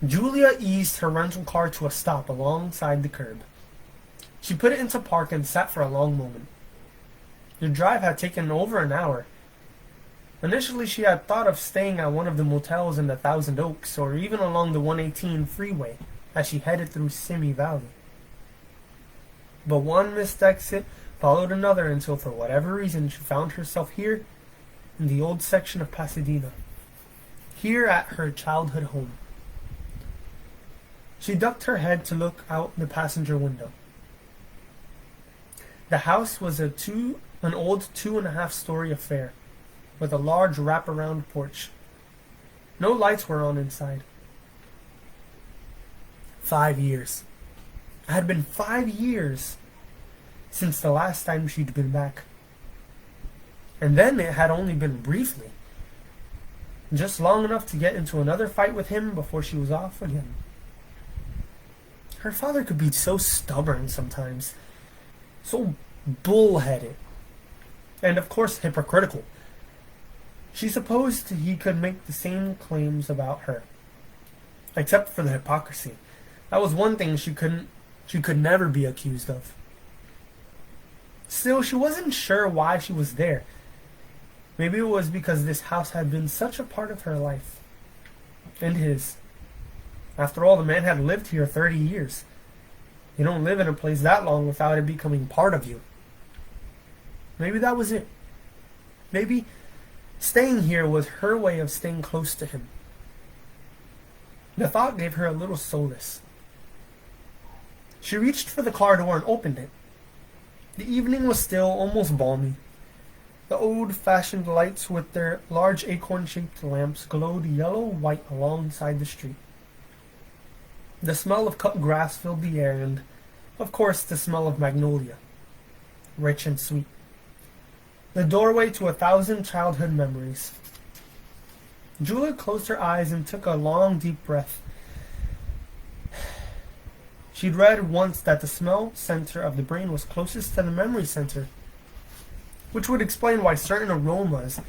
Julia eased her rental car to a stop alongside the curb. She put it into park and sat for a long moment. The drive had taken over an hour. Initially, she had thought of staying at one of the motels in the Thousand Oaks or even along the 118 freeway as she headed through Simi Valley. But one missed exit followed another until, for whatever reason, she found herself here in the old section of Pasadena, here at her childhood home. She ducked her head to look out the passenger window. The house was an old 2.5-story affair, with a large wraparound porch. No lights were on inside. 5 years. It had been 5 years since the last time she'd been back. And then it had only been briefly. Just long enough to get into another fight with him before she was off again. Her father could be so stubborn sometimes. So bullheaded. And of course hypocritical. She supposed he could make the same claims about her. Except for the hypocrisy. That was one thing she could never be accused of. Still, she wasn't sure why she was there. Maybe it was because this house had been such a part of her life. And his. After all, the man had lived here 30 years. You don't live in a place that long without it becoming part of you. Maybe that was it. Maybe staying here was her way of staying close to him. The thought gave her a little solace. She reached for the car door and opened it. The evening was still, almost balmy. The old-fashioned lights with their large acorn-shaped lamps glowed yellow-white alongside the street. The smell of cut grass filled the air and, of course, the smell of magnolia, rich and sweet. The doorway to 1,000 childhood memories. Julia closed her eyes and took a long, deep breath. She'd read once that the smell center of the brain was closest to the memory center, which would explain why certain aromas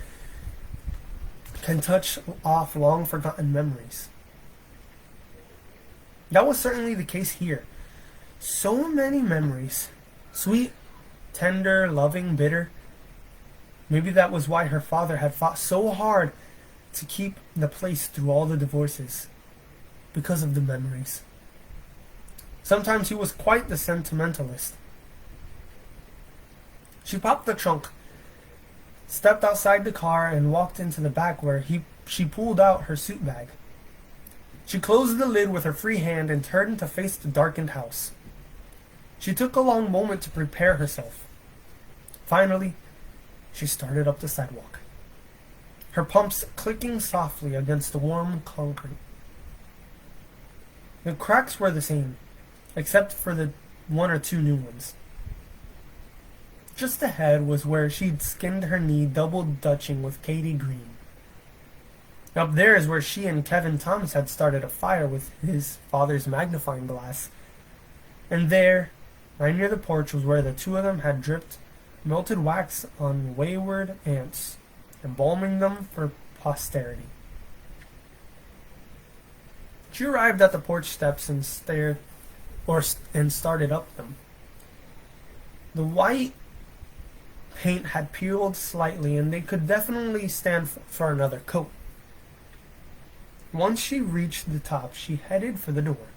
can touch off long-forgotten memories. That was certainly the case here. So many memories. Sweet, tender, loving, bitter. Maybe that was why her father had fought so hard to keep the place through all the divorces. Because of the memories. Sometimes he was quite the sentimentalist. She popped the trunk, stepped outside the car, and walked into the back where she pulled out her suit bag. She closed the lid with her free hand and turned to face the darkened house. She took a long moment to prepare herself. Finally, she started up the sidewalk, her pumps clicking softly against the warm concrete. The cracks were the same, except for the 1 or 2 new ones. Just ahead was where she'd skinned her knee double dutching with Katie Green. Up there is where she and Kevin Thomas had started a fire with his father's magnifying glass. And there, right near the porch, was where the two of them had dripped melted wax on wayward ants, embalming them for posterity. She arrived at the porch steps and started up them. The white paint had peeled slightly, and they could definitely stand for another coat. Once she reached the top, she headed for the door.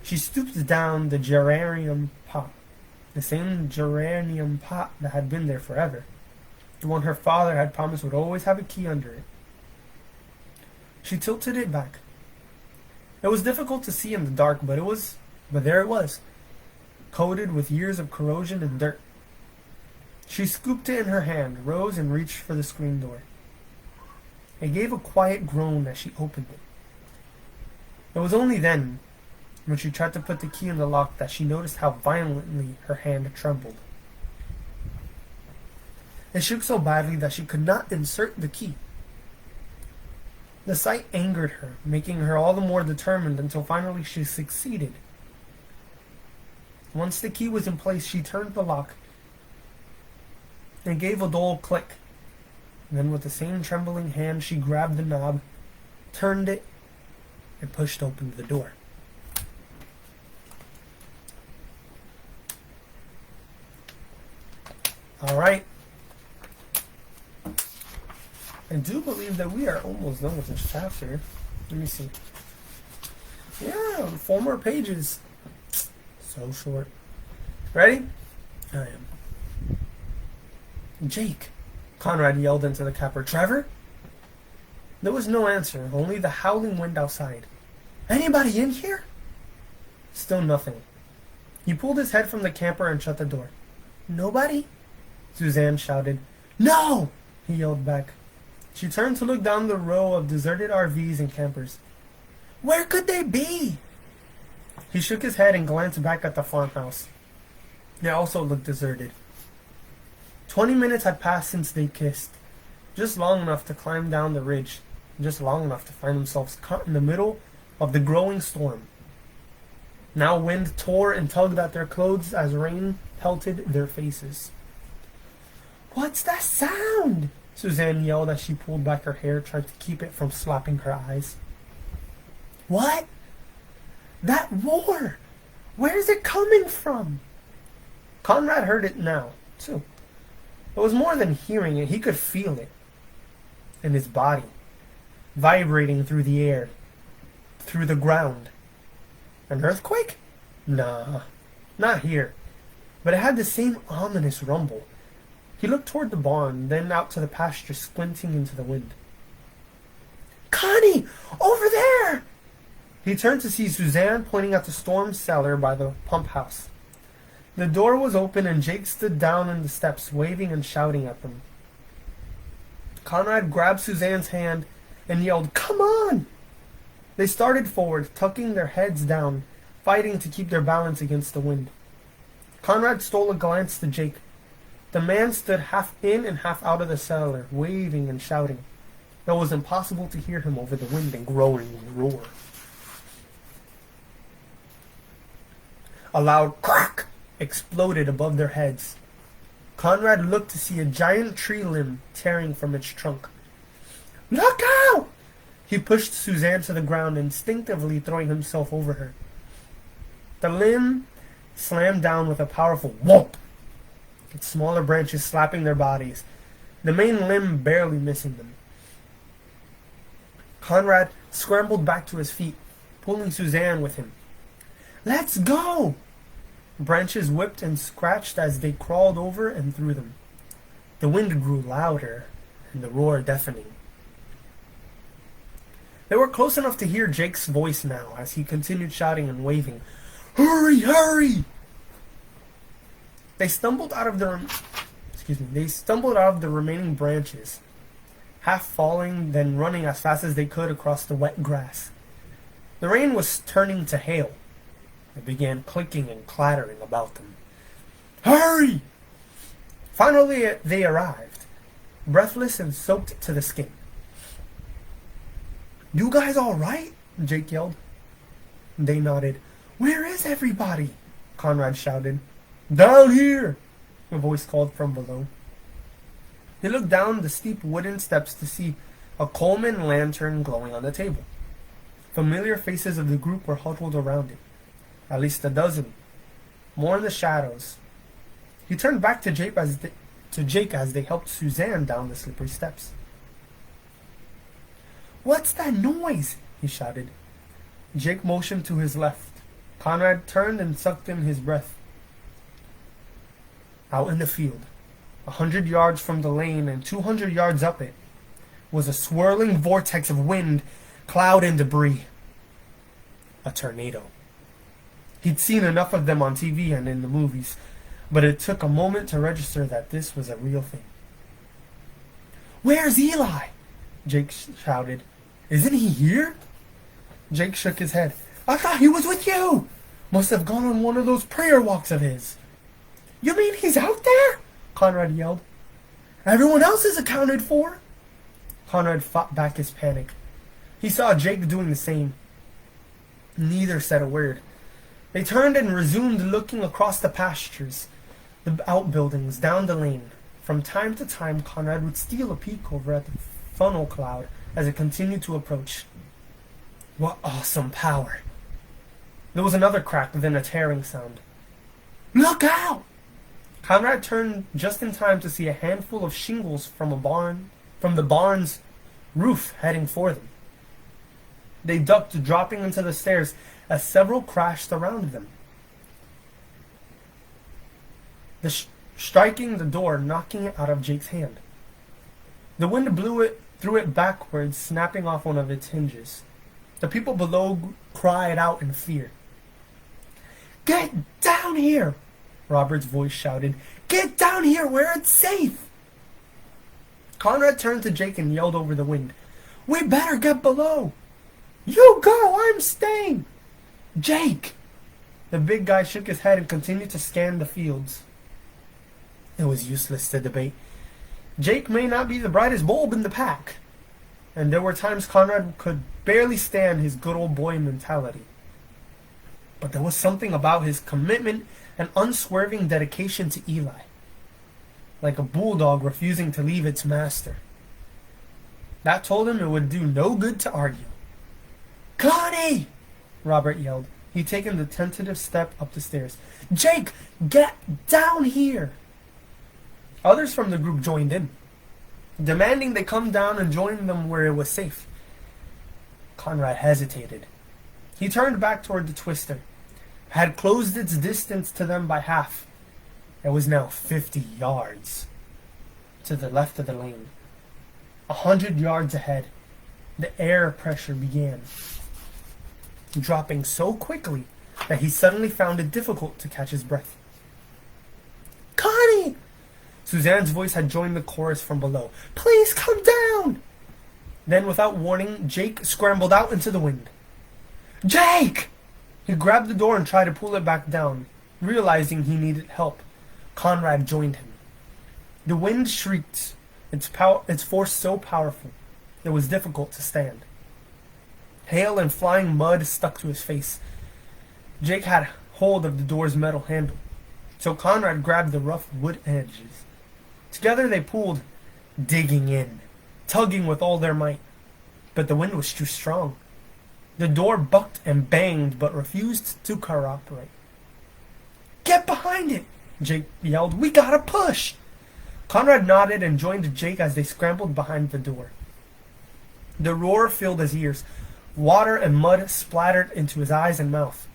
She stooped down the geranium pot, the same geranium pot that had been there forever, the one her father had promised would always have a key under it. She tilted it back. It was difficult to see in the dark, but there it was, coated with years of corrosion and dirt. She scooped it in her hand, rose, and reached for the screen door. It gave a quiet groan as she opened it. It was only then, when she tried to put the key in the lock, that she noticed how violently her hand trembled. It shook so badly that she could not insert the key. The sight angered her, making her all the more determined until finally she succeeded. Once the key was in place, she turned the lock and gave a dull click. Then with the same trembling hand, she grabbed the knob, turned it, and pushed open the door. All right. I do believe that we are almost done with this chapter. Let me see. Yeah, 4 more pages. So short. Ready? I am. Jake, Conrad yelled into the capper. Trevor? There was no answer, only the howling wind outside. Anybody in here? Still nothing. He pulled his head from the camper and shut the door. Nobody? Suzanne shouted. No! He yelled back. She turned to look down the row of deserted RVs and campers. Where could they be? He shook his head and glanced back at the farmhouse. It also looked deserted. 20 minutes had passed since they kissed, just long enough to climb down the ridge, just long enough to find themselves caught in the middle of the growing storm. Now wind tore and tugged at their clothes as rain pelted their faces. What's that sound? Suzanne yelled as she pulled back her hair, trying to keep it from slapping her eyes. What? That roar! Where's it coming from? Conrad heard it now, too. It was more than hearing it. He could feel it in his body, vibrating through the air, through the ground. An earthquake? Nah, not here. But it had the same ominous rumble. He looked toward the barn, then out to the pasture, squinting into the wind. Connie! Over there! He turned to see Suzanne pointing at the storm cellar by the pump house. The door was open and Jake stood down on the steps, waving and shouting at them. Conrad grabbed Suzanne's hand and yelled, Come on! They started forward, tucking their heads down, fighting to keep their balance against the wind. Conrad stole a glance to Jake. The man stood half in and half out of the cellar, waving and shouting. It was impossible to hear him over the wind and growing roar. A loud crack exploded above their heads. Conrad looked to see a giant tree limb tearing from its trunk. Look out! He pushed Suzanne to the ground, instinctively throwing himself over her. The limb slammed down with a powerful whoop, its smaller branches slapping their bodies, the main limb barely missing them. Conrad scrambled back to his feet, pulling Suzanne with him. Let's go! Branches whipped and scratched as they crawled over and through them. The wind grew louder, and the roar deafening. They were close enough to hear Jake's voice now as he continued shouting and waving. Hurry, hurry! They stumbled out of the remaining branches, half falling, then running as fast as they could across the wet grass. The rain was turning to hail. It began clicking and clattering about them. Hurry! Finally they arrived, breathless and soaked to the skin. You guys all right? Jake yelled. They nodded. Where is everybody? Conrad shouted. Down here! A voice called from below. They looked down the steep wooden steps to see a Coleman lantern glowing on the table. Familiar faces of the group were huddled around it. At least a dozen. More in the shadows. He turned back to Jake as they helped Suzanne down the slippery steps. What's that noise? He shouted. Jake motioned to his left. Conrad turned and sucked in his breath. Out in the field, 100 yards from the lane and 200 yards up it, was a swirling vortex of wind Cloud and debris. A tornado. He'd seen enough of them on TV and in the movies, but it took a moment to register that this was a real thing. "Where's Eli?" Jake shouted. "Isn't he here?" Jake shook his head. "I thought he was with you. Must have gone on one of those prayer walks of his." "You mean he's out there?" Conrad yelled. "Everyone else is accounted for." Conrad fought back his panic. He saw Jake doing the same. Neither said a word. They turned and resumed looking across the pastures, the outbuildings, down the lane. From time to time, Conrad would steal a peek over at the funnel cloud as it continued to approach. What awesome power! There was another crack, then a tearing sound. "Look out!" Conrad turned just in time to see a handful of shingles from the barn's roof heading for them. They ducked, dropping into the stairs as several crashed around them, striking the door, knocking it out of Jake's hand. The wind threw it backwards, snapping off one of its hinges. The people below cried out in fear. "Get down here!" Robert's voice shouted. "Get down here where it's safe!" Conrad turned to Jake and yelled over the wind. "We better get below!" "You go! I'm staying!" "Jake!" The big guy shook his head and continued to scan the fields. It was useless to debate. Jake may not be the brightest bulb in the pack, and there were times Conrad could barely stand his good old boy mentality. But there was something about his commitment and unswerving dedication to Eli, like a bulldog refusing to leave its master. That told him it would do no good to argue. "Connie!" Robert yelled. He'd taken the tentative step up the stairs. "Jake, get down here!" Others from the group joined in, demanding they come down and join them where it was safe. Conrad hesitated. He turned back toward the twister, had closed its distance to them by half. It was now 50 yards to the left of the lane. 100 yards ahead, the air pressure began, dropping so quickly that he suddenly found it difficult to catch his breath. "Connie!" Suzanne's voice had joined the chorus from below. "Please come down!" Then, without warning, Jake scrambled out into the wind. "Jake!" He grabbed the door and tried to pull it back down, realizing he needed help. Conrad joined him. The wind shrieked, its force so powerful it was difficult to stand. Hail and flying mud stuck to his face. Jake had hold of the door's metal handle, so Conrad grabbed the rough wood edges. Together they pulled, digging in, tugging with all their might. But the wind was too strong. The door bucked and banged, but refused to cooperate. "Get behind it!" Jake yelled. "We gotta push!" Conrad nodded and joined Jake as they scrambled behind the door. The roar filled his ears. Water and mud splattered into his eyes and mouth.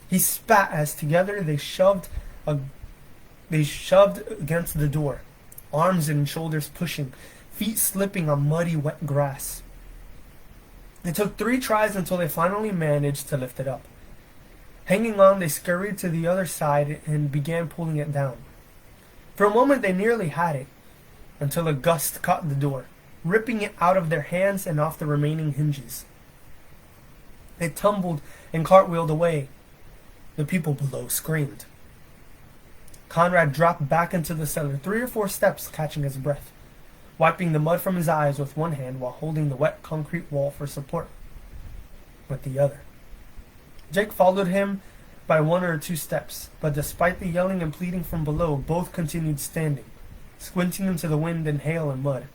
He spat as together they shoved against the door, arms and shoulders pushing, feet slipping on muddy, wet grass. It took 3 tries until they finally managed to lift it up. Hanging on, they scurried to the other side and began pulling it down. For a moment they nearly had it, until a gust caught the door, ripping it out of their hands and off the remaining hinges. It tumbled and cartwheeled away. The people below screamed. Conrad dropped back into the cellar, 3 or 4 steps, catching his breath, wiping the mud from his eyes with one hand while holding the wet concrete wall for support with the other. Jake followed him by 1 or 2 steps, but despite the yelling and pleading from below, both continued standing, squinting into the wind and hail and mud.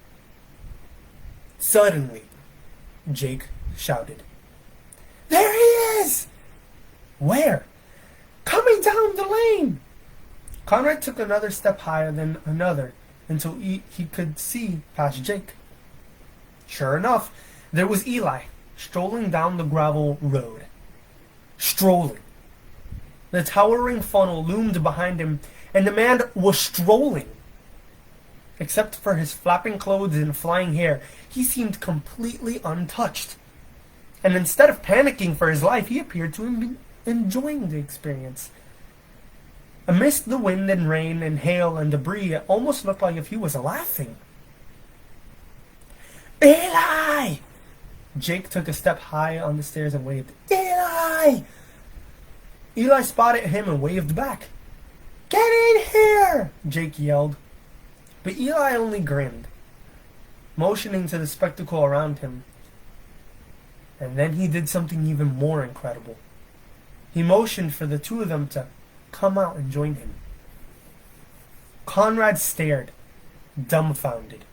Suddenly, Jake shouted, "There he is!" "Where?" "Coming down the lane!" Conrad took another step higher, then another, until he could see past Jake. Sure enough, there was Eli, strolling down the gravel road. Strolling. The towering funnel loomed behind him, and the man was strolling. Except for his flapping clothes and flying hair, he seemed completely untouched. And instead of panicking for his life, he appeared to be enjoying the experience. Amidst the wind and rain and hail and debris, it almost looked like if he was laughing. Eli! Jake took a step high on the stairs and waved. Eli! Eli spotted him and waved back. Get in here! Jake yelled. But Eli only grinned, motioning to the spectacle around him. And then he did something even more incredible. He motioned for the two of them to come out and join him. Conrad stared, dumbfounded.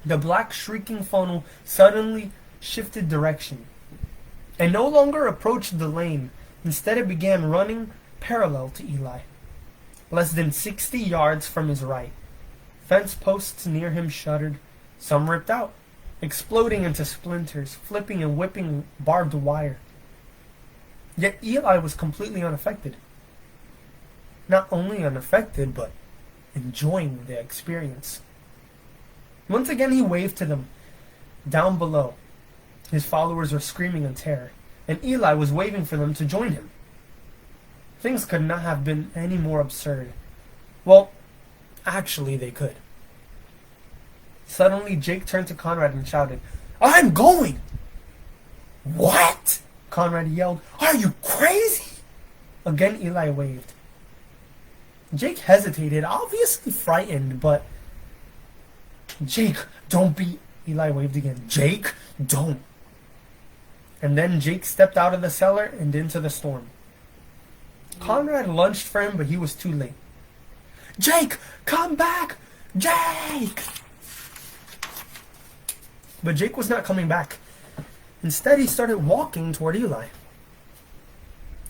The black shrieking funnel suddenly shifted direction and no longer approached the lane. Instead, it began running parallel to Eli, less than 60 yards from his right. Fence posts near him shuddered, some ripped out, exploding into splinters, flipping and whipping barbed wire. Yet Eli was completely unaffected. Not only unaffected, but enjoying the experience. Once again he waved to them. Down below, his followers were screaming in terror, and Eli was waving for them to join him. Things could not have been any more absurd. Well, actually they could. Suddenly Jake turned to Conrad and shouted, I'm going! What? Conrad yelled. Are you crazy? Again Eli waved. Jake hesitated, obviously frightened, but... Jake, don't be... Eli waved again. Jake, don't. And then Jake stepped out of the cellar and into the storm. Conrad lunged for him, but he was too late. Jake, come back! Jake! But Jake was not coming back. Instead, he started walking toward Eli.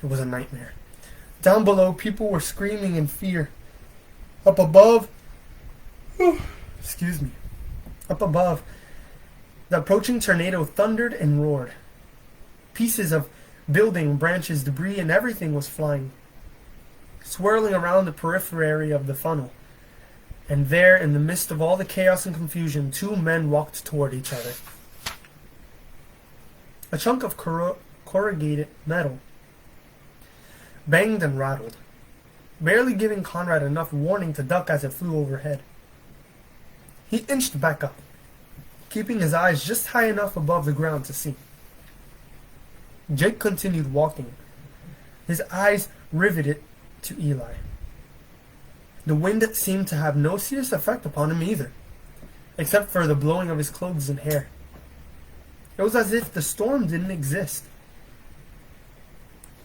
It was a nightmare. Down below, people were screaming in fear. Up above, excuse me. Up above, the approaching tornado thundered and roared. Pieces of building, branches, debris, and everything was flying, swirling around the periphery of the funnel. And there, in the midst of all the chaos and confusion, two men walked toward each other. A chunk of corrugated metal banged and rattled, barely giving Conrad enough warning to duck as it flew overhead. He inched back up, keeping his eyes just high enough above the ground to see. Jake continued walking, his eyes riveted to Eli. The wind seemed to have no serious effect upon him either, except for the blowing of his clothes and hair. It was as if the storm didn't exist.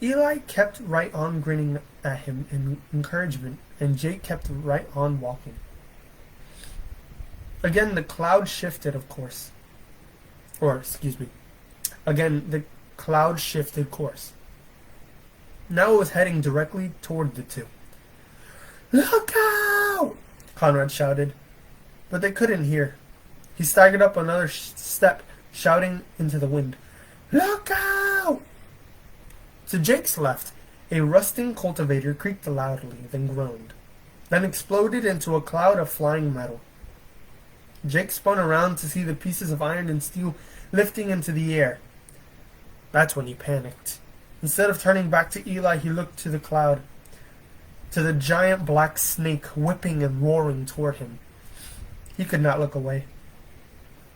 Eli kept right on grinning at him in encouragement, and Jake kept right on walking. Again, the cloud shifted, of course. Again, the cloud shifted course. Now it was heading directly toward the two. Look out! Conrad shouted, but they couldn't hear. He staggered up another step, shouting into the wind, Look out! To Jake's left, a rusting cultivator creaked loudly, then groaned, then exploded into a cloud of flying metal. Jake spun around to see the pieces of iron and steel lifting into the air. That's when he panicked. Instead of turning back to Eli, he looked to the cloud, to the giant black snake whipping and roaring toward him. He could not look away.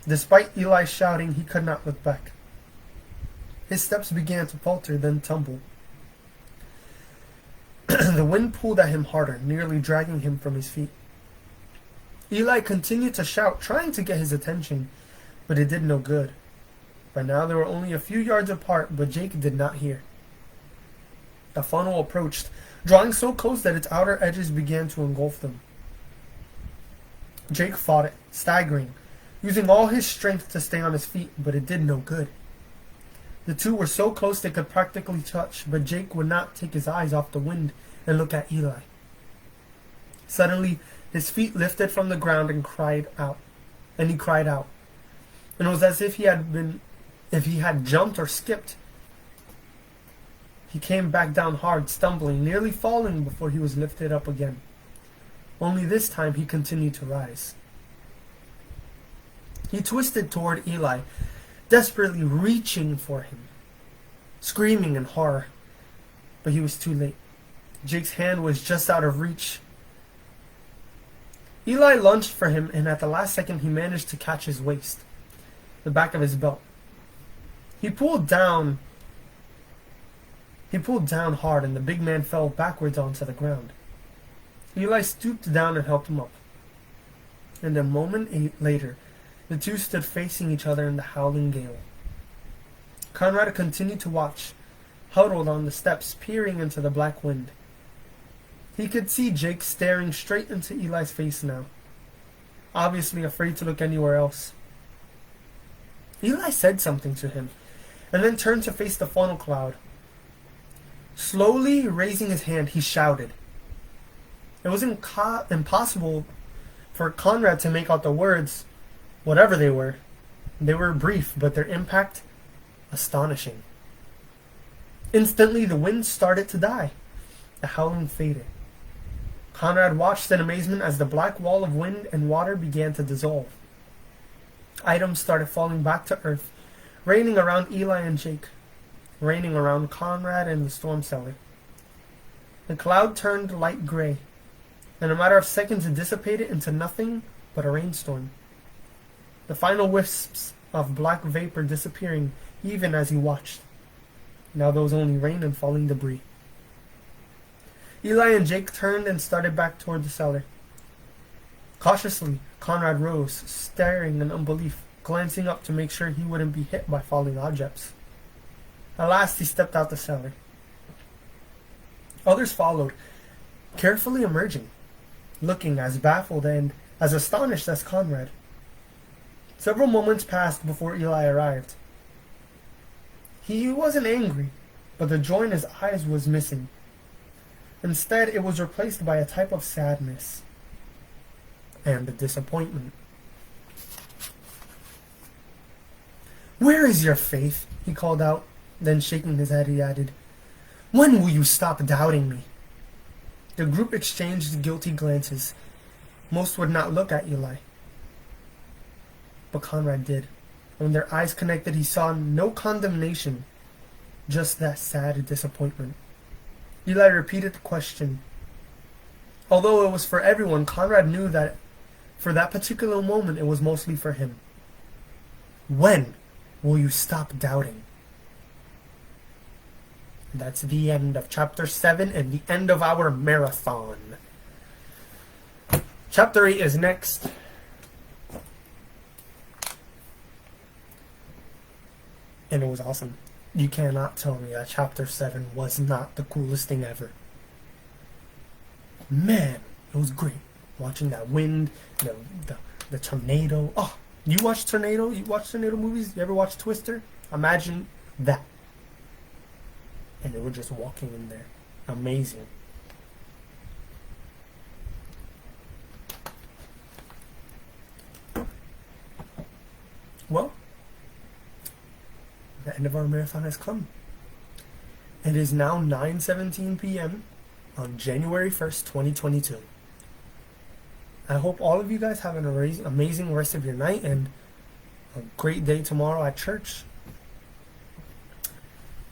Despite Eli shouting, he could not look back. His steps began to falter, then tumble. The wind pulled at him harder, nearly dragging him from his feet. Eli continued to shout, trying to get his attention, but it did no good. By now they were only a few yards apart, but Jake did not hear. The funnel approached, drawing so close that its outer edges began to engulf them. Jake fought it, staggering, using all his strength to stay on his feet, but it did no good. The two were so close they could practically touch, but Jake would not take his eyes off the wind and look at Eli. Suddenly, his feet lifted from the ground and he cried out. And it was as if he had jumped or skipped. He came back down hard, stumbling, nearly falling before he was lifted up again. Only this time he continued to rise. He twisted toward Eli, desperately reaching for him, screaming in horror. But he was too late. Jake's hand was just out of reach. Eli lunged for him, and at the last second he managed to catch his waist, the back of his belt. He pulled down hard, and the big man fell backwards onto the ground. Eli stooped down and helped him up. And a moment later, the two stood facing each other in the howling gale. Conrad continued to watch, huddled on the steps, peering into the black wind. He could see Jake staring straight into Eli's face now, obviously afraid to look anywhere else. Eli said something to him, and then turned to face the funnel cloud. Slowly raising his hand, he shouted. It was impossible for Conrad to make out the words, whatever they were. They were brief, but their impact astonishing. Instantly, the wind started to die. The howling faded. Conrad watched in amazement as the black wall of wind and water began to dissolve. Items started falling back to earth, raining around Eli and Jake, raining around Conrad and the storm cellar. The cloud turned light gray. In a matter of seconds, it dissipated into nothing but a rainstorm. The final wisps of black vapor disappearing even as he watched. Now there was only rain and falling debris. Eli and Jake turned and started back toward the cellar. Cautiously, Conrad rose, staring in unbelief, glancing up to make sure he wouldn't be hit by falling objects. At last, he stepped out the cellar. Others followed, carefully emerging, looking as baffled and as astonished as Conrad. Several moments passed before Eli arrived. He wasn't angry, but the joy in his eyes was missing. Instead, it was replaced by a type of sadness and disappointment. "Where is your faith?" he called out. Then, shaking his head, he added, "When will you stop doubting me?" The group exchanged guilty glances. Most would not look at Eli, but Conrad did. When their eyes connected, he saw no condemnation, just that sad disappointment. Eli repeated the question. Although it was for everyone, Conrad knew that for that particular moment it was mostly for him. "When will you stop doubting?" That's the end of Chapter 7 and the end of our marathon. Chapter 8 is next. And it was awesome. You cannot tell me that Chapter 7 was not the coolest thing ever. Man, it was great. Watching that wind, the tornado. Oh, you watch Tornado? You watch tornado movies? You ever watch Twister? Imagine that. And they were just walking in there. Amazing. Well, the end of our marathon has come. It is now 9:17 p.m. on January 1st, 2022. I hope all of you guys have an amazing rest of your night and a great day tomorrow at church.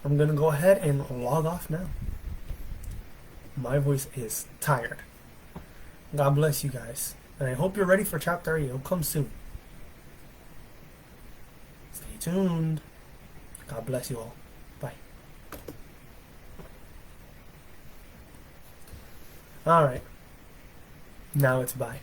I'm going to go ahead and log off now. My voice is tired. God bless you guys. And I hope you're ready for Chapter 8. It'll come soon. Stay tuned. God bless you all. Bye. Alright. Now it's bye.